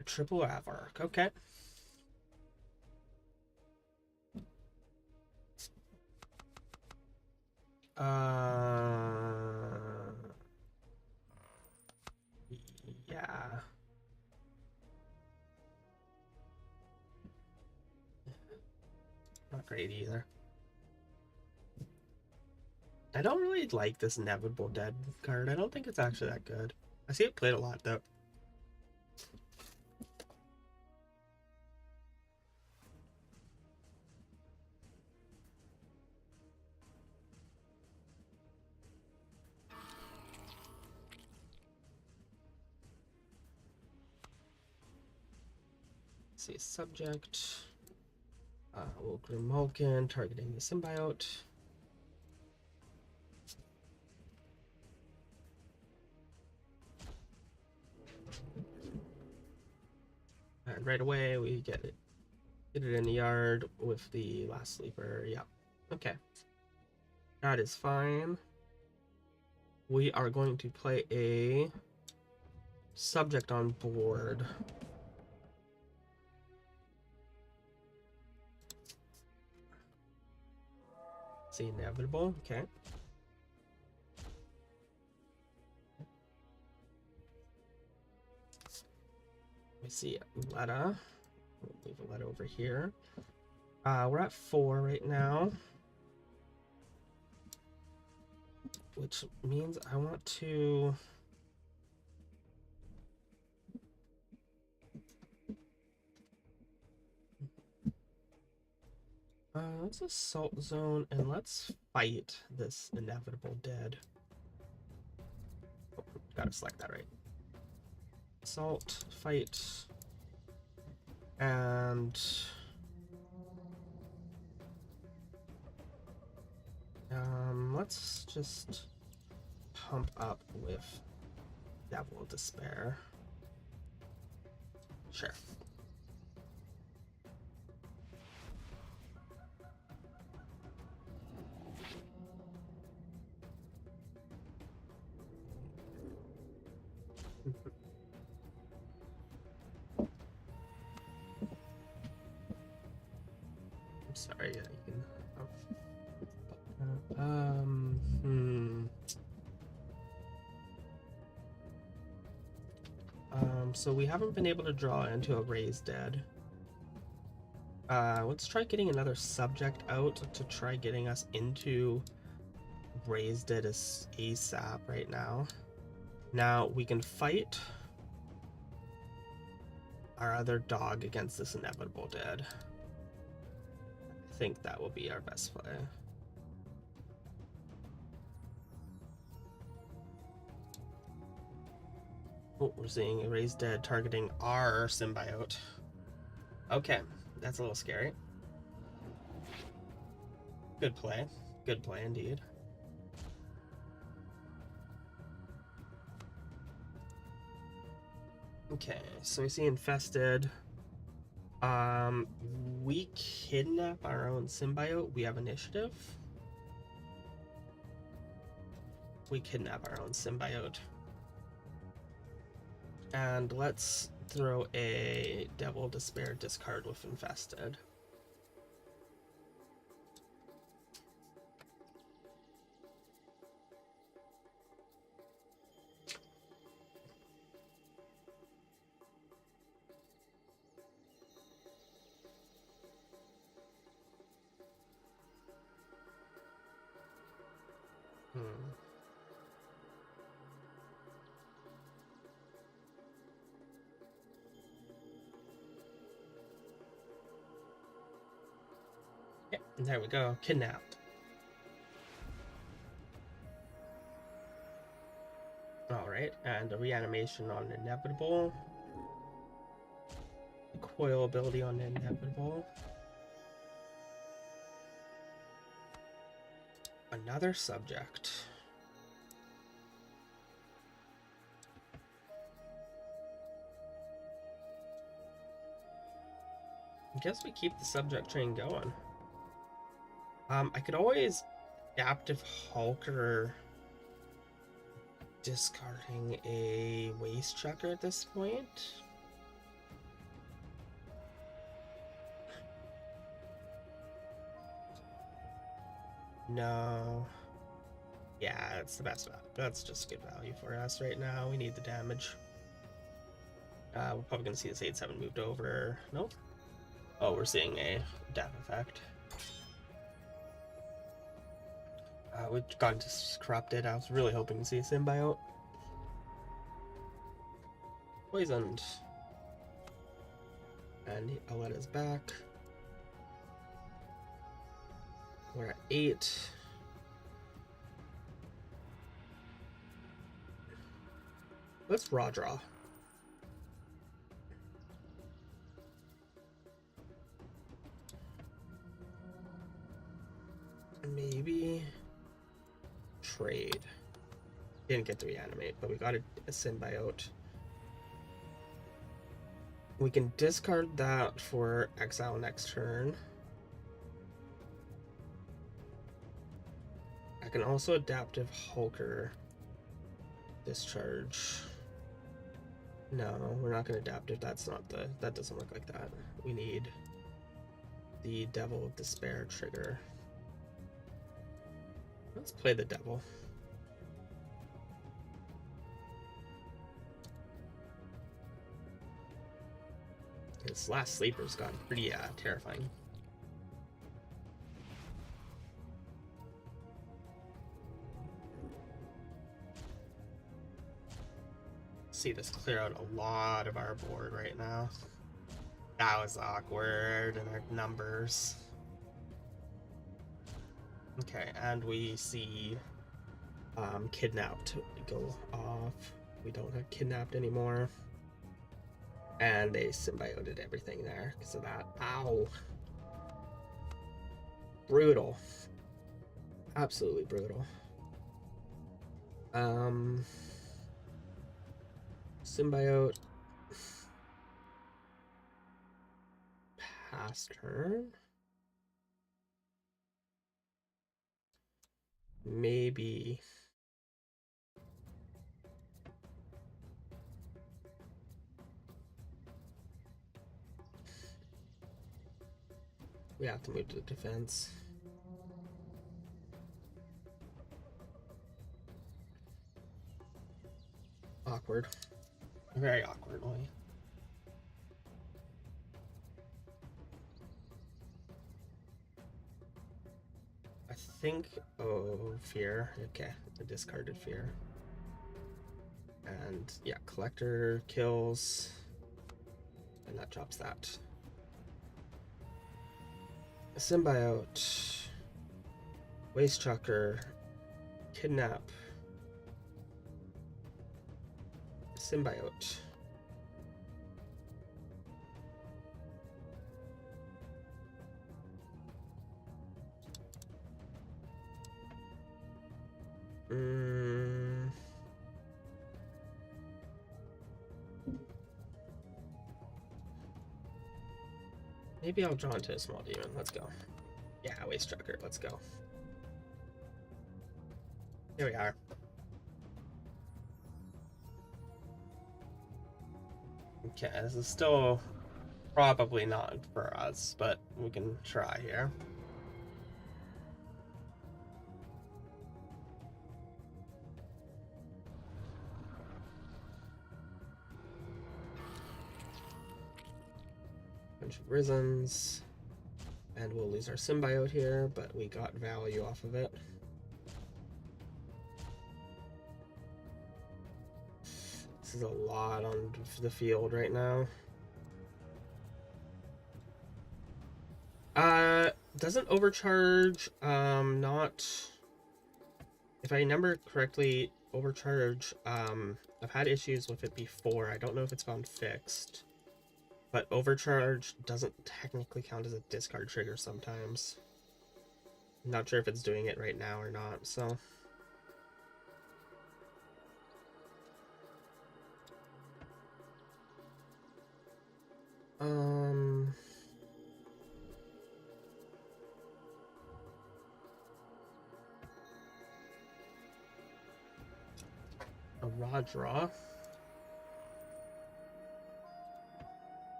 A triple Avark. Okay. Yeah. Not great either. I don't really like this Inevitable Dead card. I don't think it's actually that good. I see it played a lot though. Let's see, subject. Will Grimulkin targeting the symbiote. And right away we get it in the yard with the last sleeper. Yeah. Okay. That is fine. We are going to play a subject on board. It's inevitable. Okay. We see Letta. We'll leave a Letta over here. We're at 4 right now, which means I want to let's assault zone and let's fight this inevitable dead. Oh, gotta select that right. Assault, fight, and let's just pump up with Devil of Despair. Sure. I'm sorry, yeah, you can. So we haven't been able to draw into a Raised Dead. Let's try getting another subject out to try getting us into Raised Dead as ASAP right now. Now we can fight our other dog against this inevitable dead. I think that will be our best play. Oh, we're seeing a Raised Dead targeting our symbiote. Okay, that's a little scary. Good play. Good play indeed. Okay, so we see infested. We kidnap our own symbiote. We have initiative. We kidnap our own symbiote. And let's throw a Devil Despair discard with infested. Yeah, there we go. Kidnapped. Alright, and a reanimation on Inevitable. Coil ability on Inevitable. Another subject. I guess we keep the subject train going. I could always adaptive Hulk or discarding a waste chucker at this point. No. Yeah, that's the best value. That's just good value for us right now. We need the damage. We're probably going to see this 8-7 moved over. Nope. Oh, we're seeing a death effect. We've gotten corrupted. I was really hoping to see a symbiote. Poisoned. And Aletta's back. We're at 8. Let's raw draw. Maybe trade. Didn't get to reanimate, but we got a symbiote. We can discard that for exile next turn. I can also adaptive Hulker discharge. No, we're not going to adaptive. That's not the. That doesn't work like that. We need the Devil of Despair trigger. Let's play the Devil. This last sleeper's got pretty terrifying. See this clear out a lot of our board right now. That was awkward, and our numbers. Okay, and we see kidnapped go off. We don't have kidnapped anymore. And they symbioted everything there because of that. Ow. Brutal. Absolutely brutal. Symbiote. Pass turn. Maybe. We have to move to the defense. Awkward. Very awkwardly. I think. Oh, fear. Okay, I discarded fear. And yeah, collector kills. And that drops that. Symbiote, waste chucker, kidnap, symbiote. Maybe I'll draw into a small demon. Let's go. Yeah, waste trucker. Let's go. Here we are. Okay, this is still probably not for us, but we can try here. Bunch of Risens. And we'll lose our symbiote here, but we got value off of it. This is a lot on the field right now. Doesn't overcharge, not... If I remember correctly, overcharge, I've had issues with it before. I don't know if it's gone fixed. But overcharge doesn't technically count as a discard trigger sometimes. I'm not sure if it's doing it right now or not, so... raw draw.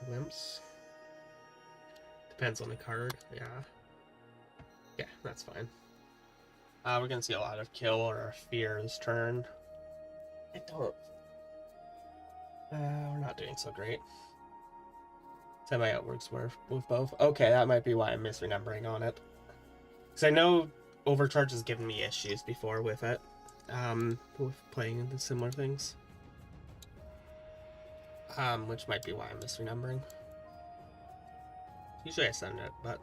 Glimpse. Depends on the card. Yeah. Yeah, that's fine. We're gonna see a lot of kill or fear this turn. I don't. We're not doing so great. Semi-out works with both. Okay, that might be why I'm misremembering on it. Because I know Overcharge has given me issues before with it. With playing into similar things. Which might be why I'm misremembering. Usually I send it, but...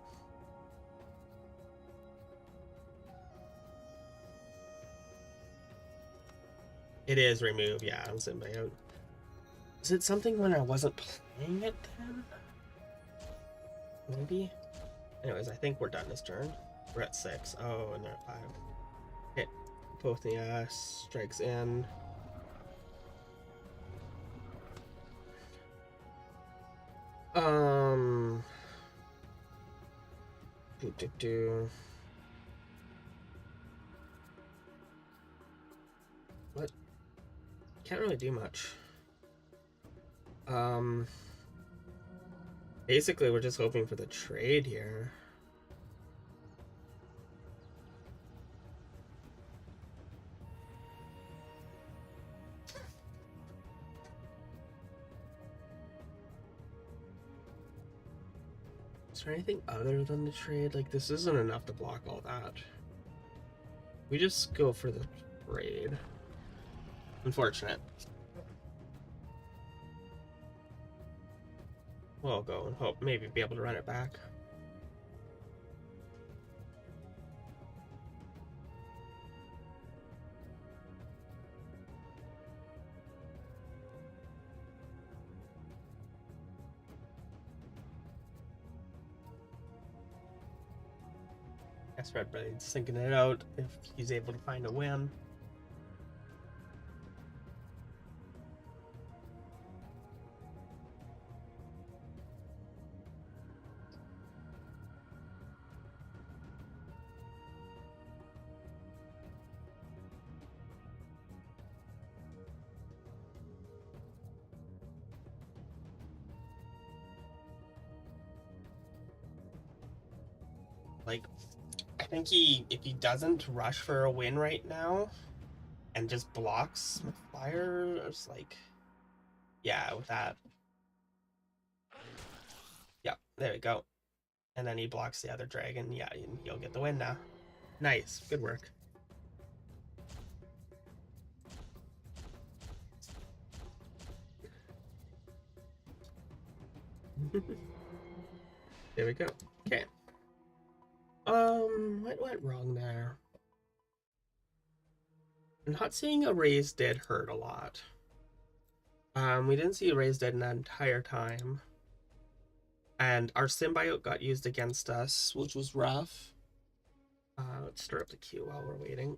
It is remove, yeah, on Symbiote. Is it something when I wasn't playing it then? Maybe? Anyways, I think we're done this turn. We're at 6. Oh, and they're at 5. Hit both the strikes in. What? Can't really do much. Basically, we're just hoping for the trade here. Is there anything other than the trade? Like, this isn't enough to block all that. We just go for the trade. Unfortunate. We'll go and hope maybe be able to run it back. Guess Red Blade's thinking it out if he's able to find a win. Like, I think if he doesn't rush for a win right now and just blocks with fire, it's like, yeah, with that. Yeah, there we go. And then he blocks the other dragon. Yeah, he'll get the win now. Nice, good work. There we go. Okay. What went wrong there? Not seeing a raise dead hurt a lot. We didn't see a raise dead in that entire time. And our symbiote got used against us, which was rough. Let's stir up the queue while we're waiting.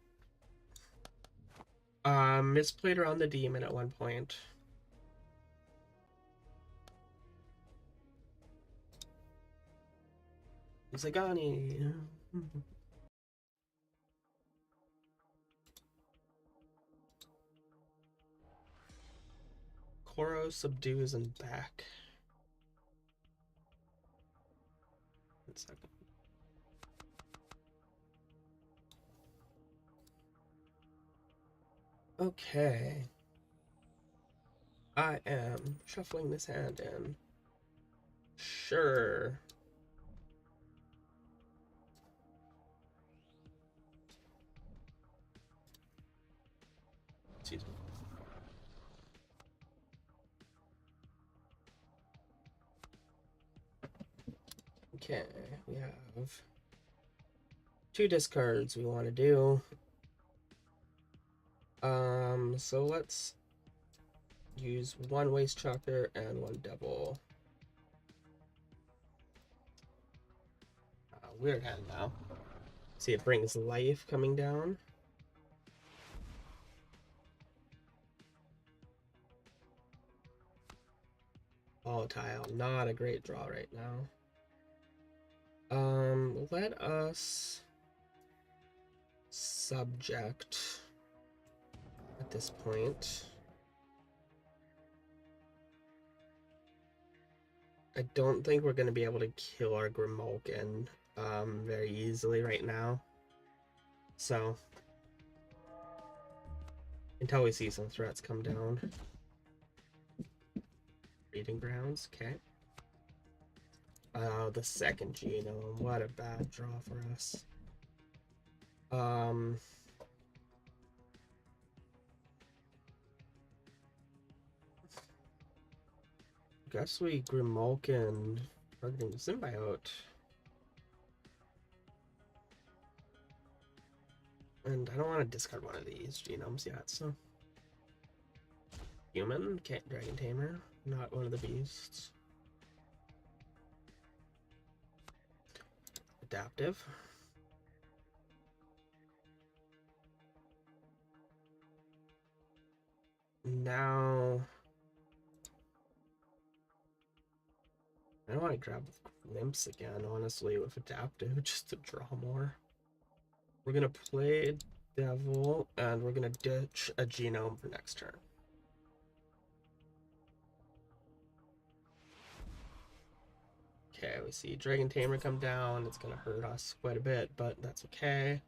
Misplayed around the demon at one point. Zagani. Koro subdues and back. 1 second. Okay. I am shuffling this hand in. Sure. Excuse me. Okay, we have 2 discards we want to do. So let's use 1 waste chalker and 1 devil. Weird hand now. See, it brings life coming down. Volatile, not a great draw right now. Let us subject at this point. I don't think we're going to be able to kill our Grimalkin very easily right now. So, until we see some threats come down. Breeding grounds, okay. The second genome, what a bad draw for us. Guess we Grimalkin targeting Symbiote. And I don't want to discard one of these genomes yet, so. Human, can't Dragon Tamer, not one of the beasts. Adaptive. Now, I don't want to grab Glimpse again, honestly, with Adaptive, just to draw more. We're going to play Devil, and we're going to ditch a Genome for next turn. Okay, we see Dragon Tamer come down. It's going to hurt us quite a bit, but that's okay.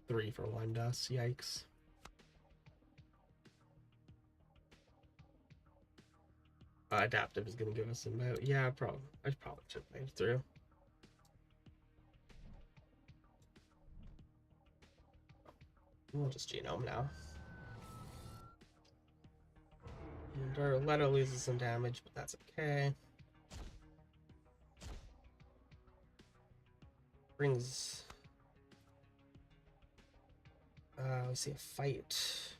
Three for one dust, yikes. Adaptive is going to give us some out. Yeah, I probably should play through. We'll just Genome now. And our Leto loses some damage, but that's okay. Brings... we see a fight.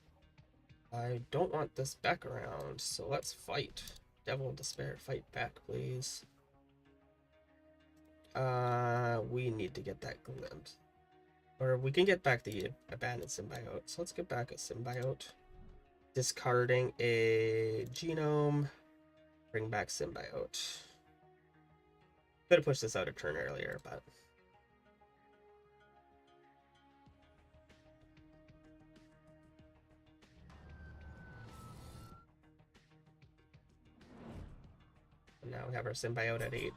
I don't want this back around, so let's fight. Devil Despair, fight back, please. We need to get that Glimpse. Or we can get back the Abandoned Symbiote. So let's get back a Symbiote. Discarding a Genome. Bring back Symbiote. Could have pushed this out a turn earlier, but... And now we have our Symbiote at 8.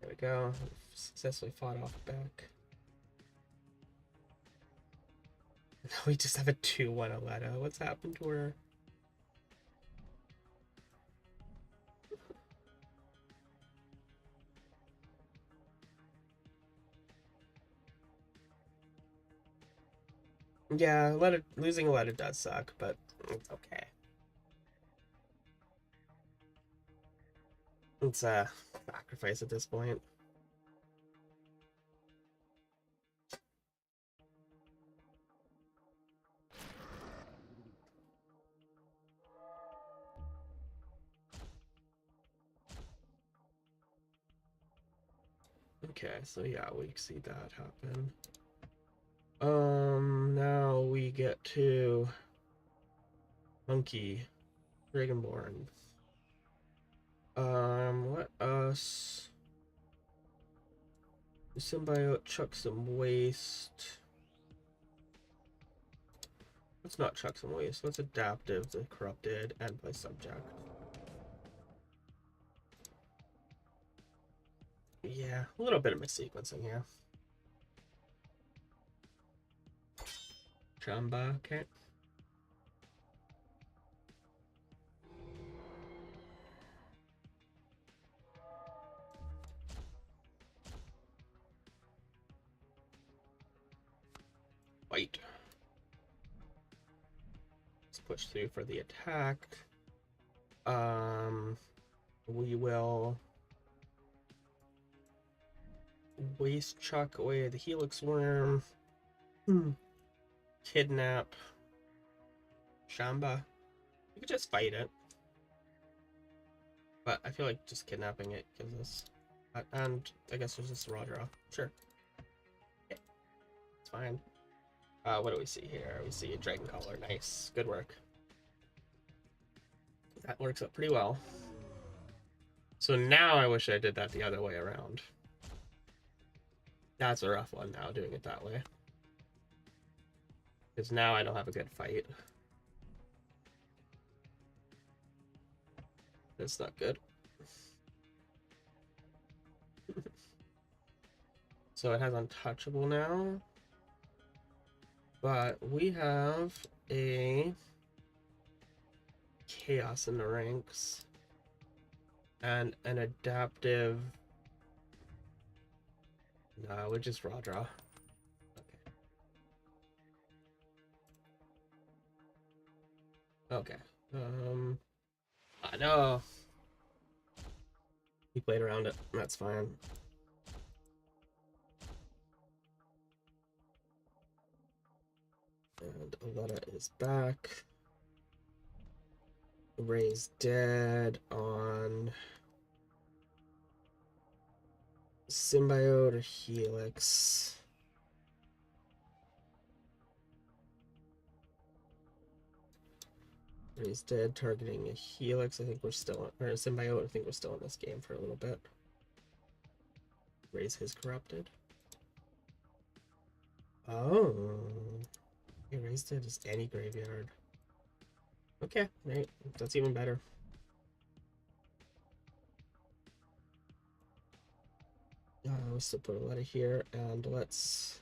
There we go. We've successfully fought off back. Now we just have a 2-1 Aletta. What's happened to her? Yeah, losing Aletta does suck, but it's okay. It's a sacrifice at this point. Okay, so yeah, we see that happen. Now we get to Monkey Dragonborn. Let us Symbiote chuck some waste. Let's not chuck some waste. Let's Adaptive the Corrupted and play Subject. Yeah, a little bit of missequencing here. Chamba, okay. Fight. Let's push through for the attack. We will waste chuck away the Helix Worm. Kidnap Shamba. We could just fight it. But I feel like just kidnapping it gives us... and I guess there's just a raw draw. Sure. Okay. It's fine. What do we see here? We see a dragon collar. Nice. Good work. That works out pretty well. So now I wish I did that the other way around. That's a rough one now, doing it that way. Because now I don't have a good fight. That's not good. So it has untouchable now. But we have a chaos in the ranks. And an adaptive. No, we just raw draw. Okay. I know. He played around it. That's fine. And Aletta is back. Ray's dead on Symbiote or Helix. Ray's dead, targeting a Helix. I think we're still, or a Symbiote. I think we're still in this game for a little bit. Ray's his corrupted. Oh. Okay, Ray's dead is any graveyard. Okay, right. That's even better. Let's still put a letter here, and let's...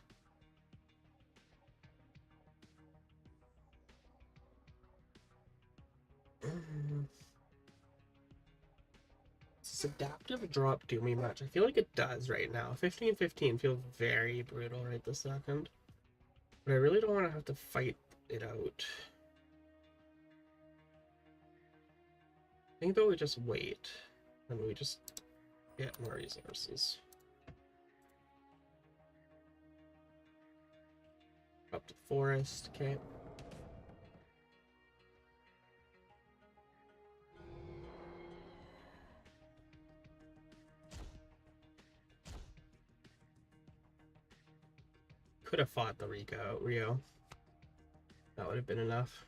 Does this adaptive drop do me much? I feel like it does right now. 15-15 feels very brutal right this second. But I really don't want to have to fight it out. I think though we just wait. And we just get more resources. Up to forest, okay. Could have fought the Rio. That would have been enough.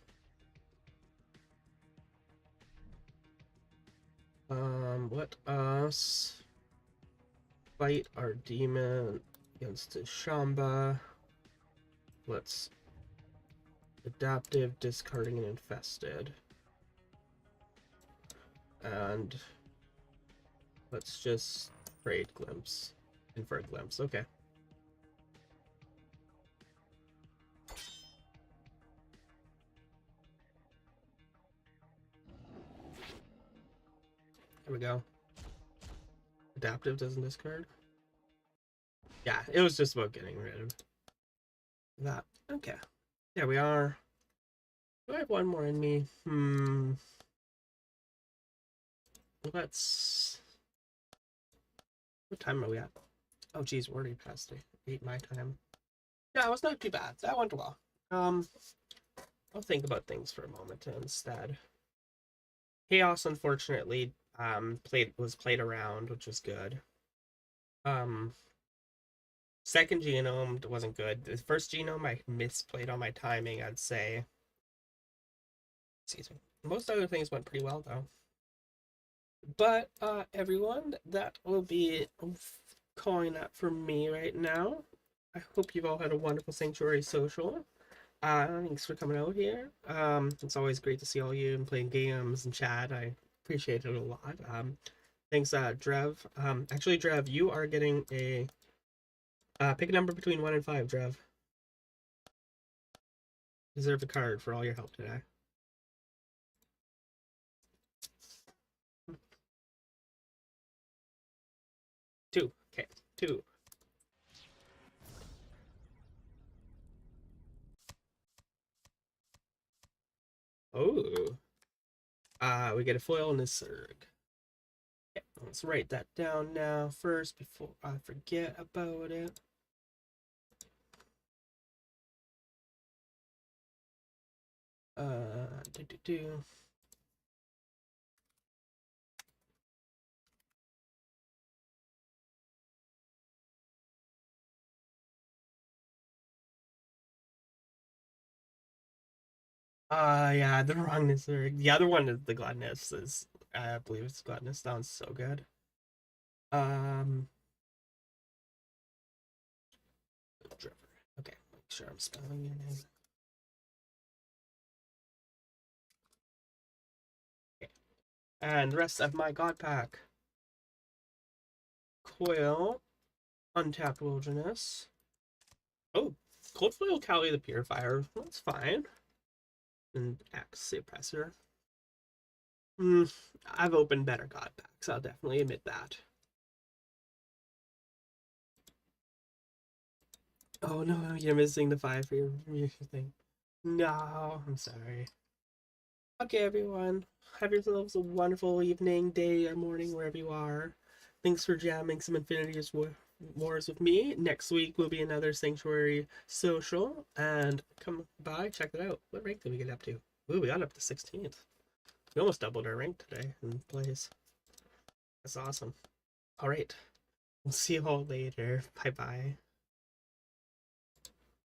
Let us fight our demon against the Shamba. Let's adaptive, discarding an infested. And let's just trade glimpse. Infer glimpse, okay. There we go. Adaptive doesn't discard. Yeah, it was just about getting rid of that. Okay. There we are. Do I have one more in me? Let's... What time are we at? Oh geez, we're already past 8 my time. Yeah, it was not too bad. That went well. I'll think about things for a moment instead. Chaos, unfortunately, was played around, which was good. Second genome wasn't good. The first genome I misplayed on my timing, I'd say. Excuse me. Most other things went pretty well though. But everyone, that will be calling that for me right now. I hope you've all had a wonderful Sanctuary Social. Thanks for coming out here. It's always great to see all you and playing games and chat. I appreciate it a lot. Thanks, Drev. Actually, Drev, you are getting a pick a number between 1 and 5, Drev. Deserve a card for all your help today. Two. Okay, 2. Oh. We get a foil and a Zerg. Okay, let's write that down now first before I forget about it. Do. Yeah, the wrongness. Or the other one is the gluttonous. Is I believe it's gluttonous. Sounds so good. Um, Driver. Okay, make sure I'm spelling your name. Okay. And the rest of my god pack: Coil, Untapped Wilderness. Oh, Cold Foil Cali the Purifier. That's fine. And Axe Suppressor. I've opened better god packs. I'll definitely admit that. Oh no, you're missing the 5 for your thing. No, I'm sorry. Okay, everyone. Have yourselves a wonderful evening, day, or morning, wherever you are. Thanks for jamming some Wars with me. Next week will be another Sanctuary social, and come by, check it out. What rank did we get up to? Ooh, we got up to 16th. We almost doubled our rank today in plays. That's awesome. All right. We'll see you all later. Bye bye.